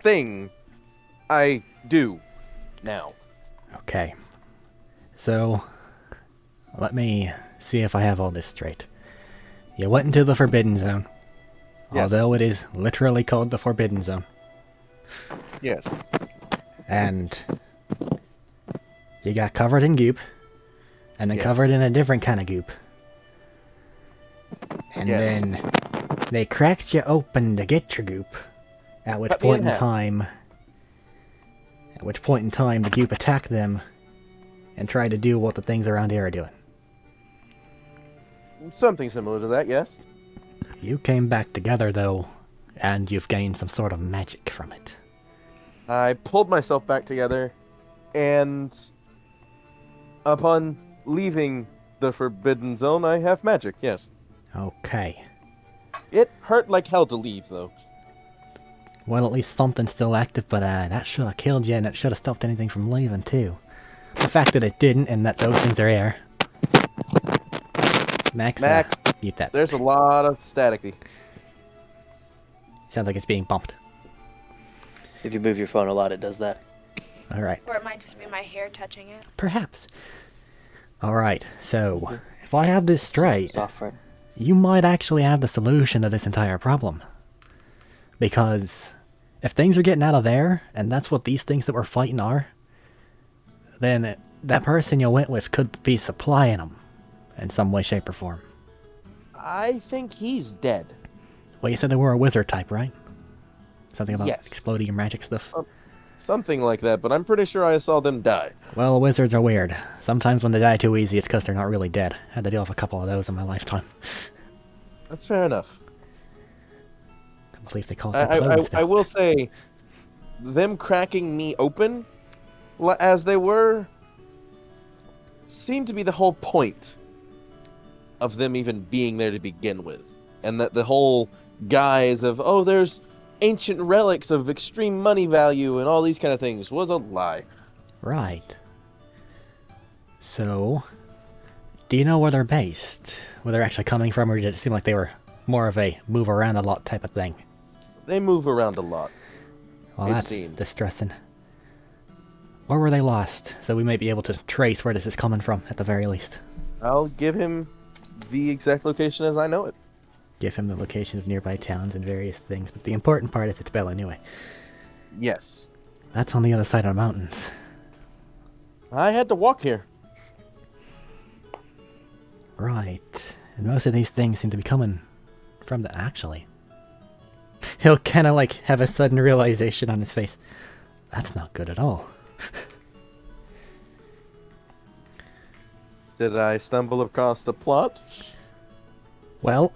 thing, I do now. Okay. So, let me see if I have all this straight. You went into the Forbidden Zone. Yes. Although it is literally called the Forbidden Zone. Yes. And you got covered in goop, and then Yes. covered in a different kind of goop. And Yes. then they cracked you open to get your goop, at which Cut me in point in half. time... At which point in time the goop attacked them and tried to do what the things around here are doing. Something similar to that, yes. You came back together, though, and you've gained some sort of magic from it. I pulled myself back together, and upon leaving the Forbidden Zone, I have magic, yes. Okay. It hurt like hell to leave, though. Well, at least something's still active, but that should have killed you, and it should have stopped anything from leaving, too. The fact that it didn't, and that those things are air. Max, mute that. There's a lot of staticky. Sounds like it's being bumped. If you move your phone a lot, it does that. Alright. Or it might just be my hair touching it. Perhaps. Alright, so, if I have this straight, Software. you might actually have the solution to this entire problem. Because if things are getting out of there, and that's what these things that we're fighting are, then that person you went with could be supplying them in some way, shape, or form. I think he's dead. Well, you said they were a wizard type, right? Something about Yes. exploding magic stuff? Something like that, but I'm pretty sure I saw them die. Well, wizards are weird. Sometimes when they die too easy, it's because they're not really dead. I had to deal with a couple of those in my lifetime. That's fair enough. I believe they call it I will say, them cracking me open, as they were, seemed to be the whole point of them even being there to begin with. And that the whole guise of, oh, there's ancient relics of extreme money value and all these kind of things was a lie. Right. So, do you know where they're based? Where they're actually coming from, or did it seem like they were more of a move around a lot type of thing? They move around a lot. Well, it that's seemed distressing. Where were they lost? So we might be able to trace where this is coming from, at the very least. I'll give him the exact location as I know it. Give him the location of nearby towns and various things, but the important part is it's Bell anyway. Yes. That's on the other side of the mountains. I had to walk here. Right. And most of these things seem to be coming from the... Actually. He'll kind of like have a sudden realization on his face. That's not good at all. Did I stumble across a plot? Well,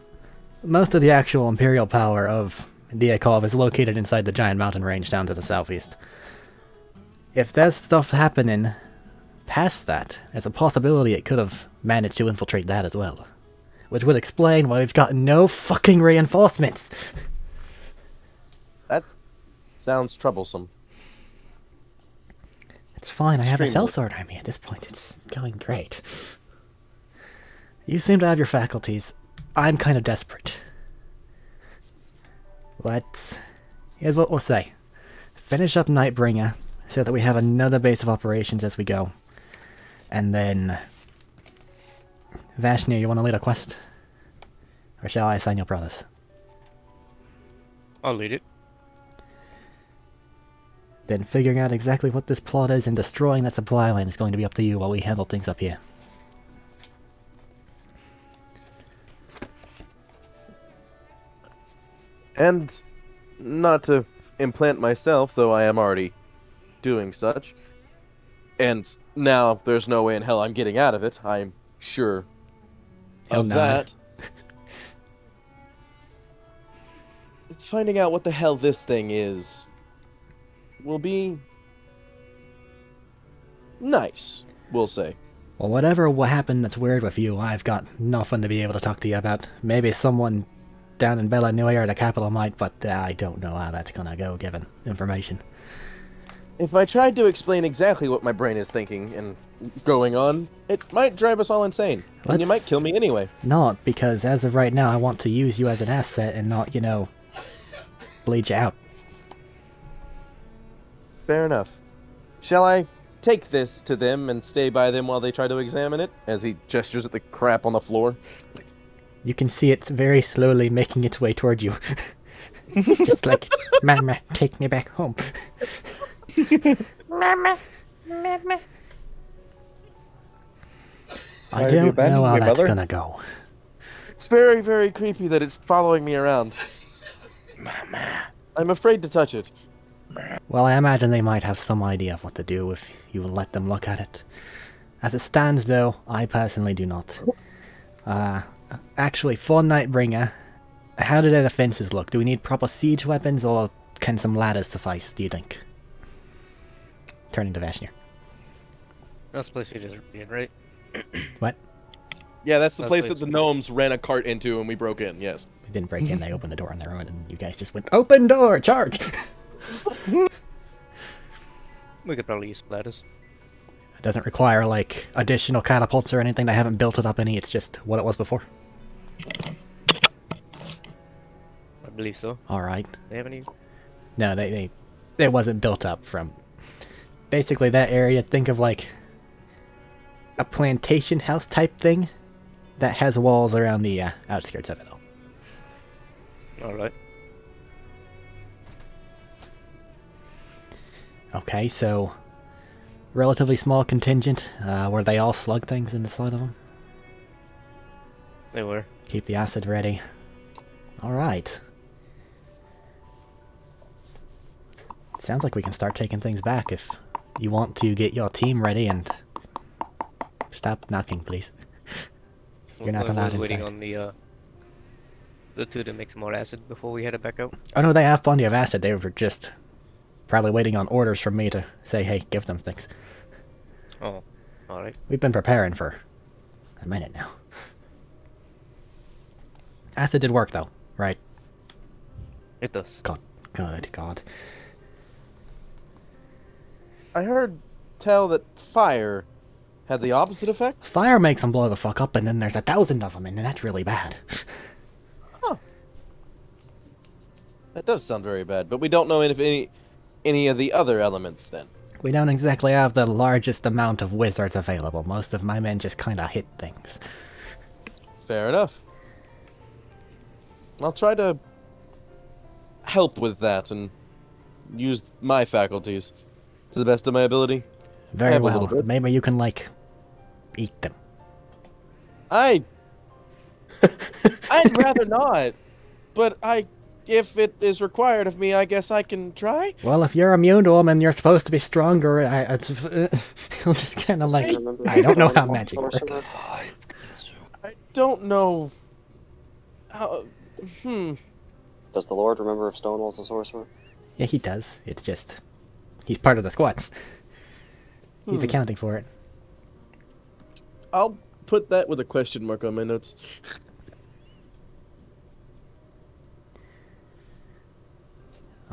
most of the actual imperial power of Diakov is located inside the giant mountain range down to the southeast. If there's stuff happening past that, there's a possibility it could have managed to infiltrate that as well. Which would explain why we've got no fucking reinforcements. That sounds troublesome. It's fine, I have a Extremely. sellsword army at this point. It's going great. You seem to have your faculties. I'm kind of desperate. Here's what we'll say. Finish up Nightbringer, so that we have another base of operations as we go. And then... Vashnia, you want to lead a quest? Or shall I assign your brothers? I'll lead it. Then figuring out exactly what this plot is and destroying that supply line is going to be up to you while we handle things up here. And not to implant myself, though I am already doing such. And now there's no way in hell I'm getting out of it, I'm sure He'll of nod. that. Finding out what the hell this thing is will be nice, we'll say. Well, whatever happened that's weird with you, I've got nothing to be able to talk to you about. Maybe someone down in Bella Nuea, the capital, might, but I don't know how that's gonna go, given information. If I tried to explain exactly what my brain is thinking and going on, it might drive us all insane. And you might kill me anyway. Not, because as of right now, I want to use you as an asset and not, you know, bleed you out. Fair enough. Shall I take this to them and stay by them while they try to examine it? As he gestures at the crap on the floor. You can see it's very slowly making its way toward you. Just like, Mama, take me back home. Mama, mama. I Why have you don't know abandoned how me, that's mother? gonna go. It's very, very creepy that it's following me around. I'm afraid to touch it. Well, I imagine they might have some idea of what to do if you will let them look at it. As it stands, though, I personally do not. Actually, for Nightbringer, how do their defenses look? Do we need proper siege weapons, or can some ladders suffice, do you think? Turning to Vashnir. That's the place we just did, right? What? Yeah, that's the That's place like- that the gnomes ran a cart into and we broke in, yes. They didn't break in, they opened the door on their own, and you guys just went, "Open door, charge!" We could probably use ladders. It doesn't require, like, additional catapults or anything. They haven't built it up any, it's just what it was before. I believe so. Alright. They have any? No, it wasn't built up from... Basically, that area, think of, like, a plantation house type thing that has walls around the outskirts of it all. Alright. Okay, so... Relatively small contingent. Were they all slug things in the side of them? They were. Keep the acid ready. Alright. Sounds like we can start taking things back if you want to get your team ready and... Stop knocking, please. You're not allowed inside. waiting on the two to make some more acid before we headed back out. Oh no, they have plenty of acid. They were just probably waiting on orders from me to say, hey, give them things. Oh, alright. We've been preparing for a minute now. Acid did work though, right? It does. God, good God. I heard tell that fire had the opposite effect. Fire makes them blow the fuck up, and then there's 1,000 of them, and that's really bad. That does sound very bad, but we don't know if any of the other elements then. We don't exactly have the largest amount of wizards available. Most of my men just kinda hit things. Fair enough. I'll try to help with that and use my faculties to the best of my ability. I Very have a well. little bit. Maybe you can, like, eat them. I'd rather not, but if it is required of me, I guess I can try. Well, if you're immune to them and you're supposed to be stronger, you'll just kind of like... I don't know how magic works. I don't know how... Does the Lord remember if Stonewall's a sorcerer? Yeah, he does. It's just... He's part of the squad. He's accounting for it. I'll put that with a question mark on my notes.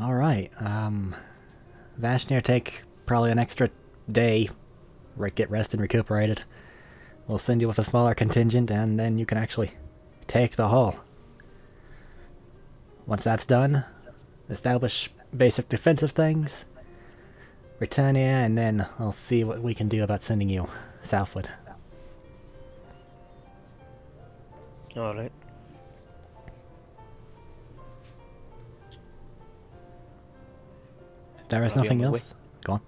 Alright, Vashnir, take probably an extra day, get rest and recuperated. We'll send you with a smaller contingent, and then you can actually take the hall. Once that's done, establish basic defensive things, return here, and then I'll see what we can do about sending you southward. Alright. If there is I'll be on nothing my else, go on.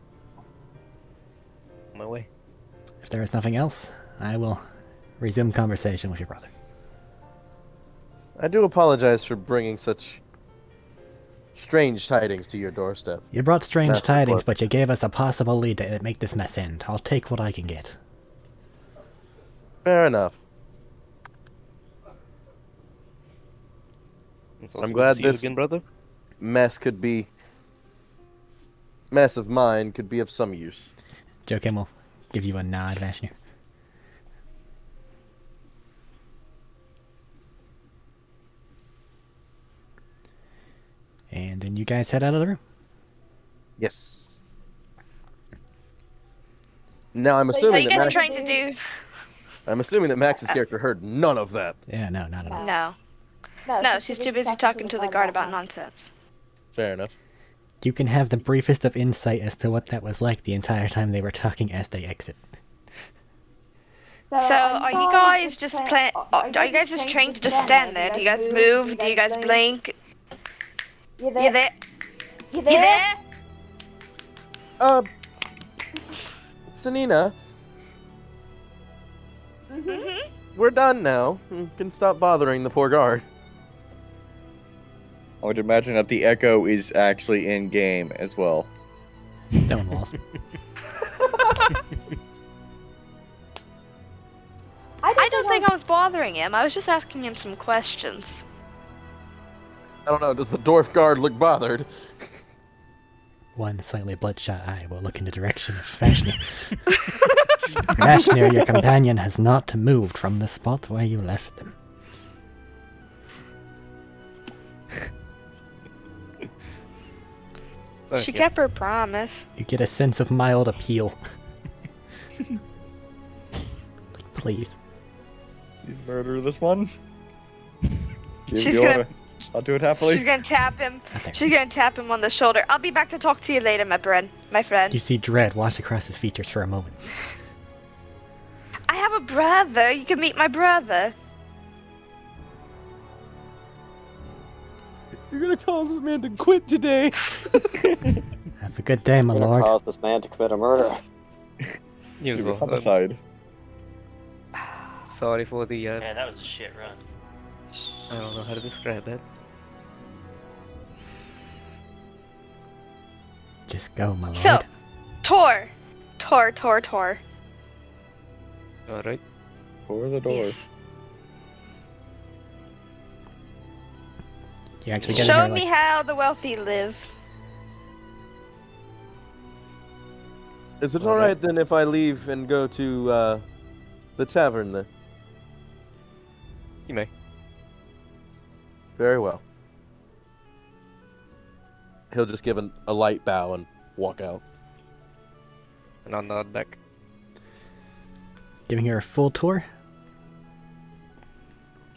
On my way. If there is nothing else, I will resume conversation with your brother. I do apologize for bringing such strange tidings to your doorstep. You brought strange That's tidings, what- but you gave us a possible lead to make this mess end. I'll take what I can get. Fair enough. It's also I'm good to glad see you this again, brother. mess of mine could be of some use. Joakim will give you a nod, Vashnir. And then you guys head out of the room. Yes. Now I'm What are assuming you that guys Max, trying to do? I'm assuming that Max's character heard none of that. Yeah, no, not at all. No. No, she's too busy talking to the guard about nonsense. Fair enough. You can have the briefest of insight as to what that was like the entire time they were talking as they exit. So, are you guys just are you guys just trained to just stand there? Do you guys move? Do you guys blink? You there? You there? Sanina, We're done now. You can stop bothering the poor guard. I would imagine that the echo is actually in game as well. Stone walls. I don't think I was bothering him. I was just asking him some questions. I don't know, does the dwarf guard look bothered? One slightly bloodshot eye will look in the direction of Vashnir. Vashnir, your companion has not moved from the spot where you left them. She kept her promise. You get a sense of mild appeal. Like, please. Please murder this one. Give She's the gonna- order. I'll do it happily. She's gonna tap him. Okay. She's gonna tap him on the shoulder. I'll be back to talk to you later, my friend. You see dread wash across his features for a moment. I have a brother. You can meet my brother. You're gonna cause this man to quit today. Have a good day, my I'm gonna lord. cause this man to commit a murder. You as Give well. it homicide. Sorry for the, Yeah, that was a shit run. I don't know how to describe it. Just go, my lord. So, Tor. Alright. For the door. Yes. You actually get Show her, me like, how the wealthy live. Is it alright then if I leave and go to the tavern then? You may. Very well. He'll just give a light bow and walk out. And I'll nod back. giving her a full tour.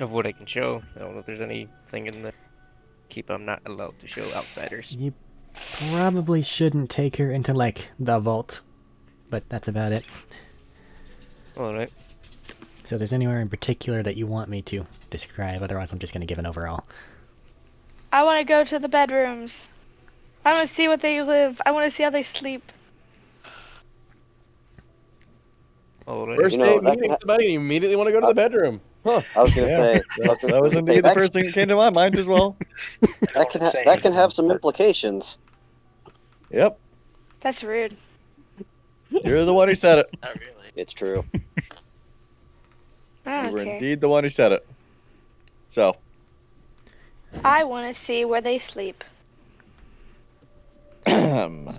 Of what I can show. I don't know if there's anything in the keep I'm not allowed to show outsiders. You probably shouldn't take her into, like, the vault, but that's about it. Alright. So if there's anywhere in particular that you want me to describe, otherwise I'm just going to give an overall. I want to go to the bedrooms. I want to see what they live. I want to see how they sleep. Alright. First You know, day that meeting can somebody and you immediately want to go to the bedroom. Huh. I was gonna say That was indeed the first thing that came to my mind as well. that can have some implications. Yep. That's rude. You're the one who said it. Not really. It's true. I You were don't care. indeed the one who said it. So, I want to see where they sleep. The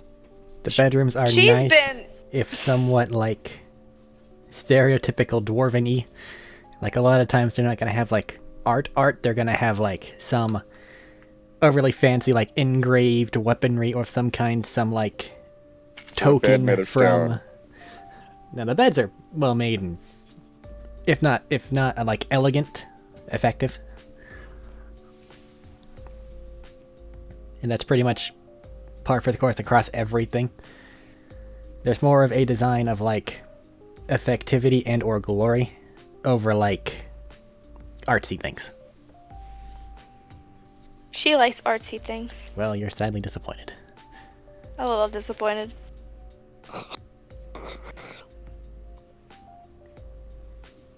bedrooms are She's nice, been. if somewhat, like, stereotypical dwarven-y. Like, a lot of times they're not going to have, like, art. They're going to have, like, some overly fancy, like, engraved weaponry or some kind, some, like, token made of from... stone. Now, the beds are well made and, if not, like, elegant, effective. And that's pretty much par for the course across everything. There's more of a design of, like, effectivity and or glory over, like, artsy things. She likes artsy things. Well, you're sadly disappointed. A little disappointed.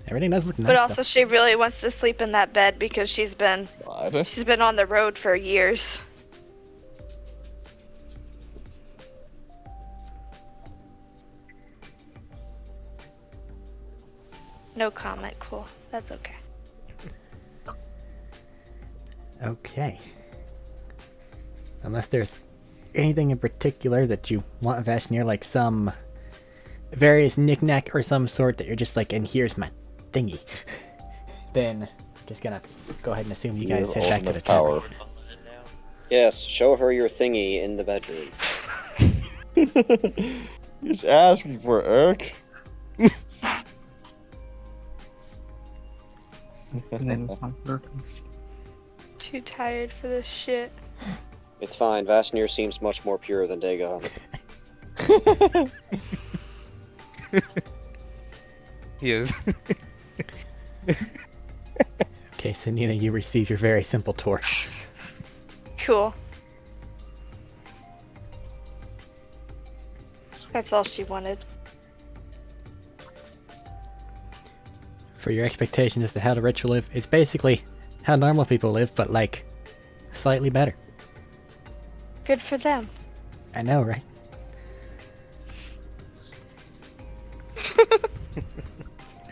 Everything does look nice, But also, though. she really wants to sleep in that bed because she's been on the road for years. No comment. Cool. That's okay. Okay. Unless there's anything in particular that you want Vashnir, like some various knickknack or some sort that you're just like, and here's my thingy. Then I'm just gonna go ahead and assume you guys head back to the tower. Yes, show her your thingy in the bedroom. He's asking for it, Eric. Too tired for this shit. It's fine. Vashnir seems much more pure than Dagon. He is. Okay, so Nina, you receive your very simple tour. Cool. That's all she wanted. for your expectations as to how the rich will live. It's basically how normal people live, but like slightly better. Good for them. I know, right?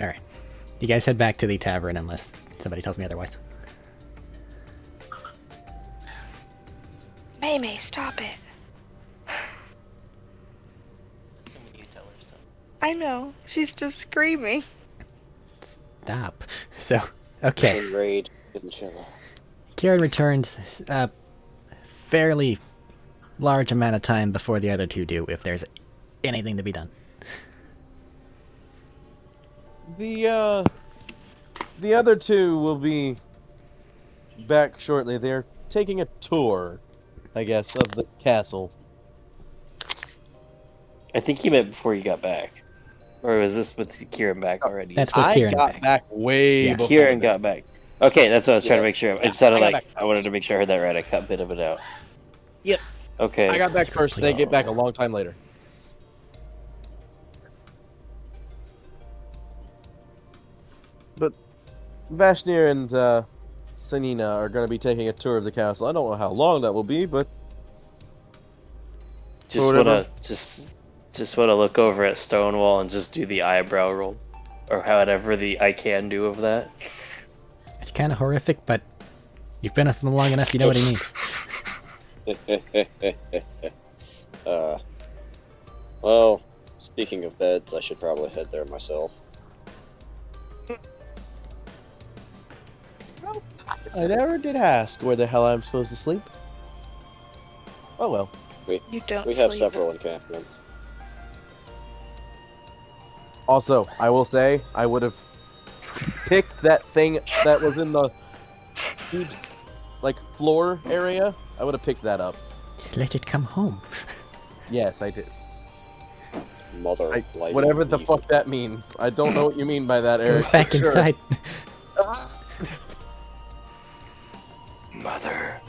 Alright. You guys head back to the tavern unless somebody tells me otherwise. May, stop it. Assuming you tell her stuff. I know. She's just screaming. Stop. So, okay. Enraged, chinchilla. Kieran returns a fairly large amount of time before the other two do, if there's anything to be done. The other two will be back shortly. They're taking a tour, I guess, of the castle. I think he meant before you got back. Or was this with Kieran back already? That's with Kieran got back way Yeah. before Kieran that. got back. Okay, that's what I was trying to make sure. It sounded I got like I wanted to make sure I heard that right. I cut a bit of it out. Yep. Okay. I got back first, they get back a long time later. But Vashnir and Sanina are going to be taking a tour of the castle. I don't know how long that will be, but Just whatever. wanna look over at Stonewall and just do the eyebrow roll, or however I can do of that. It's kind of horrific, but you've been with him long enough, you know what he means. Well, speaking of beds, I should probably head there myself. I never did ask where the hell I'm supposed to sleep. Oh well. You don't We have sleep. several encampments. Also, I will say, I would have picked that thing that was in the floor area. I would have picked that up. Let it come home. Yes, I did. Mother, lighting Whatever the leaf. fuck that means. I don't know what you mean by that, Goes Eric. back but sure. inside. Mother.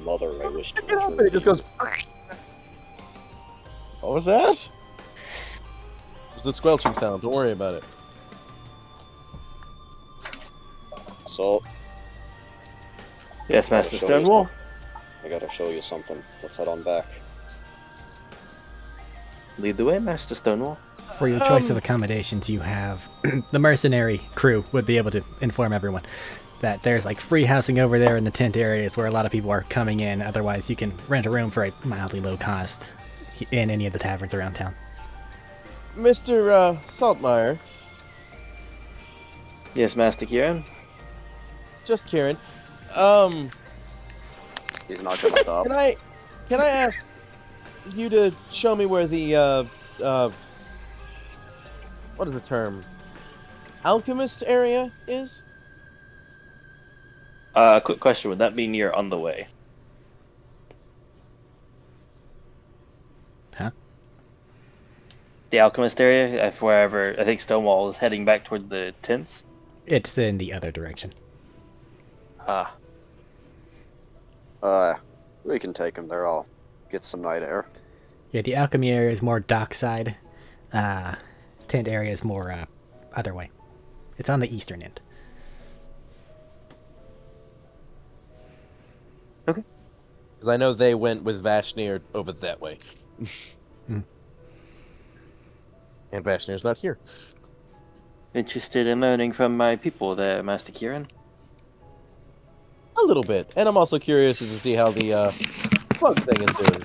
Mother, I wish to Pick it up and it just goes. What was that? It was a squelching sound. Don't worry about it. So, Yes, Master Gotta show you Stonewall. I gotta show you something. Let's head on back. Lead the way, Master Stonewall. For your choice of accommodations, you have the mercenary crew would be able to inform everyone that there's like free housing over there in the tent areas where a lot of people are coming in. Otherwise, you can rent a room for a mildly low cost in any of the taverns around town. Mr. Saltmeyer, Yes, Master Kieran. just Kieran. He's not gonna stop. Can I ask you to show me where the what is the term? Alchemist area is? Quick question. Would that mean you're on the way? Huh? The alchemist area, if wherever I think Stonewall is heading back towards the tents. It's in the other direction. Ah, We can take him there. I'll get some night air. Yeah, the alchemy area is more dockside. Tent area is more other way. It's on the eastern end. Because I know they went with Vashnir over that way. Hmm. And Vashnir's not here. interested in learning from my people there, Master Kieran. A little bit. And I'm also curious to see how the slug thing is doing.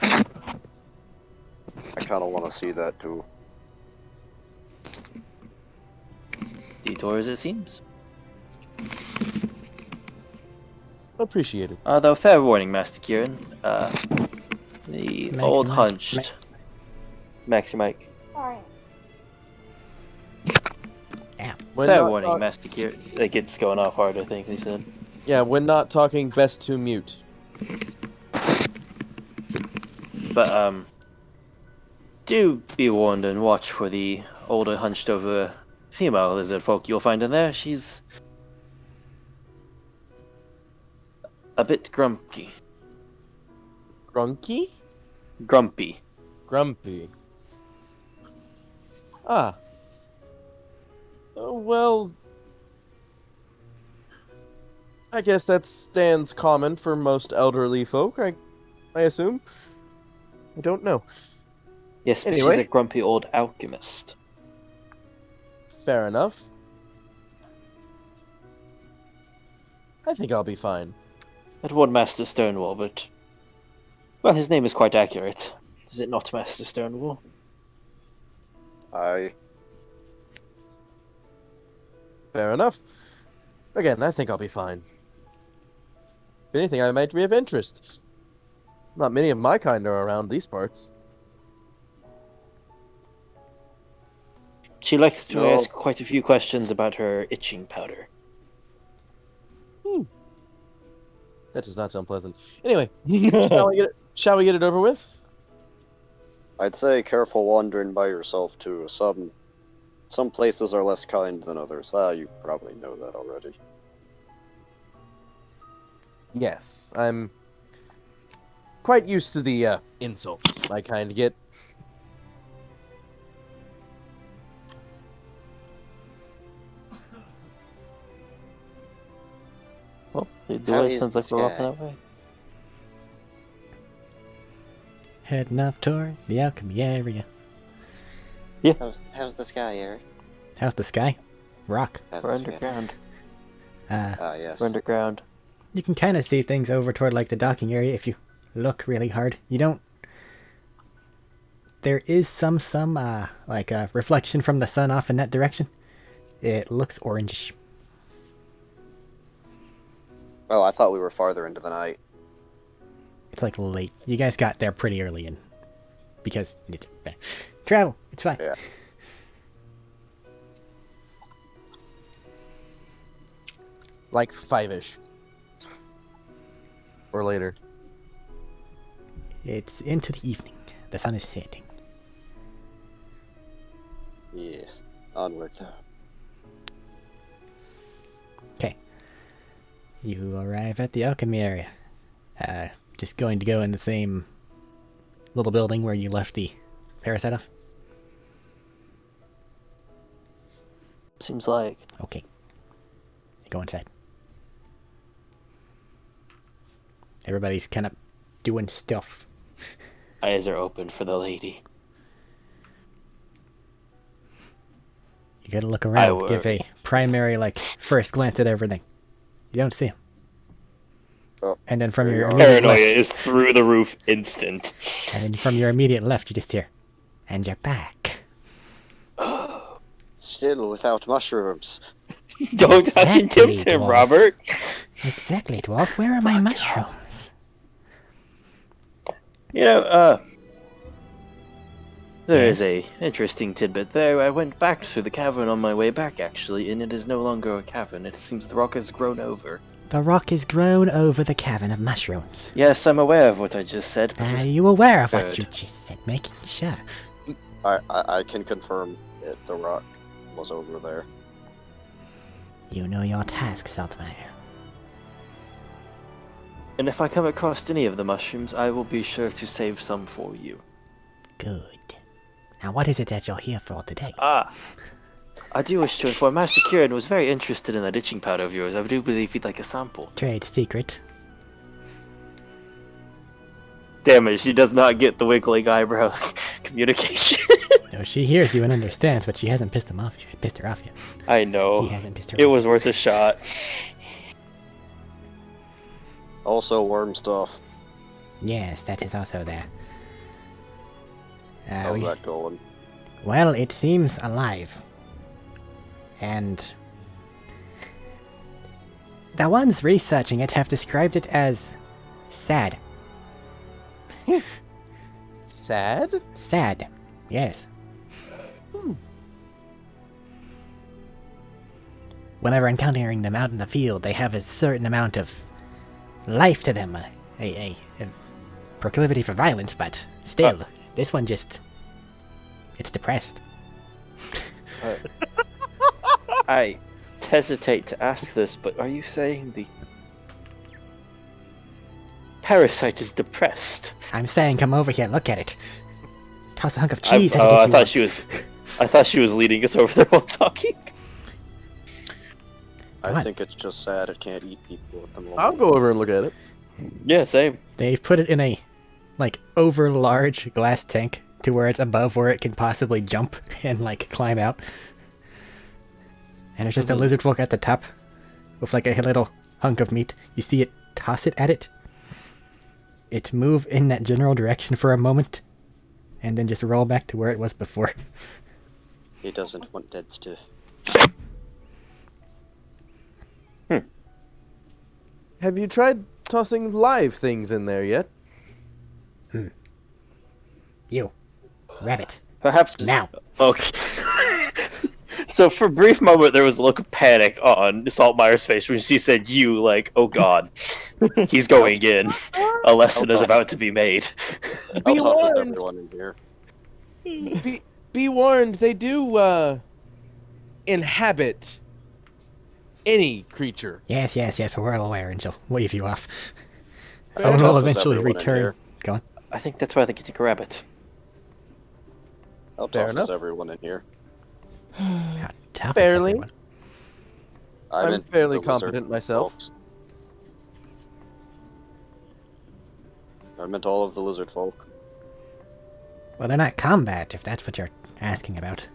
I kind of want to see that too. Detour as it seems. Appreciate it. Though fair warning, Master Kieran. The Maxi old Mike. hunched. Maxi Mike. When Fair not warning, talk- Master Kieran. Like it's going off hard, I think he said. Yeah, when not talking, best to mute. But do be warned and watch for the older, hunched over female lizard folk you'll find in there. She's a bit grumpy. Grunky? Well, I guess that stands common for most elderly folk, I assume. I don't know. Yes, but Anyway. she's a grumpy old alchemist. Fair enough. I think I'll be fine. That one Master Stonewall, but... Well, his name is quite accurate. Is it not, Master Stonewall? I Fair enough. Again, I think I'll be fine. If anything, I might be of interest. Not many of my kind are around these parts. She likes to No. ask quite a few questions about her itching powder. That does not sound pleasant. Anyway, shall we get it over with? I'd say careful wandering by yourself too. Some places are less kind than others. You probably know that already. Yes, I'm quite used to the insults my kind get. Well, the How way is sounds the like we're off sky? that way. Heading off toward the alchemy area. How's the sky, Eric? How's the sky? Rock. How's We're the sky? underground. Yes. We're underground. You can kind of see things over toward like the docking area if you look really hard. You don't. There is some like a reflection from the sun off in that direction. It looks orangish. Oh, I thought we were farther into the night. It's like late. You guys got there pretty early in because it's travel. It's fine. Yeah. Like 5-ish. Or later. It's into the evening. The sun is setting. Yes. Onward. Okay. You arrive at the alchemy area. Just going to go in the same little building where you left the parasite off? Seems like. Okay. Go inside. Everybody's kind of doing stuff. Eyes are open for the lady. You gotta look around. would. Give a primary, first glance at everything. You don't see him. Oh, And then from there your you are. immediate Paranoia left, is through the roof instant. and then from your immediate left, you just hear, and you're back. Still without mushrooms. Don't Exactly, fucking tempt him, dwarf. Robert. Exactly, dwarf. Where are my mushrooms? You know, there is a interesting tidbit there. I went back through the cavern on my way back, actually, and it is no longer a cavern. It seems the rock has grown over. The rock is grown over the cavern of mushrooms. Yes, I'm aware of what I just said. But Are just you aware of what good. you just said? Making sure. I can confirm it. The rock was over there. You know your task, Saltmeyer. And if I come across any of the mushrooms, I will be sure to save some for you. Good. Now, what is it that you're here for today? I do wish to inform Master Kieran was very interested in that itching powder of yours. I do believe he'd like a sample. Trade secret. Damn it, she does not get the wiggling eyebrow communication. No, she hears you and understands, but she hasn't pissed him off. She pissed her off yet. I know. He hasn't pissed her It off. was worth a shot. Also, worm stuff. Yes, that is also there. How's that going? Well, it seems alive. And the ones researching it have described it as sad. Sad? Sad. Yes. Whenever encountering them out in the field, they have a certain amount of life to them. A proclivity for violence, but still, this one just... it's depressed. I hesitate to ask this, but are you saying the parasite is depressed? I'm saying come over here, look at it. Toss a hunk of cheese at it I if you thought want. she was. I thought she was leading us over there while talking. I think it's just sad it can't eat people at the moment. I'll go over and look at it. Yeah, same. They've put it in a, like, over large glass tank to where it's above where it can possibly jump and, like, climb out. And there's just a lizard folk at the top with, like, a little hunk of meat. You see it, toss it at it. It move in that general direction for a moment, and then just roll back to where it was before. He doesn't want dead stuff. Have you tried tossing live things in there yet? You. Rabbit. Perhaps Now. Okay. So for a brief moment, there was a look of panic on Saltmire's face when she said "you," like, "Oh God, he's going in. A lesson is about to be made." Be warned. Everyone in here. Be warned. They do inhabit any creature. Yes, but we're all aware, and she'll wave you off. Fair Someone enough. will Is eventually everyone in return. here? Go on. I think that's why they get to rabbit. How Fair tough enough. is everyone in here? How tough is Fairly. everyone? I'm meant fairly the lizard competent myself. folks. I meant all of the lizard folk. Well, they're not combat, if that's what you're asking about.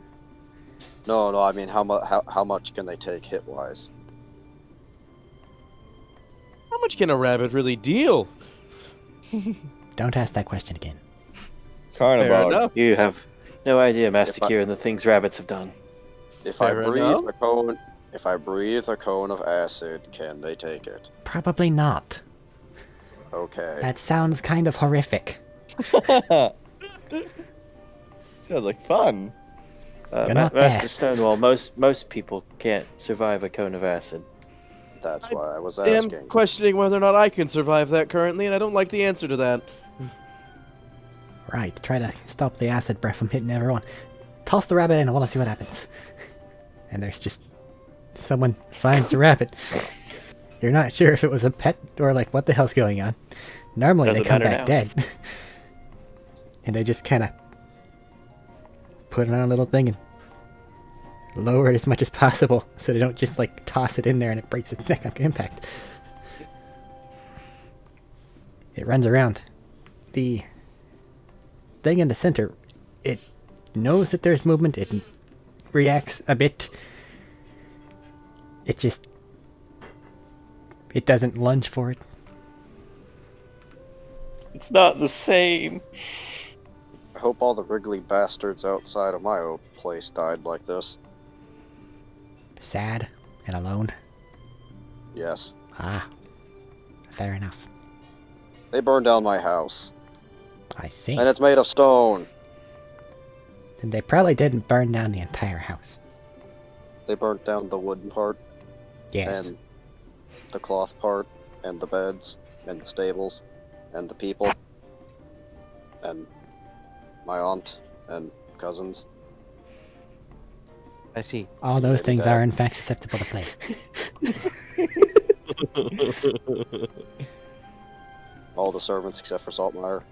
No, I mean how much can they take hit wise? How much can a rabbit really deal? Don't ask that question again. Kind of Fair odd. enough. You have no idea, Master If I- Kieran, the things rabbits have done. If Fair I breathe enough. a cone of acid, can they take it? Probably not. Okay. That sounds kind of horrific. Sounds like fun. You're not Master there. Stonewall, most people can't survive a cone of acid. That's why I was I am asking. questioning whether or not I can survive that currently, and I don't like the answer to that. Right, try to stop the acid breath from hitting everyone. Toss the rabbit in, I want to see what happens. And there's just... someone finds the rabbit. You're not sure if it was a pet or like what the hell's going on. Normally Doesn't they come matter back now. dead. And they just kind of put it on a little thing and lower it as much as possible so they don't just like toss it in there and it breaks its neck on impact. It runs around. The thing in the center, it knows that there's movement, it reacts a bit. It just... it doesn't lunge for it. It's not the same. I hope all the wriggly bastards outside of my old place died like this. Sad and alone. Yes. Ah, fair enough. They burned down my house. I see. And it's made of stone. And they probably didn't burn down the entire house. They burnt down the wooden part. Yes. And the cloth part. And the beds. And the stables. And the people. And my aunt. And cousins. I see. All those Maybe things that. are in fact susceptible to flame. All the servants except for Saltmire.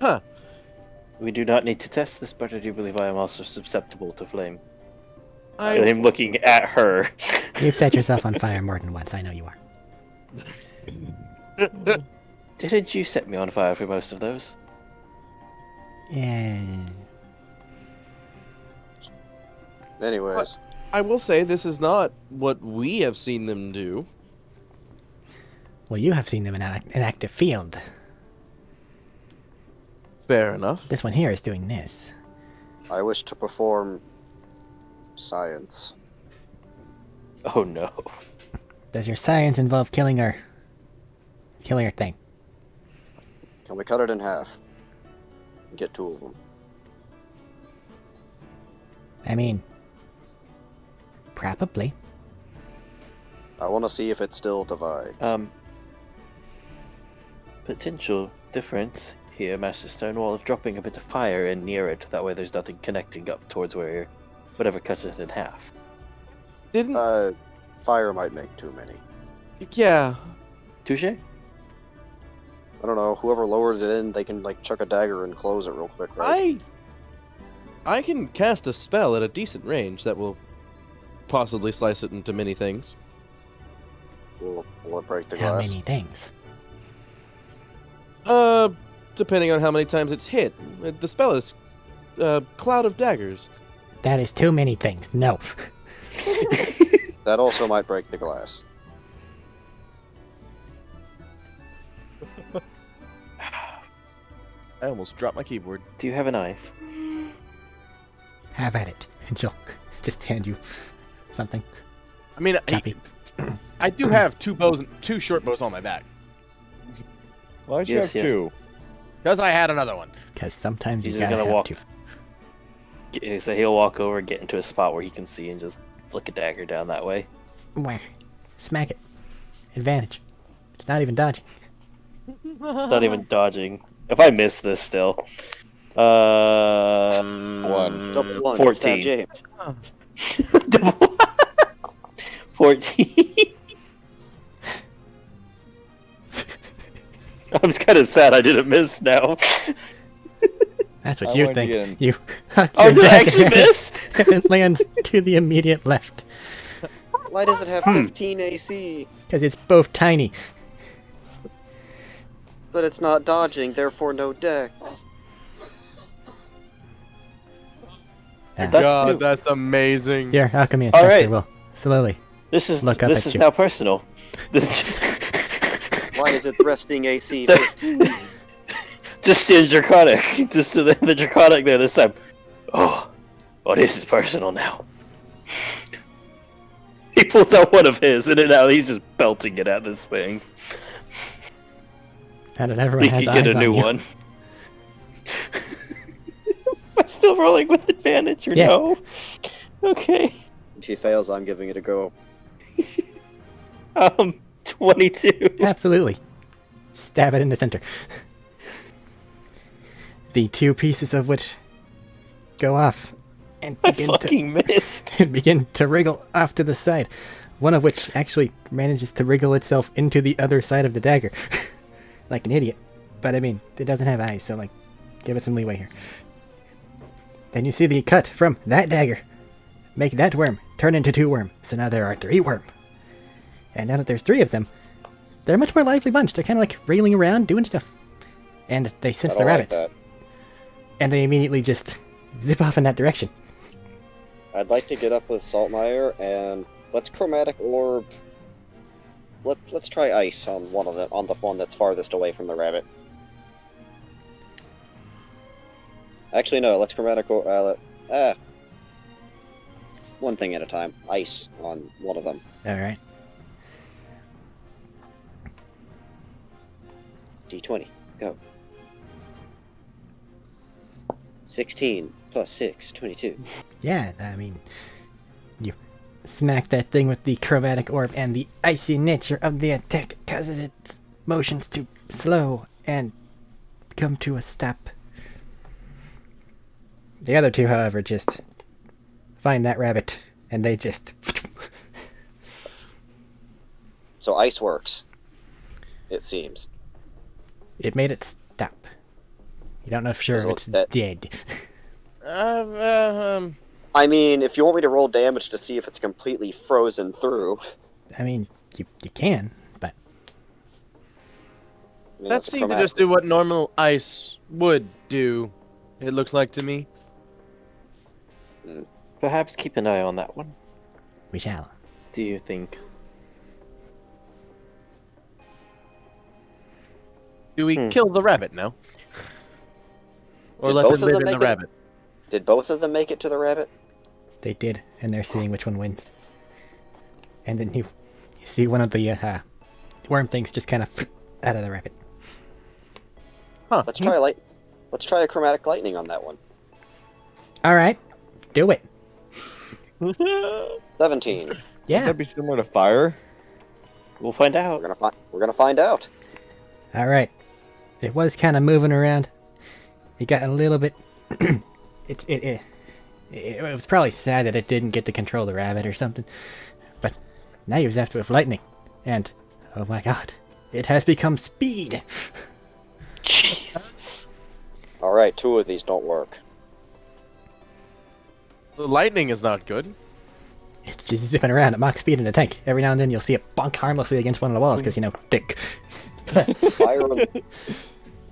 Huh. We do not need to test this, but I do believe I am also susceptible to flame. I And I'm looking at her. You've set yourself on fire more than once, I know you are. Didn't you set me on fire for most of those? Yeah. Anyways. I will say this is not what we have seen them do. Well, you have seen them in an active field. Fair enough. This one here is doing this. I wish to perform science. Oh no. Does your science involve killing her thing? Can we cut it in half? And get two of them. I mean, probably. I want to see if it still divides. Potential difference here, Master Stonewall, of dropping a bit of fire in near it. That way there's nothing connecting up towards where whatever cuts it in half. Didn't... Fire might make too many. Yeah. Touche? I don't know. Whoever lowered it in, they can like chuck a dagger and close it real quick, right? I can cast a spell at a decent range that will possibly slice it into many things. Will it break the How glass? many things? Depending on how many times it's hit. The spell is Cloud of Daggers. That is too many things. No. That also might break the glass. I almost dropped my keyboard. Do you have a knife? Have at it. And she'll just hand you something. I mean, I do have two short bows on my back. Why'd you have two? Because I had another one. Because sometimes He's you just gotta gonna have walk. to. So he'll walk over, get into a spot where he can see, and just flick a dagger down that way. Wah. Smack it. Advantage. It's not even dodging. It's not even dodging. If I miss this still. Double one. 14. James. Double 14. I'm kind of sad I didn't miss now. That's what I you wanted to get think. in. You huck Oh, your did I dagger actually miss? and it lands to the immediate left. Why does it have 15 AC? Because it's both tiny. But it's not dodging, therefore no dex. God, that's amazing. Your alchemy All instructor right. will slowly This is look up this at is you. now personal. Why is it resting AC 15? Just in Draconic. Just to the Draconic there this time. Oh, this is personal now. He pulls out one of his, and now he's just belting it at this thing. Now that everyone He has can eyes get a new on you. one. Am I still rolling with advantage or Yeah. no? Okay. If he fails, I'm giving it a go. 22. Absolutely. Stab it in the center. The two pieces of which go off and I begin fucking missed. and begin to wriggle off to the side. One of which actually manages to wriggle itself into the other side of the dagger. Like an idiot. But I mean, it doesn't have eyes, so like, give it some leeway here. Then you see the cut from that dagger. Make that worm turn into 2 worm. So now there are 3 worm. And now that there's 3 of them, they're a much more lively bunch. They're kind of like wriggling around, doing stuff. And they sense I the don't like rabbit. that. And they immediately just zip off in that direction. I'd like to get up with Saltmire and let's chromatic orb. Let's try ice on one of them, on the one that's farthest away from the rabbit. Actually, no. Let's chromatic orb. One thing at a time. Ice on one of them. All right. D20. Go. 16 plus 6, 22. Yeah, I mean, you smack that thing with the chromatic orb, and the icy nature of the attack causes its motions to slow and come to a stop. The other 2, however, just find that rabbit, and they just... So ice works. It seems. It made it stop. You don't know for sure if it's dead. I mean, if you want me to roll damage to see if it's completely frozen through. I mean, you can, but... I mean, That that's seemed to chromatic. just do what normal ice would do, it looks like to me. Perhaps keep an eye on that one. We shall. Do you think? Do we kill the rabbit now? Or Did let both them of live them in the make it? rabbit? Did both of them make it to the rabbit? They did, and they're seeing which one wins. And then you see one of the worm things just kind of out of the rabbit. Huh. Let's try a chromatic lightning on that one. All right, do it. 17. Would Yeah. that be similar to fire? We'll find out. We're gonna find out. All right. It was kind of moving around. It got a little bit. It was probably sad that it didn't get to control the rabbit or something. But now you're zapped with lightning, and oh my god, it has become speed. Jesus. All right, 2 of these don't work. The lightning is not good. It's just zipping around at Mach speed in a tank. Every now and then you'll see it bonk harmlessly against one of the walls because, dick.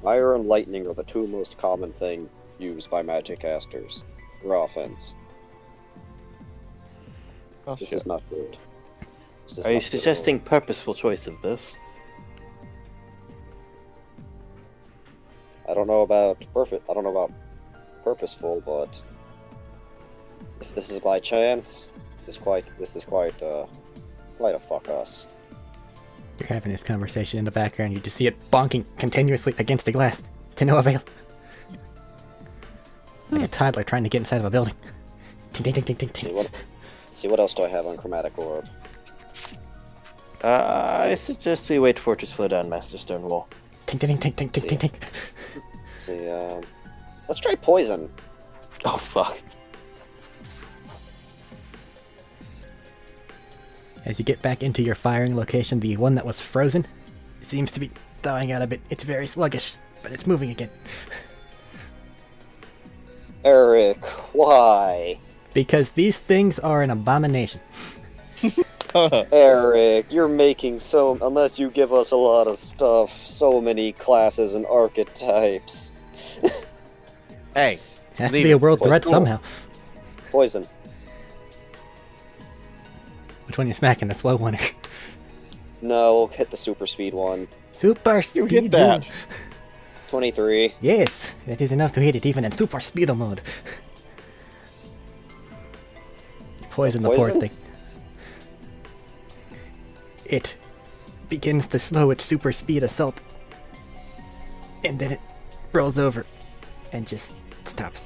Fire and lightning are the two most common thing used by magic casters for offense. Oh, This shit. is not good. This is Are you not good at all. suggesting purposeful choice of this? I don't know about purposeful, but if this is by chance, this is quite a fuck us. You're having this conversation in the background. You just see it bonking continuously against the glass to no avail. Like a toddler trying to get inside of a building. Ting, ting, ting, ting, ting, ting. See what else do I have on Chromatic Orb? I suggest we wait for it to slow down, Master Stonewall. Ting, ting, ting, ting, ting, ting, ting. See, let's try poison. Oh, fuck. As you get back into your firing location, the one that was frozen seems to be thawing out a bit. It's very sluggish, but it's moving again. Eric, why? Because these things are an abomination. Eric, you're making unless you give us a lot of stuff, so many classes and archetypes. Hey, Has to leave be a it. world threat somehow. Poison. Which one you smacking? The slow one. No, hit the super speed one. Super speed. You hit that. 23. Yes, that is enough to hit it even in super speedo mode. Poison the poor Poison? thing. It begins to slow its super speed assault. And then it rolls over and just stops.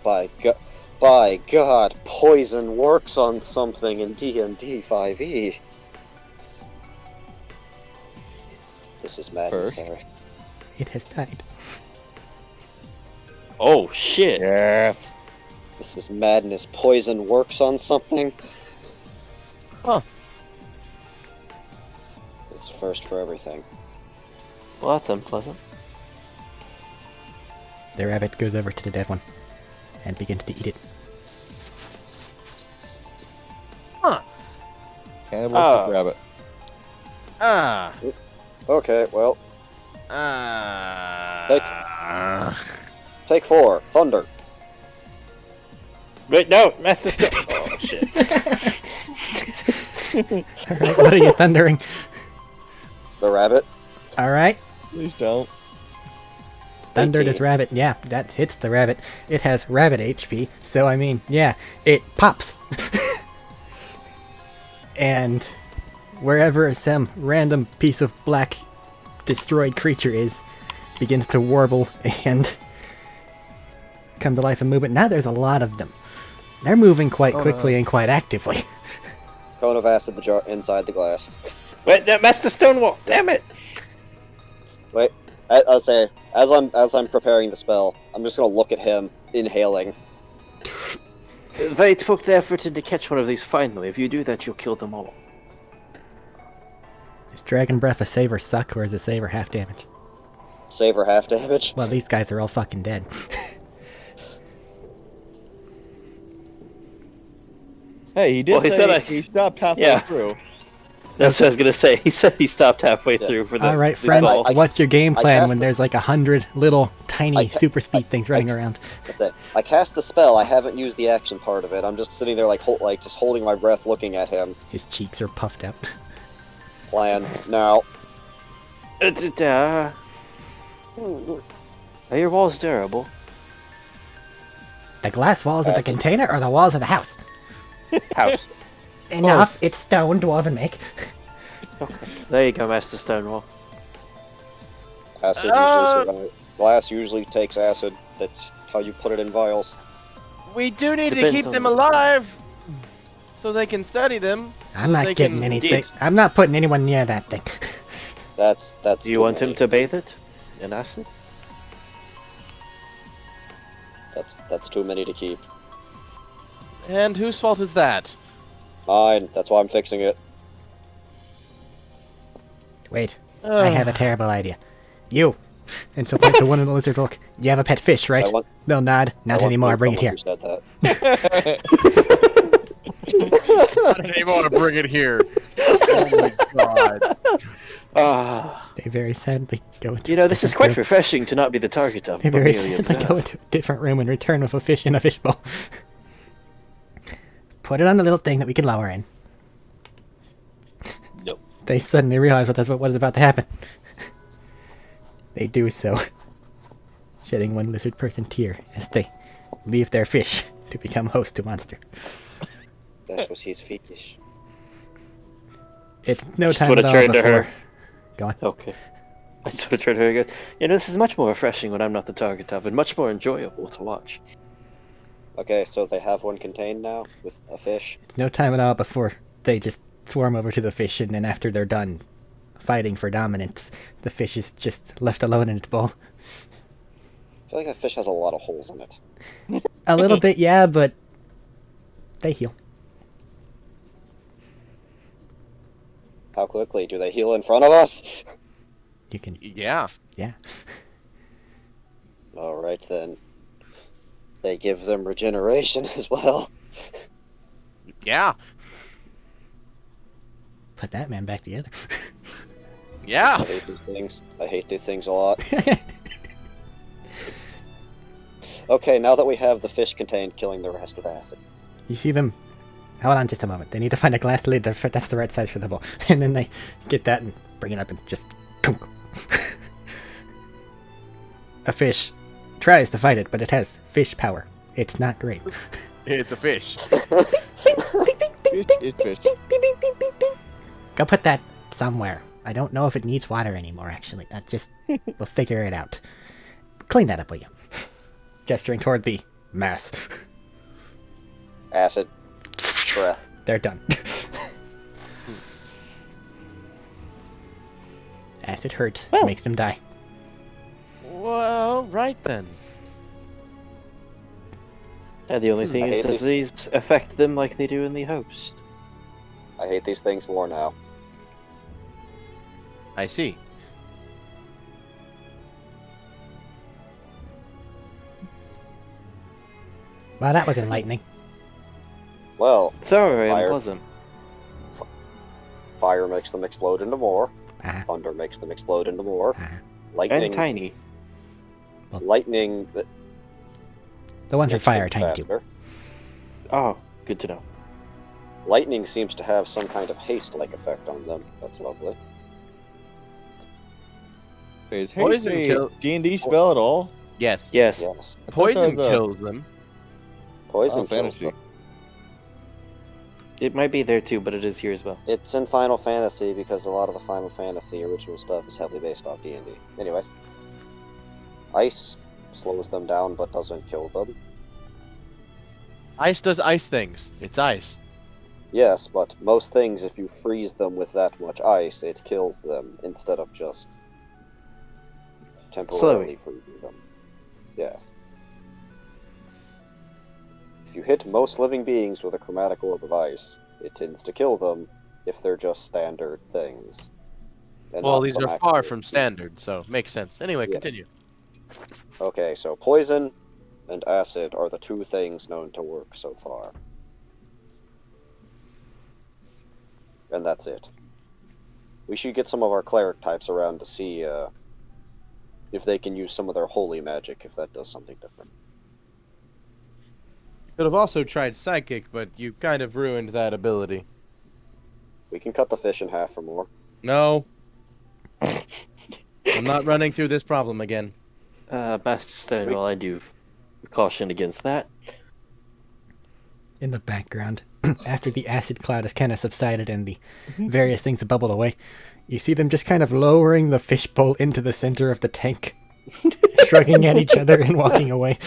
By God, poison works on something in D&D 5e. This is madness, First. Eric. It has died. Oh, shit. Yeah. This is madness. Poison works on something. Huh. It's first for everything. Well, that's unpleasant. The rabbit goes over to the dead one and begins to eat it. Cannibalistic rabbit. Ah. Okay, well, Ah. take 4. Thunder. Wait, no, Master Stone. Oh, shit. Alright, what are you thundering? The rabbit. Alright, Please don't. thundered 18. its rabbit. Yeah, that hits the rabbit. It has rabbit HP, so I mean, yeah, it pops. And wherever some random piece of black destroyed creature is, begins to warble and come to life and movement. Now there's a lot of them. They're moving quite quickly and quite actively. Cone of acid inside the glass. Wait, no, Master Stonewall. Damn it. Wait, I'll say, as I'm preparing the spell, I'm just gonna look at him, inhaling. They took the effort to catch one of these finally. If you do that, you'll kill them all. Is Dragon Breath a save or suck, or is it save or half damage? Save or half damage. Well, these guys are all fucking dead. Hey, he did Well, he say said he stopped halfway Yeah. through. That's what I was gonna say. He said he stopped halfway through for the. Alright, the friend, call. what's your game I plan cast when the- there's like 100 little tiny super speed things running around? I cast the spell. I haven't used the action part of it. I'm just sitting there just holding my breath, looking at him. His cheeks are puffed out. Plan now. Are your walls durable? The glass walls of the container or the walls of the house? House. Enough, it's stone, dwarven make. Okay. There you go, Master Stonewall. Acid usually survives. Glass usually takes acid. That's how you put it in vials. We do need to Depends keep on them the- alive, so they can study them. I'm so not they getting can- anything. Indeed. I'm not putting anyone near that thing. That's. Do you want him to bathe it in acid? That's too many to keep. And whose fault is that? Mine. That's why I'm fixing it. Wait, I have a terrible idea. You, and she'll point to one of the lizard folk. You have a pet fish, right? They'll nod. Not I anymore. want Bring it someone here. who said that. Not anymore. Bring it here. Oh my god. Ah, They very sadly go into you know, this is different quite room. refreshing to not be the target of, They but very merely sadly go observe. into a different room and return with a fish in a fishbowl. Put it on the little thing that we can lower in. Nope. They suddenly realize what is about to happen. They do so, shedding one lizard person tear as they leave their fish to become host to monster. That was his fetish. It's no Just time would at have all turned to before. her. Go on. Okay. I just would have turned to her and goes, you know, this is much more refreshing when I'm not the target of, and much more enjoyable to watch. Okay, so they have one contained now with a fish. It's no time at all before they just swarm over to the fish, and then after they're done fighting for dominance, the fish is just left alone in its bowl. I feel like that fish has a lot of holes in it. A little bit, yeah, but they heal. How quickly do they heal in front of us? You can, Yeah. yeah. All right then. They give them regeneration as well. Yeah. Put that man back together. Yeah. I hate these things. I hate these things a lot. Okay, now that we have the fish contained, killing the rest with acid. You see them. Hold on just a moment. They need to find a glass lid that's the right size for the bowl. And then they get that and bring it up and just... A fish tries to fight it, but it has fish power. It's not great. It's a fish. It's fish. Go put that somewhere. I don't know if it needs water anymore, actually. We'll figure it out. Clean that up, will you? Gesturing toward the mass. Acid. Breath. They're done. Acid hurts. Well. Makes them die. Well, right then. And the only thing I is, hate does these affect them like they do in the host? I hate these things more now. I see. Well, that was enlightening. Well, Thoroughly Fire. unpleasant. fire makes them explode into more. Uh-huh. Thunder makes them explode into more. Uh-huh. Lightning. And tiny. Lightning. The ones for makes fire are them tiny too. faster. Oh, good to know. Lightning seems to have some kind of haste-like effect on them. That's lovely. Is Poison haste kill- a D&D spell at all? Yes. Yes. Yes. I thought Poison that was a- kills them. Poison Oh, kills fantasy. them. It might be there too, but it is here as well. It's in Final Fantasy because a lot of the Final Fantasy original stuff is heavily based off D&D. Anyways. Ice slows them down but doesn't kill them. Ice does ice things. It's ice. Yes, but most things, if you freeze them with that much ice, it kills them instead of just temporarily freezing them. Yes. If you hit most living beings with a chromatic orb of ice, it tends to kill them if they're just standard things. And Well, not these some are far active- from standard, so makes sense. Anyway, Yes. continue. Okay, so poison and acid are the two things known to work so far. And that's it. We should get some of our cleric types around to see if they can use some of their holy magic, if that does something different. Could have also tried psychic, but you kind of ruined that ability. We can cut the fish in half or more. No. I'm not running through this problem again. Master Stonewall, I do caution against that. In the background, after the acid cloud has kind of subsided and the various things have bubbled away, you see them just kind of lowering the fishbowl into the center of the tank, shrugging at each other and walking away.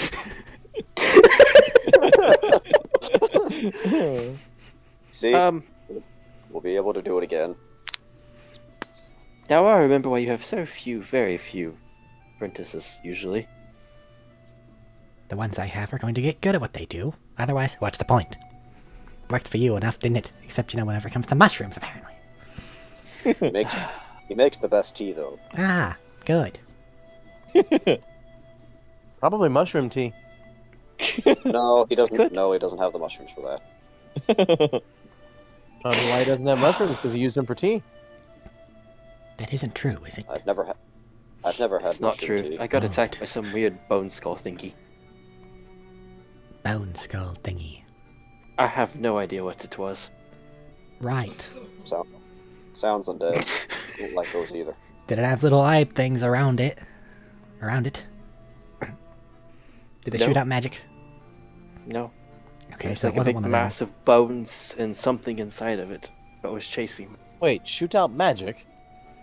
See? We'll be able to do it again. Now I remember why you have so few, very few apprentices, usually. The ones I have are going to get good at what they do. Otherwise, what's the point? Worked for you enough, didn't it? Except, whenever it comes to mushrooms, apparently. He makes the best tea, though. Ah, good. Probably mushroom tea. No, he doesn't. Could. No, he doesn't have the mushrooms for that. Probably why he doesn't have mushrooms, because he used them for tea. That isn't true, is it? I've never had. I've never had It's not mushroom true. tea. I got Oh. attacked by some weird bone skull thingy. Bone skull thingy. I have no idea what it was. Right. Sounds undead. Don't like those either. Did it have little eye things around it? Did they No. shoot out magic? No. Okay, It's so like it a wasn't big one of mass of bones and something inside of it that was chasing me. Wait, shoot out magic?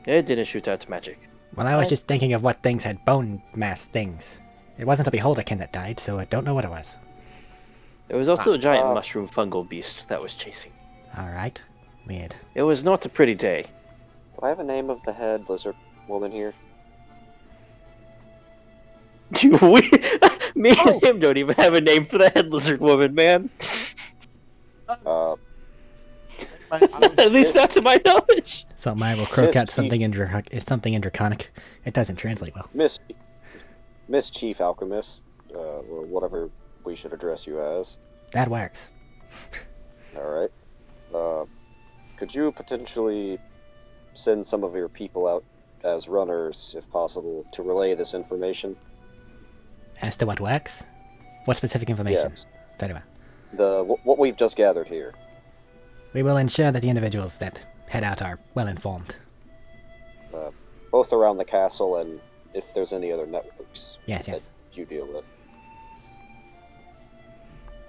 It didn't shoot out magic. Well, I was just thinking of what things had bone mass things. It wasn't the Beholderkin that died, so I don't know what it was. There was also a giant mushroom fungal beast that was chasing. Alright. Weird. It was not a pretty day. Do I have a name of the head lizard woman here? Me and him don't even have a name for the head lizard woman, man. At least not to my knowledge. So I will croak Miss out something something in Draconic. It doesn't translate well. Miss Chief Alchemist, or whatever we should address you as. That works. All right. Could you potentially send some of your people out as runners, if possible, to relay this information? As to what works? What specific information? Yes. Very well. What we've just gathered here. We will ensure that the individuals that head out are well informed. Both around the castle and if there's any other networks Yes. that you deal with.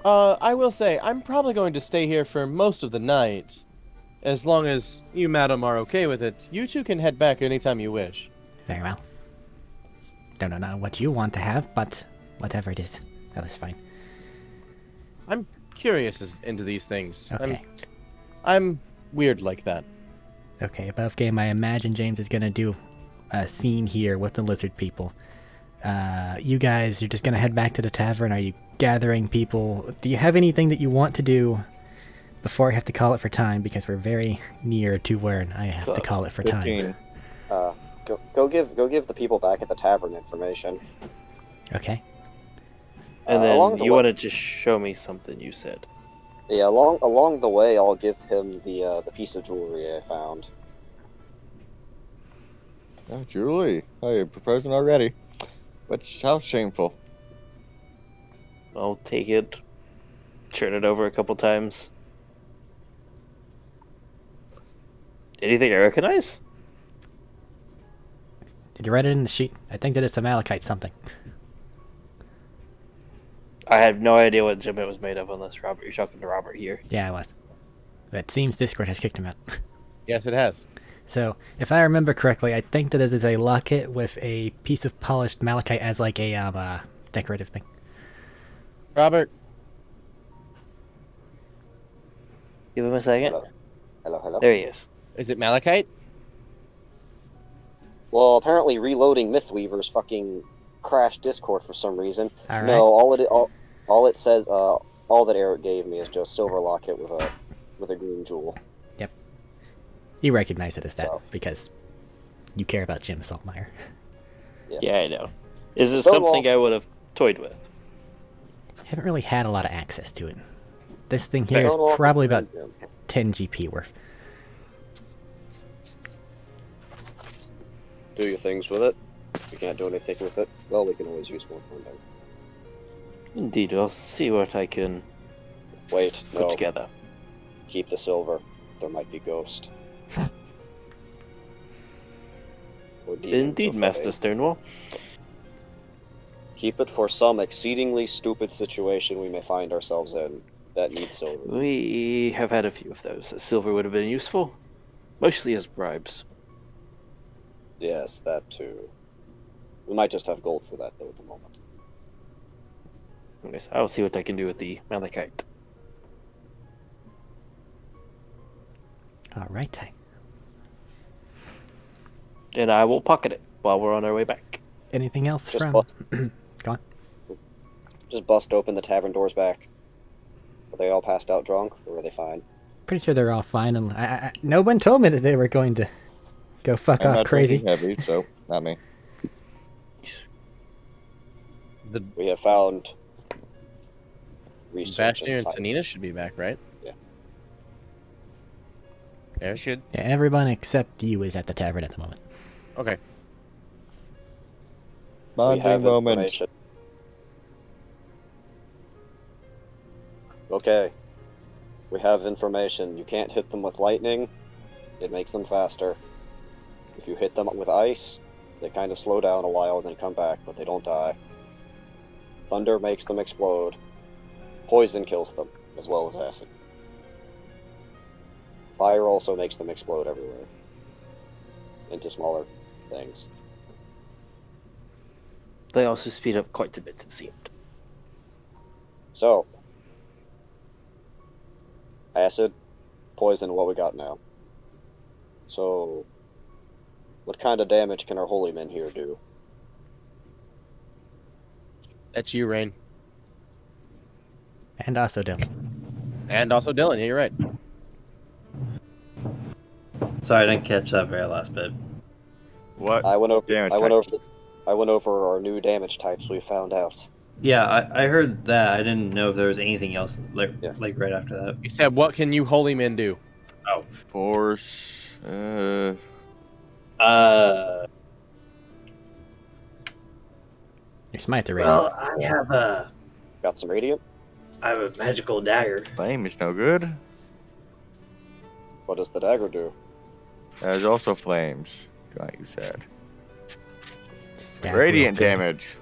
I will say, I'm probably going to stay here for most of the night. As long as you, madam, are okay with it, you two can head back anytime you wish. Very well. Don't know what you want to have, but whatever it is, that is fine. I'm curious into these things. Okay. I'm weird like that. Okay, above game, I imagine James is gonna do a scene here with the lizard people. You guys, you're just gonna head back to the tavern. Are you gathering people? Do you have anything that you want to do before I have to call it for time? Because we're very near to where I have to call it for time. Go give the people back at the tavern information. Okay. And then along the you way- wanted to show me something you said. Yeah, along the way, I'll give him the piece of jewelry I found. Oh, Julie. Oh, you're proposing already. But how shameful. I'll take it, turn it over a couple times. Anything I recognize? Did you write it in the sheet? I think that it's a malachite something. I have no idea what gem it was made of unless Robert. You're talking to Robert here. Yeah, I was. It seems Discord has kicked him out. Yes, it has. So, if I remember correctly, I think that it is a locket with a piece of polished malachite as like a decorative thing. Robert. Give him a second. Hello. There he is. Is it malachite? Well, apparently reloading Mythweaver's fucking crashed Discord for some reason. All right. No, all it says, all that Eric gave me is just silver locket with a green jewel. Yep. You recognize it as that So. because you care about Jim Saltmeyer. Yeah, I know. Is this Stonewall. something I would have toyed with? Haven't really had a lot of access to it. This thing here Stonewall is probably about is him. 10 GP worth. Do your things with it. If you can't do anything with it, well, we can always use more funding. Indeed, I'll see what I can Wait, put no. together. Keep the silver. There might be ghost. Or demons Indeed, of Master fate. Stonewall. Keep it for some exceedingly stupid situation we may find ourselves in that needs silver. We have had a few of those. Silver would have been useful, mostly as bribes. Yes, that too. We might just have gold for that, though, at the moment. Anyways, I'll see what I can do with the malachite. Alright. And I will pocket it while we're on our way back. Anything else Just from... Go on. Just bust open the tavern doors back. Were they all passed out drunk, or were they fine? Pretty sure they're all fine. And no one told me that they were going to go fuck I'm off not crazy. drinking heavy, so not me. We have found research. Vashtir and science. Sanina should be back, right? Yeah. You should. Yeah, everyone except you is at the tavern at the moment. Okay. We Bonding have moment. information. Okay. We have information. You can't hit them with lightning. It makes them faster. If you hit them with ice, they kind of slow down a while and then come back, but they don't die. Thunder makes them explode. Poison kills them, as well as acid. Fire also makes them explode everywhere. Into smaller things. They also speed up quite a bit, it seemed. So, acid, poison, what we got now. So, what kind of damage can our holy men here do? That's you, Rain. And also Dylan. And also Dylan, yeah, you're right. Sorry, I didn't catch that very last bit. What? I went over. Damage I went types. over. I went over our new damage types we found out. Yeah, I heard that. I didn't know if there was anything else Yes. like right after that. You said, what can you holy men do? Force. Your smite the radiant. Well, I have a Got some radiant. magical dagger. Flame is no good. What does the dagger do? There's also flames. Like you said. Stab Radiant real good. damage.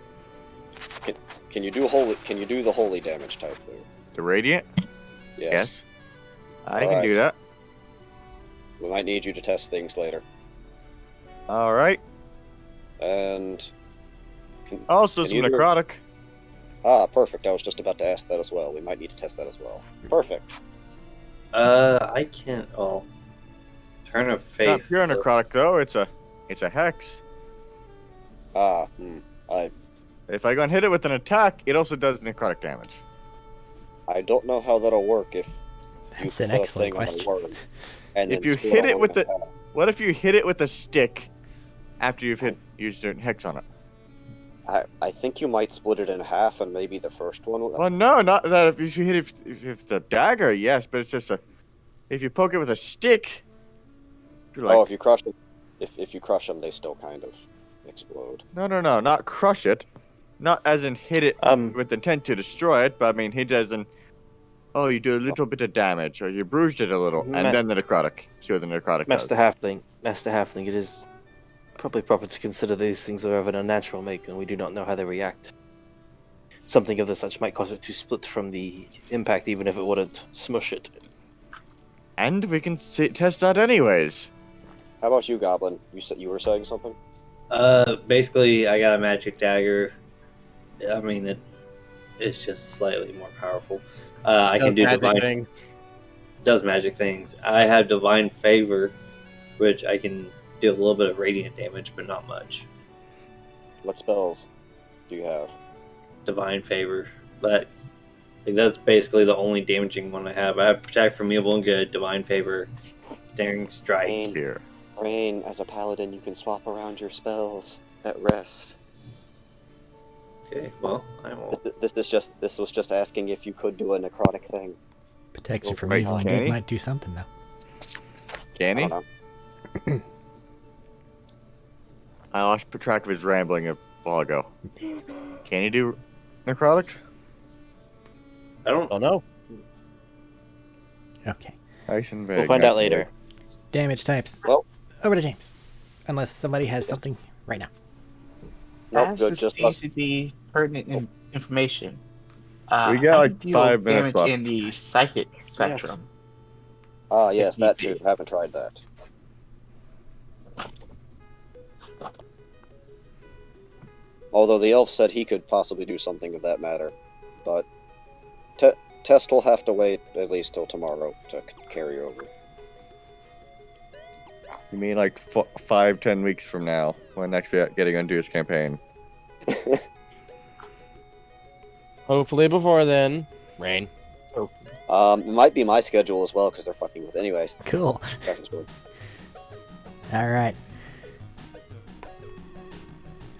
Can you do holy? Can you do the holy damage type there? The radiant? Yes. I can Alright. do that. We might need you to test things later. Alright. And Also Can some you do- necrotic. perfect. I was just about to ask that as well. We might need to test that as well. Perfect. I can't. Oh, turn of It's not faith. pure necrotic though, it's a hex. If I go and hit it with an attack, it also does necrotic damage. I don't know how that'll work if That's you an put a excellent thing on a question. worm and If then you spit hit all it with over the- top. What if you hit it with a stick after you've used a hex on it? I think you might split it in half, and maybe the first one. Well, no, not that. If you hit it if the dagger, yes, but it's just if you poke it with a stick. You're like, if you crush them, if you crush them, they still kind of explode. no, not crush it, not as in hit it with intent to destroy it, but I mean hit as in, oh, you do a little bit of damage, or you bruised it a little, and then the necrotic. See what the necrotic does. Master Halfling, it is probably proper to consider these things are of an unnatural make, and we do not know how they react. Something of the such might cause it to split from the impact, even if it wouldn't smush it. And we can test that anyways. How about you, Goblin? You said you were saying something. Basically, I got a magic dagger. I mean, it's just slightly more powerful. I can do divine things. Does magic things. I have divine favor, which I can do a little bit of radiant damage, but not much. What spells do you have? Divine favor, but that's basically the only damaging one I have. I have protect from evil and good, divine favor, staring strike. Rain, as a paladin, you can swap around your spells at rest. Okay, well, I won't. This was just asking if you could do a necrotic thing. Protection Go from for it, evil and Kenny. good might do something though. Can he? I don't know. I lost track of his rambling a while ago. Can you do necrotic? I don't know. Okay. Nice and vague. We'll find out later. Damage types. Well, over to James. Unless somebody has something right now. Nope, good, This just seems us. to be pertinent information. We got I like can deal 5 minutes damage left. in the psychic spectrum. Yes, If that need too. be. Haven't tried that. Although the elf said he could possibly do something of that matter, but Test will have to wait at least till tomorrow to carry over. You mean like 5-10 weeks from now, when next we getting undo his campaign? Hopefully before then. Rain. It might be my schedule as well because they're fucking with. Anyways. Cool. Back to school. All right.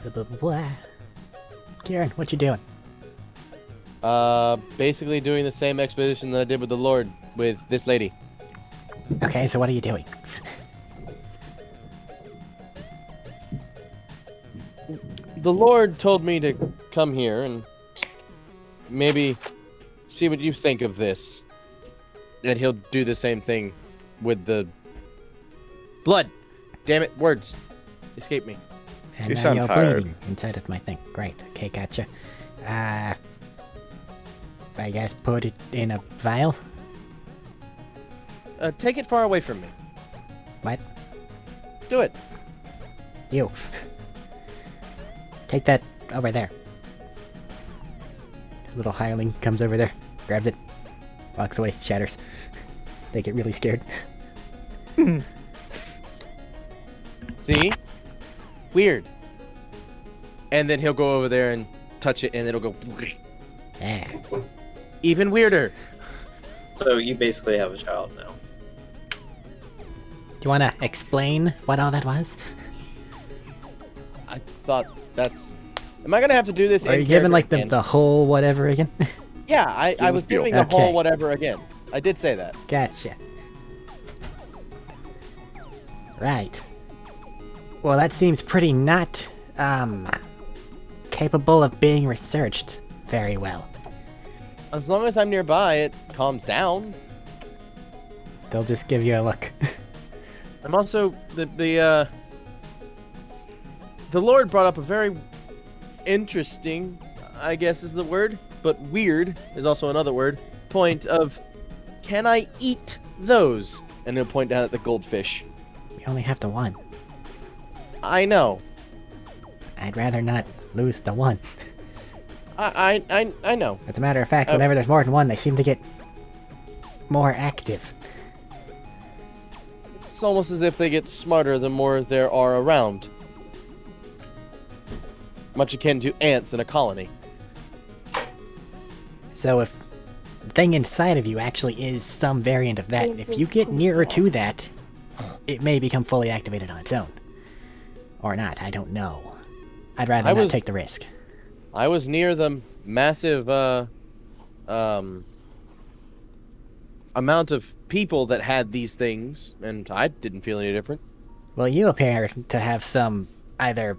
Blah, blah, blah. Kieran, what you doing? Basically doing the same expedition that I did with the Lord with this lady. Okay, so what are you doing? The Lord told me to come here and maybe see what you think of this. And he'll do the same thing with the blood. Damn it, words escape me. And You now sound you're tired. bleeding inside of my thing. Great. Okay, gotcha. I guess put it in a vial? Take it far away from me. What? Do it. You. Take that over there. The little hireling comes over there, grabs it, walks away, shatters. They get really scared. See? Weird. And then he'll go over there and touch it and it'll go... Yeah. Even weirder. So you basically have a child now. Do you want to explain what all that was? I thought that's... Am I gonna have to do this Are in you giving like character again? the whole whatever again? Yeah, I was giving the Okay. whole whatever again. I did say that. Gotcha. Right. Well, that seems pretty not, capable of being researched very well. As long as I'm nearby, it calms down. They'll just give you a look. I'm also the Lord brought up a very interesting, I guess is the word, but weird is also another word. Point of, can I eat those? And he'll point down at the goldfish. We only have the one. I know. I'd rather not lose the one. I know. As a matter of fact, whenever there's more than one, they seem to get more active. It's almost as if they get smarter the more there are around. Much akin to ants in a colony. So if the thing inside of you actually is some variant of that, if you get nearer to that, it may become fully activated on its own. Or not, I don't know. I'd rather not take the risk. I was near the massive amount of people that had these things, and I didn't feel any different. Well, you appear to have some either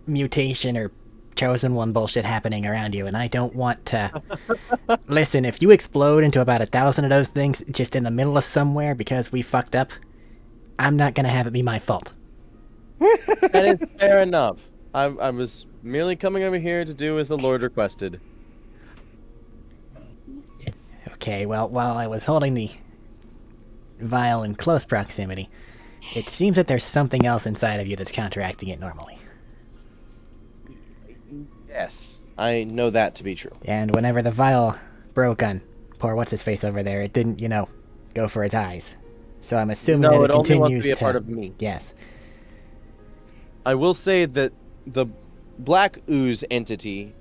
mutation or chosen one bullshit happening around you, and I don't want to... Listen, if you explode into about 1,000 of those things just in the middle of somewhere because we fucked up, I'm not gonna have it be my fault. That is fair enough. I was merely coming over here to do as the Lord requested. Okay, well, while I was holding the vial in close proximity, it seems that there's something else inside of you that's counteracting it normally. Yes, I know that to be true. And whenever the vial broke on poor what's-his-face over there, it didn't, go for his eyes. So I'm assuming that No, it it only continues wants to be a part of me. Yes. I will say that the black ooze entity,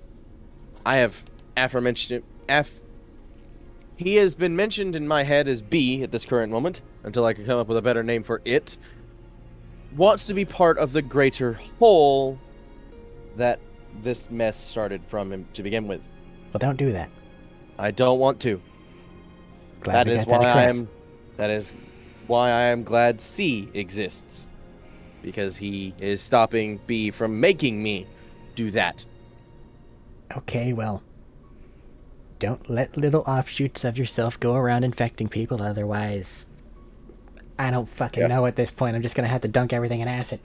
I have aforementioned... He has been mentioned in my head as B at this current moment, until I can come up with a better name for it. Wants to be part of the greater whole that this mess started from him to begin with. Well, don't do that. I don't want to. Glad we That is got why that I across. am. That is why I am glad C exists, because he is stopping B from making me do that. Okay, well, don't let little offshoots of yourself go around infecting people, otherwise... I don't fucking know at this point. I'm just gonna have to dunk everything in acid.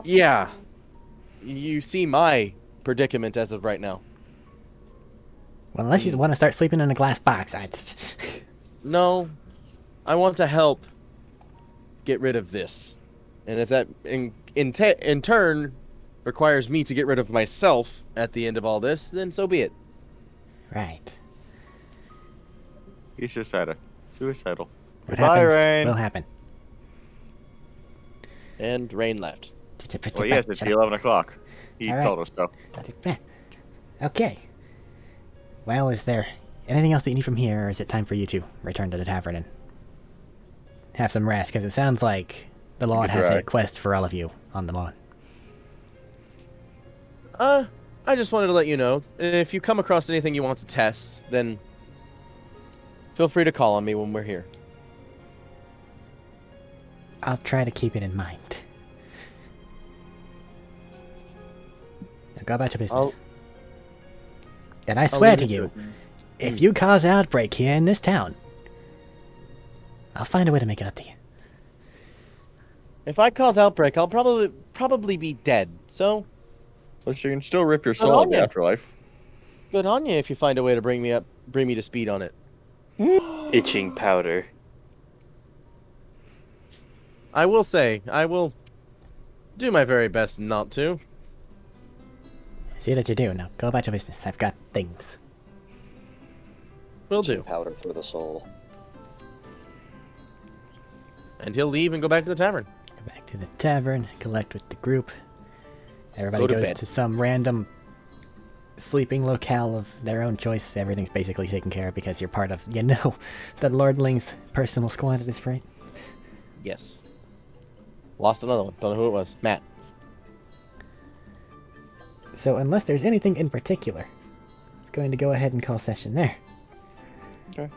Yeah. You see my predicament as of right now. Well, unless you want to start sleeping in a glass box, I'd... No. I want to help get rid of this. And if that in turn requires me to get rid of myself at the end of all this, then so be it. Right. He's suicidal. Suicidal. What Goodbye, happens Rain. will happen. And Rain left. Well, yes, it's 11 o'clock. He All right. told us so. Okay. Well, is there anything else that you need from here, or is it time for you to return to the tavern and have some rest? Because it sounds like the Lord has a quest for all of you on the lawn. I just wanted to let you know, if you come across anything you want to test, then feel free to call on me when we're here. I'll try to keep it in mind. Now go about your business. And I swear to you, if you cause outbreak here in this town, I'll find a way to make it up to you. If I cause outbreak, I'll probably be dead, so... But you can still rip your soul in the afterlife. Good on you if you find a way to bring me to speed on it. Itching powder. I will say, I will do my very best not to. See that you do. Now go about your business. I've got things. Will do. Powder for the soul. And he'll leave and go back to the tavern. Go back to the tavern, collect with the group. Everybody Go to goes bed. to some random sleeping locale of their own choice. Everything's basically taken care of because you're part of, the Lordling's personal squad at this point. Yes. Lost another one. Don't know who it was. Matt. So unless there's anything in particular, I'm going to go ahead and call session there. Okay.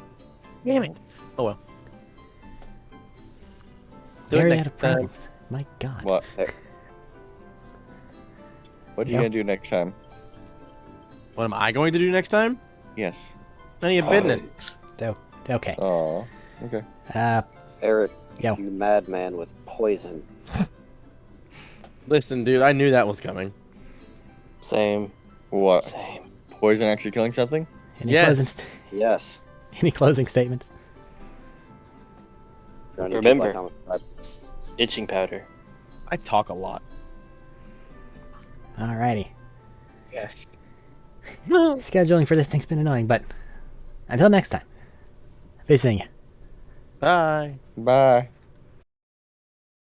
Damn it. Oh well. Do Very it out next of time. problems. My God. What? What are you gonna do next time? What am I going to do next time? Yes. None of your business. Okay. Oh. Okay. Eric, Yo. you madman with poison. Listen, dude, I knew that was coming. Same. What? Same. Poison actually killing something? Any Yes. Yes. Any closing statements? Remember, itching powder. I talk a lot. Alrighty. Yes. Scheduling for this thing's been annoying, but until next time, be seeing you. Bye. Bye.